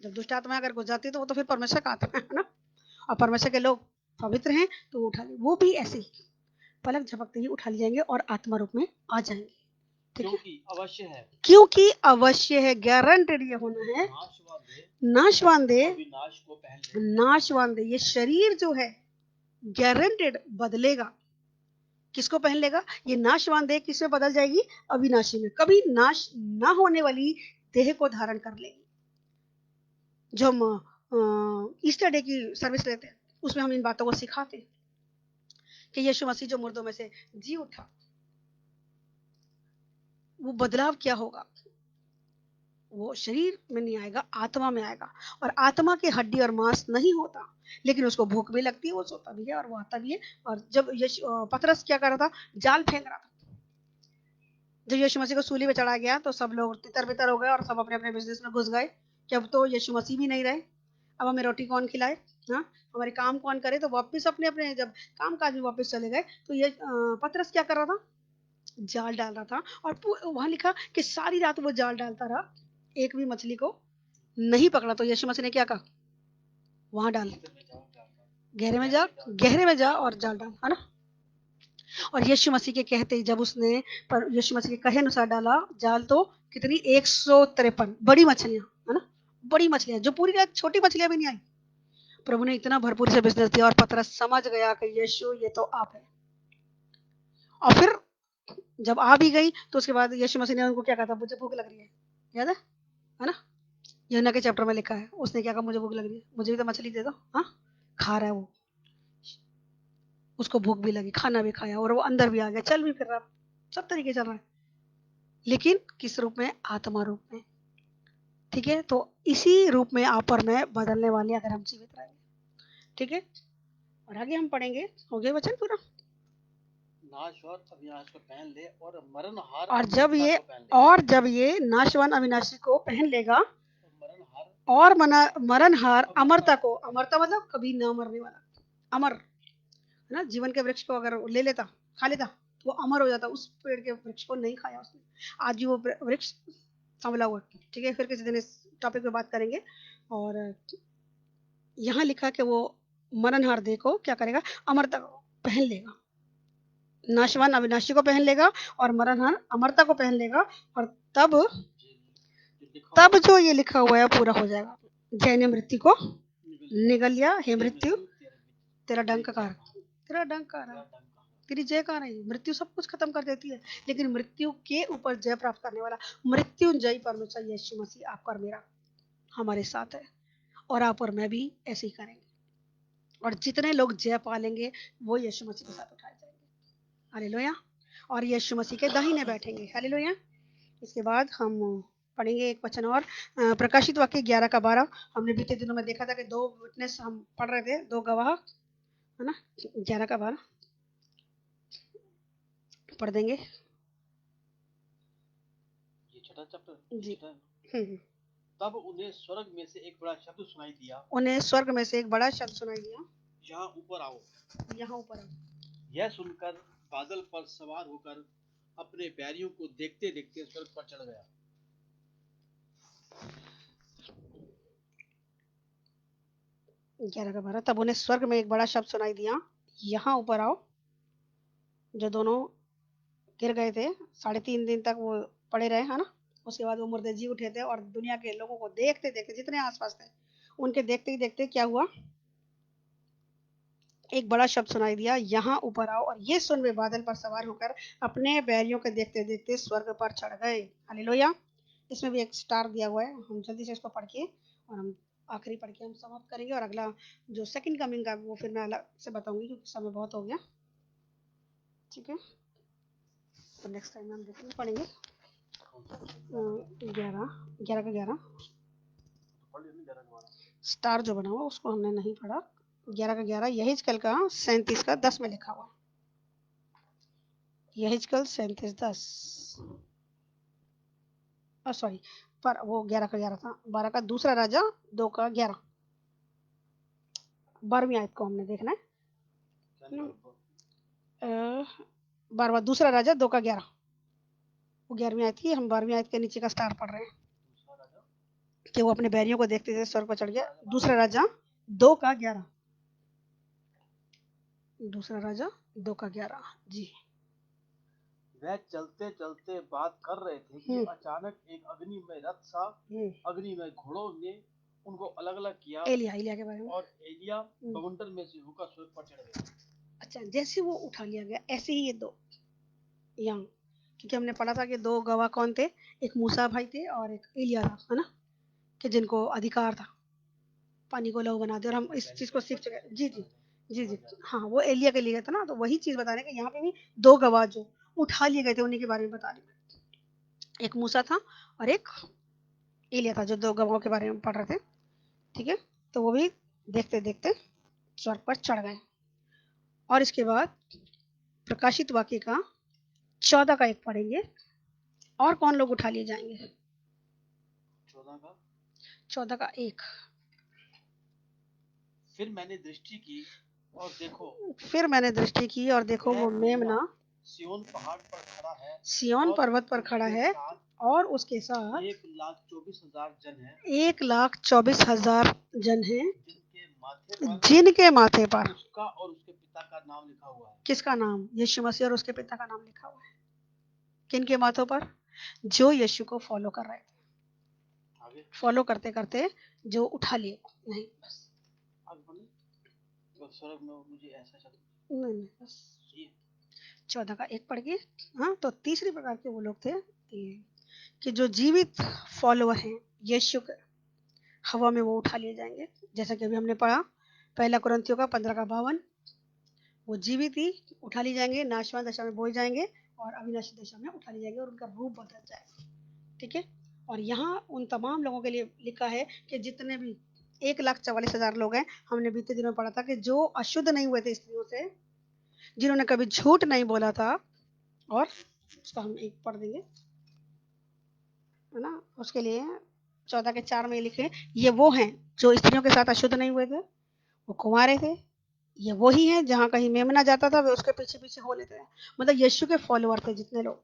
जब दुष्ट आत्मा अगर घुस जाती है तो वो तो फिर परमेश्वर का आत्मा है ना, और परमेश्वर के लोग पवित्र हैं तो वो उठा ले, वो भी ऐसे ही पलक झपकते ही उठा लिए जाएंगे और आत्मा रूप में आ जाएंगे। क्योंकि अवश्य है, क्योंकि अवश्य है, गारंटेड ये होना है। नाशवान दे, नाशवान दे, ये शरीर जो है गारंटेड बदलेगा। किसको पहन लेगा? ये नाशवान देह किसमें बदल जाएगी? अविनाशी में, कभी नाश ना होने वाली देह को धारण कर लेगी। जो हम ईस्टर डे की सर्विस लेते हैं उसमें हम इन बातों को सिखाते हैं कि यीशु मसीह जो मुर्दों में से जी उठा, वो बदलाव क्या होगा? वो शरीर में नहीं आएगा, आत्मा में आएगा। और आत्मा के हड्डी और मांस नहीं होता, लेकिन उसको भूख भी लगती है, वो सोता भी है और वो आता भी है। और जब पतरस क्या कर रहा था? जाल फेंक रहा था। जब यीशु मसीह को सूली पे चढ़ाया गया तो सब लोग तितर बितर हो गए और सब अपने अपने बिजनेस में घुस गए कि अब तो यीशु मसीह भी नहीं रहे, अब हमें रोटी कौन खिलाए, हाँ हमारे काम कौन करे। तो वापस अपने अपने जब काम काज में वापस चले गए तो ये पतरस क्या कर रहा था? जाल डाल रहा था। और वहां लिखा कि सारी रात वो जाल डालता रहा, एक भी मछली को नहीं पकड़ा। तो यीशु मसीह ने क्या कहा? वहां डाल, गहरे में जा, गहरे में जा और जाल डाल, है ना। और यीशु मसीह के कहते ही जब उसने यीशु मसीह के कहे अनुसार डाला जाल, तो कितनी 153 बड़ी मछलियां, है ना, बड़ी मछलियां, जो पूरी रात छोटी मछलियां भी नहीं आई। प्रभु ने इतना भरपूर से बिजनेस दिया और पतरस समझ गया कि यीशु ये तो आप है। और फिर जब आ भी गई तो उसके बाद यीशु मसीह ने उनको क्या कहा था, मुझे भूख लग रही है, याद है ना? यूहन्ना के चैप्टर में लिखा है, उसने क्या कहा, मुझे भूख लग रही है, मुझे भी तो मछली दे दो। हाँ, खा रहा है वो, उसको भूख भी लगी, खाना भी खाया और वो अंदर भी आ गया, चल भी फिर रहा, सब तरीके चल रहा है, लेकिन किस रूप में? आत्मा रूप में। ठीक है, तो इसी रूप में आप और मैं बदलने वाले अगर हम जीवित रहेंगे। ठीक है, और आगे हम पढ़ेंगे, हो गया वचन पूरा। नाश और अविनाश को पहन ले और मरणहार और जब अमरता ये को पहन ले। और जब ये नाशवान अविनाशी को पहन लेगा मरणहार और मरणहार अमरता को, अमरता मतलब कभी ना मरने वाला, अमर है ना? जीवन के वृक्ष को अगर ले लेता, खा लेता, तो वो अमर हो जाता। उस पेड़ के वृक्ष को नहीं खाया उसने, आज भी वो वृक्ष संभला हुआ। ठीक है, फिर किसी दिन इस टॉपिक पे बात करेंगे। और यहाँ लिखा कि वो मरणहार देह को क्या करेगा? अमरता को पहन लेगा, नाशवान अविनाशी को पहन लेगा और मरणहार अमरता को पहन लेगा। और तब जो ये लिखा हुआ है पूरा हो जाएगा। जय ने मृत्यु को निगल लिया, हे मृत्यु तेरा डंकार, तेरा डंकार, तेरी जय कहाँ रही? मृत्यु सब कुछ खत्म कर देती है, लेकिन मृत्यु के ऊपर जय प्राप्त करने वाला मृत्युंजयी परमेश्वर यीशु मसीह आपका और मेरा हमारे साथ है, और आप और मैं भी ऐसे ही करेंगे। और जितने लोग जय पालेंगे वो यीशु मसीह के साथ उठाए जाएंगे। हालेलुया। और यीशु मसीह के दाहिने बैठेंगे। हालेलुया। इसके बाद हम पढ़ेंगे एक वचन और, प्रकाशित वाक्य 11 का 12। हमने बीते दिनों में देखा था कि 2 विटनेस हम पढ़ रहे थे, 2 गवाह, है ना? 11 का 12 पढ़ देंगे ये छठा चैप्टर जी। तब उन्हें स्वर्ग में से एक बड़ा शब्द सुनाई दिया, उन्हें स्वर्ग में से एक बड़ा शब्द सुनाई दिया, यहाँ ऊपर आओ। यहाँ ऊपर आओ। यह सुनकर बादल पर सवार होकर अपने बैरियों को देखते देखते स्वर्ग पर चढ़ गया। 11 का 12। तब उन्हें स्वर्ग में एक बड़ा शब्द सुनाई दिया, यहाँ ऊपर आओ। जो दोनों गिर गए थे, 3.5 दिन तक वो पड़े रहे, है ना? उसके बाद वो मुर्दे जी उठे थे और दुनिया के लोगों को देखते देखते, जितने आसपास थे उनके देखते ही देखते क्या हुआ? एक बड़ा शब्द सुनाई दिया, यहाँ ऊपर आओ। और ये सुन वे बादल पर सवार होकर अपने बैरियों के देखते देखते स्वर्ग पर चढ़ गए। हालेलुया। इसमें भी एक स्टार दिया हुआ है, हम जल्दी से इसको पढ़ के और हम आखिरी पढ़ के हम समाप्त करेंगे। और अगला जो सेकंड कमिंग का वो फिर मैं अलग से बताऊंगी, क्योंकि समय बहुत हो गया। ठीक है, तो नेक्स्ट टाइम हम देखेंगे, पढ़ेंगे 11 का 11 स्टार जो बना हुआ उसको हमने नहीं पढ़ा। 11 का 11 यहेजकेल का 37 का 10 में लिखा हुआ, यहेजकेल 37:10, सॉरी, पर वो 11 का 11 था। 12 का दूसरा राजा 2 का 11, 12वीं आयत को हमने देखना है। 12वां दूसरा राजा 2 का 11, वो 11वीं आयत थी। हम 12वीं आयत के नीचे का स्टार पढ़ रहे हैं कि वो अपने बैरियों को देखते थे स्वर्ग पर चढ़ गया। दूसरा राजा 2 का 11, दूसरा राजा 2 का 11 जी। वह चलते चलते बात कर रहे थे कि अचानक एक अग्निमय रथ सा अग्निमय घोड़ों ने उनको अलग अलग किया, एलिया के बारे में, और एलिया बवंडर में से होकर स्वर्ग पर चढ़ गया। अच्छा, जैसे वो उठा लिया गया ऐसे ही ये 2 यहाँ, क्योंकि हमने पढ़ा था कि 2 गवाह कौन थे, एक मूसा भाई थे और एक एलिया था, है ना? कि जिनको अधिकार था पानी को लहू बना दे। और हम इस चीज को सीख चुके। जी जी जी जी, हाँ, वो एलिया के लिए था ना, तो वही चीज बताने का यहाँ पे भी 2 गवाह जो उठा लिए गए थे उन्हीं के बारे में बता रहे। एक मूसा था और एक एलिया था, जो 2 गवाहों के बारे में पढ़ रहे थे। ठीक है, तो वो भी देखते देखते स्वर्ग पर चढ़ गए। और इसके बाद प्रकाशित वाक्य का 14 का 1 पढ़ेंगे। और कौन लोग उठा लिए जाएंगे? 14 का 1। फिर मैंने दृष्टि की और देखो वो मेमना सिय्योन पहाड़ पर खड़ा है, सिय्योन पर्वत पर खड़ा है, और उसके साथ 1,24,000 जन है, 1,24,000 जन है, जिनके माथे पर उसका और उसके पिता का नाम लिखा हुआ है। किसका नाम? यीशु मसीह और उसके पिता का नाम लिखा हुआ है। किनके माथों पर? जो यीशु को फॉलो कर रहे थे। आगे फॉलो करते करते जो उठा लिए, नहीं बस आगे बोलिए। तो स्वर्ग में मुझे ऐसा शब्द नहीं बस ये 14 का 1 पढ़ के। हाँ, तो तीसरी प्रकार के वो लोग थे कि जो जीवित फॉलोअर हैं यीशु के, हवा में वो उठा लिए जाएंगे, जैसा कि अभी हमने पढ़ा 1 कुरिन्थियों का 15 का 52। वो जीवित ही उठा लिए जाएंगे, नाशवान दशा में बोए जाएंगे और अविनाशी दशा में उठा लिए जाएंगे और उनका रूप बदल जाएगा। ठीक है, और यहाँ उन तमाम लोगों के लिए लिखा है कि जितने भी 1,44,000 लोग हैं, हमने बीते दिनों पढ़ा था कि जो अशुद्ध नहीं हुए थे स्त्रियों से, जिन्होंने कभी झूठ नहीं बोला था, और उसका हम एक पढ़ देंगे, है ना, उसके लिए 14 के 4 में लिखे, ये वो हैं जो स्त्रियों के साथ अशुद्ध नहीं हुए थे, वो कुंवारे थे, ये वही हैं जहाँ कहीं मेमना जाता था वे उसके पीछे पीछे हो लेते थे। मतलब यीशु के फॉलोअर थे जितने लोग,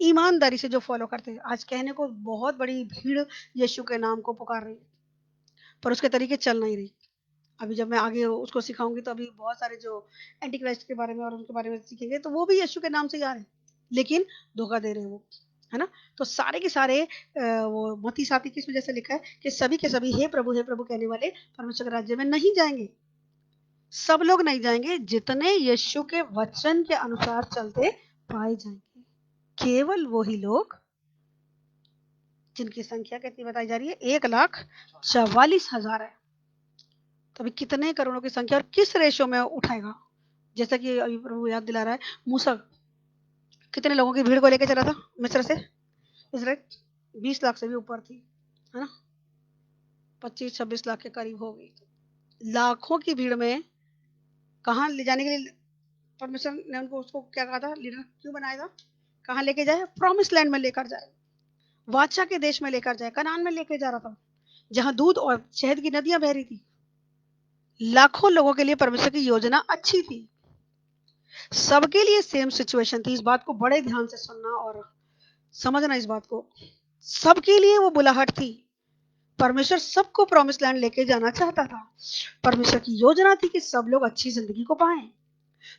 ईमानदारी से जो फॉलो करते हैं। आज कहने को बहुत बड़ी भीड़ यीशु के नाम को पुकार रही है, पर उसके तरीके चल नहीं रही। अभी जब मैं आगे उसको सिखाऊंगी तो अभी बहुत सारे जो एंटी क्राइस्ट के बारे में और उनके बारे में सीखेंगे, तो वो भी यीशु के नाम से ही आ रहे हैं, लेकिन धोखा दे रहे हैं वो, है ना। तो सारे के सारे वो मती साथी किस वजह से लिखा है कि सभी के सभी हे प्रभु कहने वाले परमेश्वर के राज्य में नहीं जाएंगे। सब लोग नहीं जाएंगे, जितने यीशु के वचन के अनुसार चलते पाए जाएंगे, केवल वही लोग जिनकी संख्या कितनी बताई जा रही है, 1,44,000 है। तो अभी कितने करोड़ों की संख्या और किस रेशो में उठाएगा, जैसा कि अभी प्रभु याद दिला रहा है, मूसा कितने लोगों की भीड़ को लेकर चला था मिस्र से, इसराइल 20 लाख से भी ऊपर थी, है ना, 25-26 लाख के करीब हो गई। लाखों की भीड़ में कहाँ ले जाने के लिए परमेश्वर ने उनको उसको क्या कहा था, लीडर क्यों बनाया था, कहाँ लेके जाए, प्रॉमिस लैंड में लेकर जाए, वाचा के देश में लेकर जाए, कनान में लेके जा रहा था, जहां दूध और शहद की नदियां बह रही थी। लाखों लोगों के लिए परमेश्वर की योजना अच्छी थी, सबके लिए सेम सिचुएशन थी। इस बात को बड़े ध्यान से सुनना और समझना, इस बात को, सबके लिए वो बुलाहट थी। परमेश्वर सबको प्रॉमिस लैंड लेके जाना चाहता था। परमेश्वर की योजना थी कि सब लोग अच्छी जिंदगी को पाएं,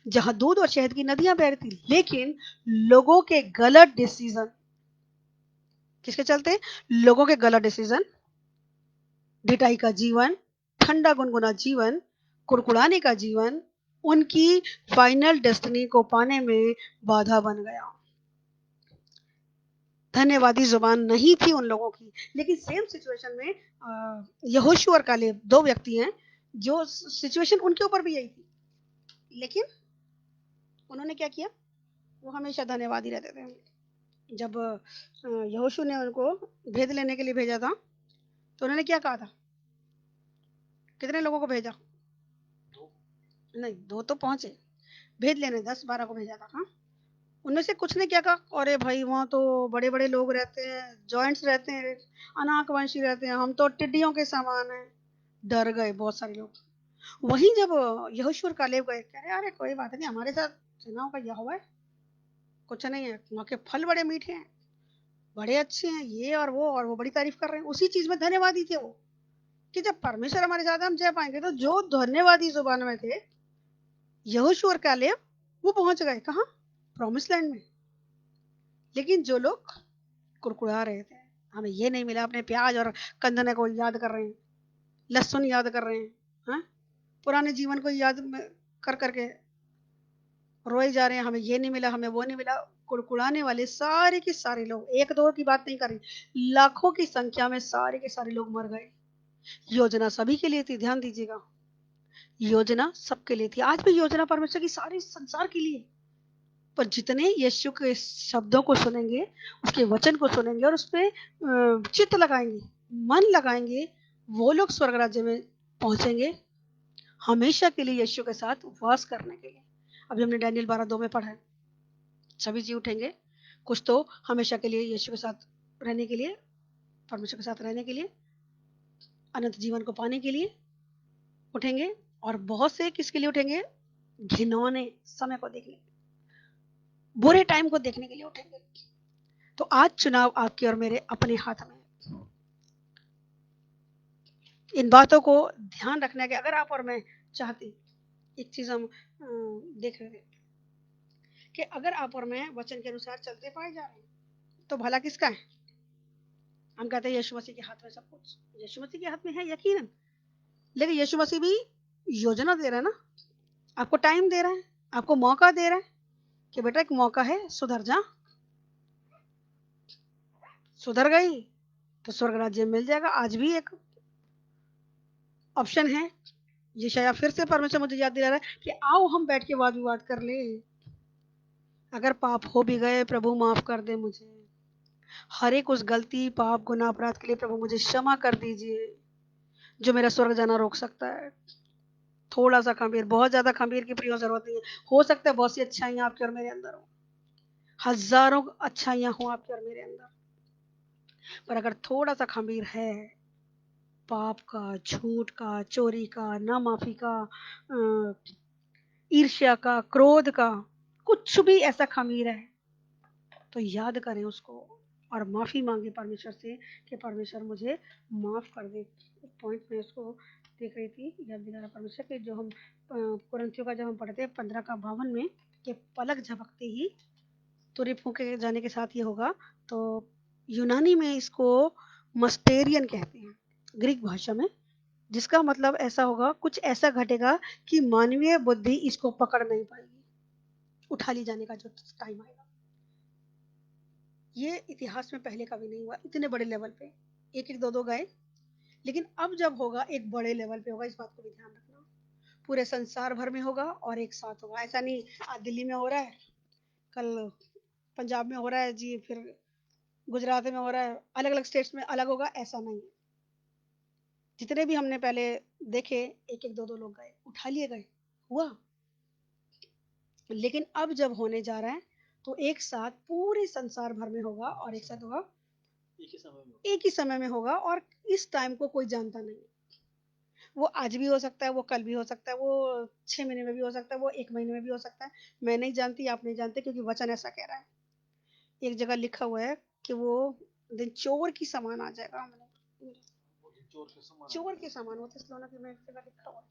जहां दूध और शहद की नदियां बह रही थी। लेकिन लोगों के गलत डिसीजन, किसके चलते, लोगों के गलत डिसीजन, ढिठाई का जीवन, ठंडा गुनगुना जीवन, कुड़कुड़ाने का जीवन, उनकी फाइनल डेस्टिनी को पाने में बाधा बन गया। धन्यवादी जुबान नहीं थी उन लोगों की। लेकिन सेम सिचुएशन में यहोशू और कालेब 2 व्यक्ति हैं जो सिचुएशन उनके ऊपर भी यही थी, लेकिन उन्होंने क्या किया, वो हमेशा धन्यवादी रहते थे। जब यहोशू ने उनको भेद लेने के लिए भेजा था, तो उन्होंने क्या कहा था, कितने लोगों को भेजा, नहीं 2 तो पहुंचे, भेद लेने 10-12 को भेजा था। हाँ, उनमें से कुछ ने क्या कहा, अरे भाई वहां तो बड़े बड़े लोग रहते हैं, जॉइंट्स रहते हैं, अनाकवंशी रहते हैं, हम तो टिड्डियों के समान हैं। डर गए बहुत सारे लोग। वहीं जब यहोशू और कालेब गए, कह रहे अरे कोई बात नहीं, हमारे साथ सेनाओं का यहोवा है, कुछ नहीं है, वहां के फल बड़े मीठे हैं, बड़े अच्छे हैं, ये और वो बड़ी तारीफ कर रहे हैं। उसी चीज में धन्यवादी थे वो, कि जब परमेश्वर हमारे साथ है हम जय पाएंगे। तो जो धन्यवादी जुबान में थे यहोशू और कालेब, वो पहुंच गए कहाँ, प्रॉमिस लैंड में। लेकिन जो लोग कुड़कुड़ा रहे थे, हमें ये नहीं मिला, अपने प्याज और कंदने को याद कर रहे हैं, लहसुन याद कर रहे हैं, हाँ? पुराने जीवन को याद कर करके रोए जा रहे हैं, हमें ये नहीं मिला, हमें वो नहीं मिला। कुड़कुड़ाने वाले सारे के सारे लोग, 1-2 की बात नहीं कर रही, लाखों की संख्या में सारे के सारे लोग मर गए। योजना सभी के लिए थी, ध्यान दीजिएगा, योजना सबके लिए थी। आज भी योजना परमेश्वर की सारे संसार के लिए, पर जितने यीशु के शब्दों को सुनेंगे, उसके वचन को सुनेंगे और उस पर चित्त लगाएंगे, मन लगाएंगे, वो लोग स्वर्ग राज्य में पहुंचेंगे, हमेशा के लिए यीशु के साथ उपवास करने के लिए। अभी हमने डैनियल 12:2 में पढ़ा है, सभी जी उठेंगे, कुछ तो हमेशा के लिए यीशु के साथ रहने के लिए, परमेश्वर के साथ रहने के लिए, अनंत जीवन को पाने के लिए उठेंगे, और बहुत से किसके लिए उठेंगे, घिनौने समय को देखने, बुरे टाइम को देखने के लिए उठेंगे। तो आज चुनाव आपके और मेरे अपने हाथ में है। इन बातों को ध्यान रखना कि अगर आप और मैं चाहती, एक चीज हम देख रहे थे कि अगर आप और मैं वचन के अनुसार चलते पाए जा रहे हैं, तो भला किसका है, हम कहते हैं यीशु मसीह के हाथ में सब कुछ, यीशु मसीह के हाथ में है यकीनन, लेकिन यीशु मसीह भी योजना दे रहा है ना, आपको टाइम दे रहा है, आपको मौका दे रहा है कि बेटा एक मौका है, सुधर जा, सुधर गई तो स्वर्ग राज्य मिल जाएगा। आज भी एक ऑप्शन है। ये शायद फिर से परमेश्वर मुझे याद दिला रहा है कि आओ हम बैठ के वाद विवाद कर ले, अगर पाप हो भी गए प्रभु माफ कर दे मुझे, हर एक उस गलती पाप गुनाह अपराध के लिए प्रभु मुझे क्षमा कर दीजिए जो मेरा स्वर्ग जाना रोक सकता है। थोड़ा सा खमीर, बहुत ज्यादा खमीर की प्रयोग जरूरत नहीं है, हो सकता है बहुत सी अच्छाइयां आपके और मेरे अंदर हो, हजारों अच्छाइयां हो आपके और मेरे अंदर, पर अगर थोड़ा सा खमीर है पाप का, झूठ का, चोरी का, ना माफी का, ईर्ष्या का, क्रोध का, कुछ भी ऐसा खमीर है तो याद करें उसको और माफी मांगे परमेश्वर से कि परमेश्वर मुझे माफ कर दे। पॉइंट में उसको देख रही थी, याद दिला रहा परमेश्वर कि जो हम कुरिन्थियों का जब हम पढ़ते हैं 15 का 52 में कि पलक झपकते ही तुरही फूके जाने के साथ ये होगा, तो यूनानी में इसको मस्टेरियन कहते हैं, ग्रीक भाषा में, जिसका मतलब ऐसा होगा कुछ ऐसा घटेगा कि मानवीय बुद्धि इसको पकड़ नहीं पाएगी, उठा ली जाने का जो टाइम आएगा। ये इतिहास में पहले कभी नहीं हुआ इतने बड़े लेवल पे, एक एक दो दो गए, लेकिन अब जब होगा एक बड़े लेवल पे होगा, इस बात को भी ध्यान रखना, पूरे संसार भर में होगा और एक साथ होगा। ऐसा नहीं आज दिल्ली में हो रहा है, कल पंजाब में हो रहा है जी, फिर गुजरात में हो रहा है, अलग अलग स्टेट्स में अलग होगा, ऐसा नहीं है। जितने भी हमने पहले देखे एक एक दो दो लोग गए, उठा लिए गए, हुआ, लेकिन अब जब होने जा रहा है तो एक साथ पूरे संसार भर में होगा और एक साथ होगा, एक ही समय में होगा, और इस टाइम को कोई जानता नहीं, वो आज भी हो सकता है, वो कल भी हो सकता है, वो 6 महीने में भी हो सकता है, वो 1 महीने में भी हो सकता है, मैं नहीं जानती, आप नहीं जानते, क्योंकि वचन ऐसा कह रहा है। एक जगह लिखा हुआ है कि वो दिन चोर की समान आ जाएगा, चोर के समान होते स्लोना की में एक जगह लिखा हुआ है,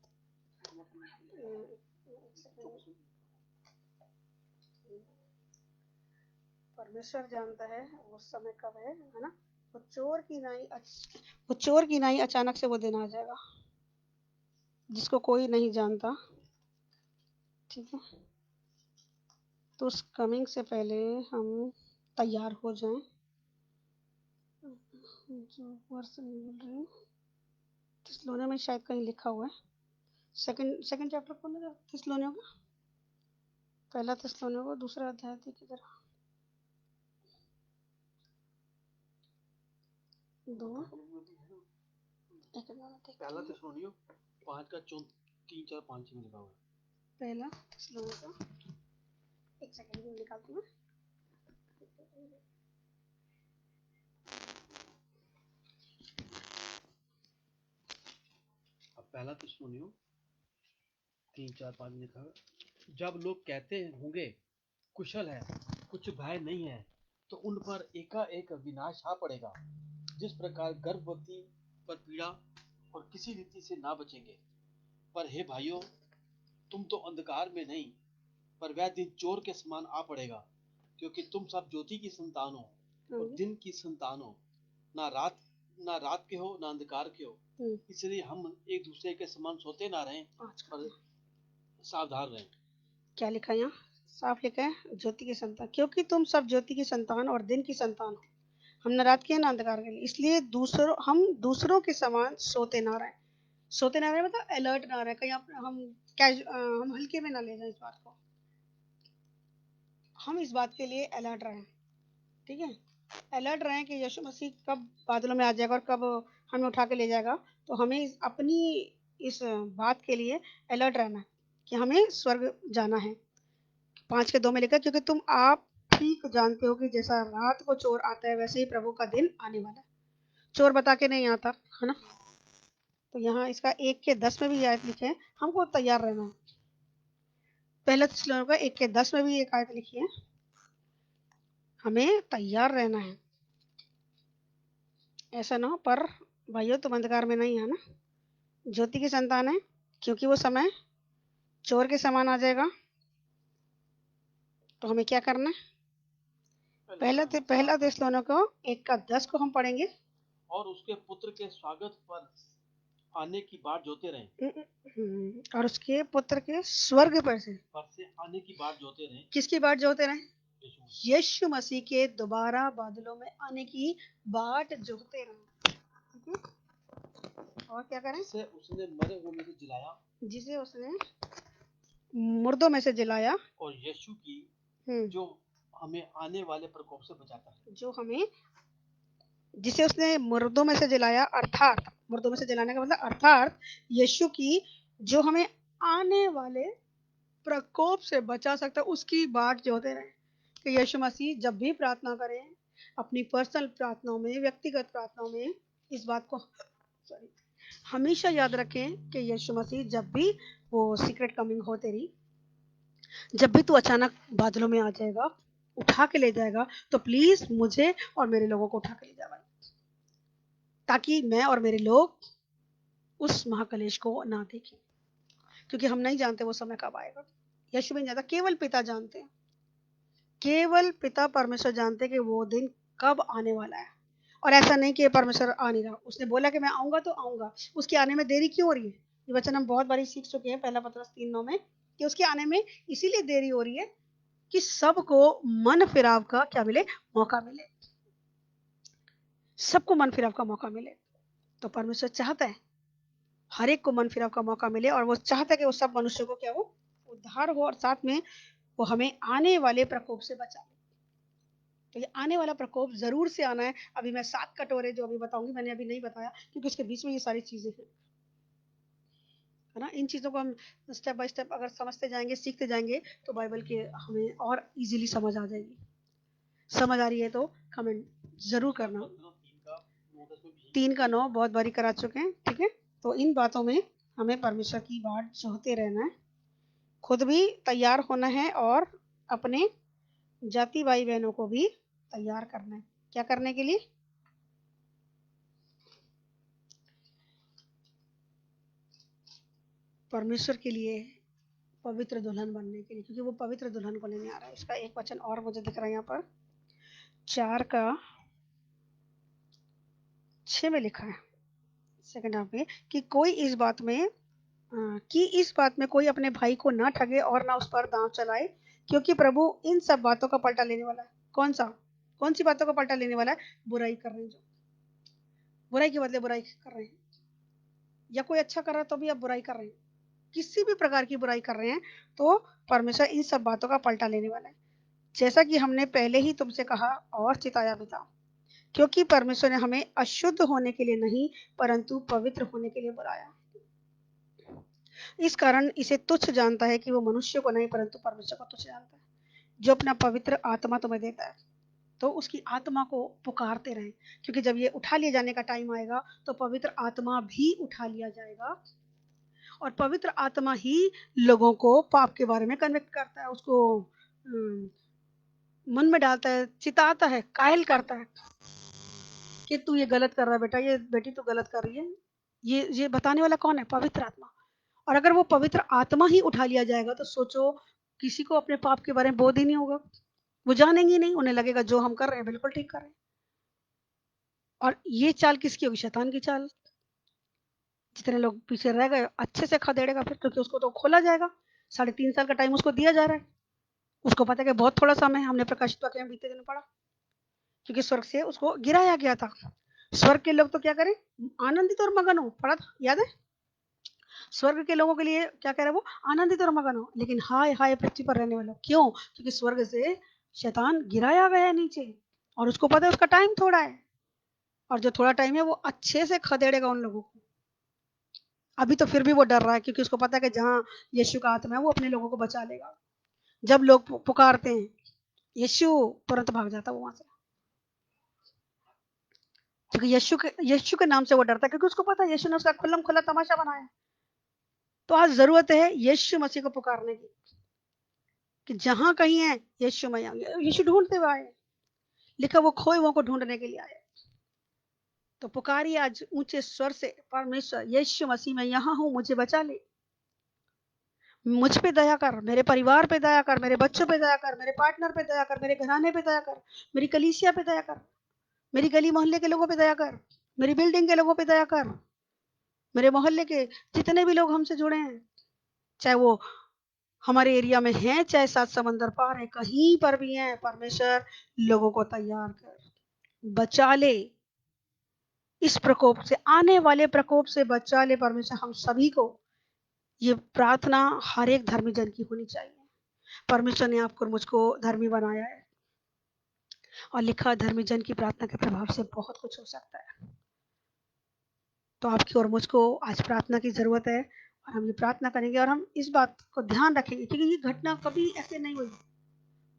परमेश्वर जानता है वो समय कब है ना, वो चोर की नाई अचानक से वो दिन आ जाएगा जिसको कोई नहीं जानता, ठीक है। तो उस कमिंग से पहले हम तैयार हो जाएं। जो वर्ष नहीं बोल रही हूँ, थिस्सलुनीय में शायद कहीं लिखा हुआ है, सेकंड चैप्टर कौन है थिस्सलुनीय का, पहला थिस्सलुनीय का दूसरा अध्याय थी किधर, 2 पहला थिस्सलुनीय 5:3-4-5 में लिखा हुआ है, पहला थिस्सलुनीय का, एक सेकंड में निकालती हूँ, अब पहला थिस्सलुनीय 3-4-5 में लिखा है, जब लोग कहते होंगे कुशल है, कुछ भय नहीं है, तो उन पर एकाएक विनाश आ पड़ेगा, जिस प्रकार गर्भवती पर पीड़ा और किसी रीति से ना बचेंगे। पर हे भाइयों, तुम तो अंधकार में नहीं, पर वह दिन चोर के समान आ पड़ेगा, क्योंकि तुम सब ज्योति की संतान हो और दिन की संतान हो, ना रात के हो ना अंधकार के हो, इसलिए हम एक दूसरे के समान सोते ना रहें, पर सावधान रहें। क्या लिखा है यहाँ, साफ लिखा है ज्योति की संतान, क्योंकि तुम सब ज्योति की संतान और दिन की संतान हो, हम न रात के ना अंधकार के लिए, इसलिए हम दूसरों के समान सोते ना रहे, सोते ना रहे मतलब अलर्ट ना रहे, कहीं हम हल्के में ना ले जाए इस बात को, हम इस बात के लिए अलर्ट रहें, ठीक है, अलर्ट रहें कि यीशु मसीह कब बादलों में आ जाएगा और कब हमें उठा के ले जाएगा, तो हमें अपनी इस बात के लिए अलर्ट रहना है कि हमें स्वर्ग जाना है। 5:2 में लिखा, क्योंकि तुम आप ठीक जानते हो कि जैसा रात को चोर आता है वैसे ही प्रभु का दिन आने वाला है, चोर बता के नहीं आता है ना, तो यहाँ इसका 1:10 में भी आयत लिखे है, हमको तैयार रहना है। पहला थिस्सलुनीय का 1:10 में भी एक आयत लिखी है, हमें तैयार रहना है, ऐसा ना हो पर भाइयों तुम अंधकार में नहीं है ना, ज्योति की संतान है, क्योंकि वो समय चोर के समान आ जाएगा, तो हमें क्या करना है, पहला थिस्सलुनीय को 1:10 को हम पढ़ेंगे, और उसके पुत्र के स्वागत पर आने की बाट जोते रहे। और उसके पुत्र के स्वर्ग पर से आने की बाट जोते रहे। किसकी बाट जोते रहे? यीशु मसीह के दोबारा बादलों में आने की बाट जोते रहे। और क्या करें? जिसे उसने मरे हुए में से जिलाया, जिसे उसने मुर्दों में से जिलाया, और यीशु की जो हमें आने वाले प्रकोप से बचाता है। जो हमें, जिसे उसने मुर्दों में से जिलाया, अर्थात मुर्दों में से जिलाने का मतलब अर्थात यीशु की जो हमें आने वाले प्रकोप से बचा सकता है, उसकी बाट जोते रहे। कि यीशु मसीह जब भी प्रार्थना करें, अपनी पर्सनल प्रार्थनाओं में, व्यक्तिगत प्रार्थनाओं में, इस बात को हमेशा याद रखें कि यीशु मसीह जब भी वो सीक्रेट कमिंग हो तेरी, जब भी तू अचानक बादलों में आ जाएगा, उठा के ले जाएगा, तो प्लीज मुझे और मेरे लोगों को उठा के ले जाएगा, ताकि मैं और मेरे लोग उस महाकलेश को ना देखें, क्योंकि हम नहीं जानते वो समय कब आएगा। यीशु भी नहीं जानता, केवल पिता जानते हैं। केवल पिता परमेश्वर जानते कि वो दिन कब आने वाला है। और ऐसा नहीं कि परमेश्वर आ नहीं रहा, उसने बोला कि मैं आऊंगा तो आऊंगा, उसके आने में देरी क्यों हो रही है? ये वचन हम बहुत बारी सीख चुके हैं, पहला पत्रस 3:9 में, कि उसके आने में इसीलिए देरी हो रही है कि सबको मन फिराव का क्या मिले? मौका मिले। सबको मन फिराव का मौका मिले। तो परमेश्वर चाहता है हर एक को मन फिराव का मौका मिले, और वो चाहता है कि वो सब मनुष्यों को क्या हो? उद्धार हो, और साथ में वो हमें आने वाले प्रकोप से बचाए। तो ये आने वाला प्रकोप जरूर से आना है। अभी मैं 7 कटोरे जो अभी बताऊंगी, मैंने अभी नहीं बताया क्योंकि उसके बीच में ये सारी चीजें हैं, है ना। इन चीजों को हम स्टेप बाय स्टेप अगर समझते जाएंगे, सीखते जाएंगे, तो बाइबल के हमें और इजीली समझ आ जाएगी। समझ आ रही है तो कमेंट जरूर करना। 3:9 बहुत बारी करा चुके हैं, ठीक है। तो इन बातों में हमें परमेश्वर की बाट जोहते रहना है, खुद भी तैयार होना है, और अपने जाति भाई बहनों को भी तैयार करना है। क्या करने के लिए? परमेश्वर के लिए पवित्र दुल्हन बनने के लिए, क्योंकि वो पवित्र दुल्हन को लेने आ रहा है। इसका एक वचन और मुझे दिख रहा है यहाँ पर, 4:6 में लिखा है, सेकंड हाफ में, कि इस बात में कोई अपने भाई को ना ठगे और ना उस पर दांव चलाए, क्योंकि प्रभु इन सब बातों का पलटा लेने वाला है। कौन सी बातों का पलटा लेने वाला है? बुराई कर रहे हैं, जो बुराई के बदले बुराई कर रहे हैं, या कोई अच्छा कर रहा है तो भी आप बुराई कर रहे हैं, किसी भी प्रकार की बुराई कर रहे हैं, तो परमेश्वर इन सब बातों का पलटा लेने वाला है, जैसा कि हमने पहले ही तुमसे कहा और चिताया भी था। क्योंकि परमेश्वर ने हमें अशुद्ध होने के लिए नहीं, परंतु पवित्र होने के लिए बुलाया। इस कारण इसे तुच्छ जानता है कि वो मनुष्य को नहीं, परंतु परमेश्वर को तुच्छ जानता है, जो अपना पवित्र आत्मा तुम्हें देता है। तो उसकी आत्मा को पुकारते रहें, क्योंकि जब ये उठा लिए जाने का टाइम आएगा, तो पवित्र आत्मा भी उठा लिया जाएगा, और पवित्र आत्मा ही लोगों को पाप के बारे में कन्विक्ट करता है, उसको मन में डालता है, चिताता है, कायल करता है कि तू ये गलत कर रहा है बेटा, ये बेटी तू गलत कर रही है। ये बताने वाला कौन है? पवित्र आत्मा। और अगर वो पवित्र आत्मा ही उठा लिया जाएगा, तो सोचो किसी को अपने पाप के बारे में बोध ही नहीं होगा, वो जानेंगे नहीं, उन्हें लगेगा जो हम कर रहे हैं बिल्कुल ठीक कर रहे हैं। और ये चाल किसकी होगी? शैतान की चाल। जितने लोग पीछे रह गए अच्छे से खदेड़ेगा फिर, क्योंकि उसको तो खोला जाएगा। 3.5 साल का टाइम उसको दिया जा रहा है, उसको पता है कि बहुत थोड़ा समय। हमने प्रकाशित वाक्य में बीते दिन पढ़ा, क्योंकि स्वर्ग से उसको गिराया गया था। स्वर्ग के लोग तो क्या करें? आनंदित और मगन हो, पढ़ा था, याद है? स्वर्ग के लोगों के लिए क्या कह रहे हैं? वो आनंदित और मगन हो। लेकिन हाय हाय पृथ्वी पर रहने वालों, क्यों? क्योंकि स्वर्ग से शैतान गिराया गया है नीचे, और उसको पता है उसका टाइम थोड़ा है, और जो थोड़ा टाइम है वो अच्छे से खदेड़ेगा उन लोगों को। अभी तो फिर भी वो डर रहा है, क्योंकि उसको पता है कि जहां यीशु का आत्मा है वो अपने लोगों को बचा लेगा। जब लोग पुकारते हैं यीशु, तुरंत भाग जाता है वो वहां से, क्योंकि यीशु के नाम से वो डरता है, क्योंकि उसको पता है यीशु ने उसका खुल्लम खुल्ला तमाशा बनाया। तो आज जरूरत है यीशु मसीह को पुकारने की, कि जहां कहीं है यीशु मैया, यीशु ढूंढते हुए आए, लिखा वो खोए हुओं को ढूंढने के लिए आए। तो पुकारिए आज ऊंचे स्वर से, परमेश्वर यीशु मसीह मैं यहाँ हूं, मुझे बचा ले, मुझ पे दया कर, मेरे परिवार पे दया कर, मेरे बच्चों पे दया कर, मेरे पार्टनर पे दया कर, मेरे घराने पे दया कर, मेरी कलीसिया पे दया कर, मेरी गली मोहल्ले के लोगों पे दया कर, मेरी बिल्डिंग के लोगों पे दया कर, मेरे मोहल्ले के जितने भी लोग हमसे जुड़े हैं, चाहे वो हमारे एरिया में हैं, चाहे 7 समंदर पार है, कहीं पर भी हैं, परमेश्वर लोगों को तैयार कर, बचा ले, इस प्रकोप से, आने वाले प्रकोप से बचा ले परमेश्वर हम सभी को। ये प्रार्थना हर एक धर्मी जन की होनी चाहिए। परमेश्वर ने आपको और मुझको धर्मी बनाया है, और लिखा धर्मी जन की प्रार्थना के प्रभाव से बहुत कुछ हो सकता है। तो आपकी और मुझको आज प्रार्थना की जरूरत है, और हम ये प्रार्थना करेंगे, और हम इस बात को ध्यान रखेंगे, क्योंकि ये घटना कभी ऐसे नहीं हुई।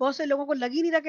बहुत से लोगों को लग ही नहीं रहा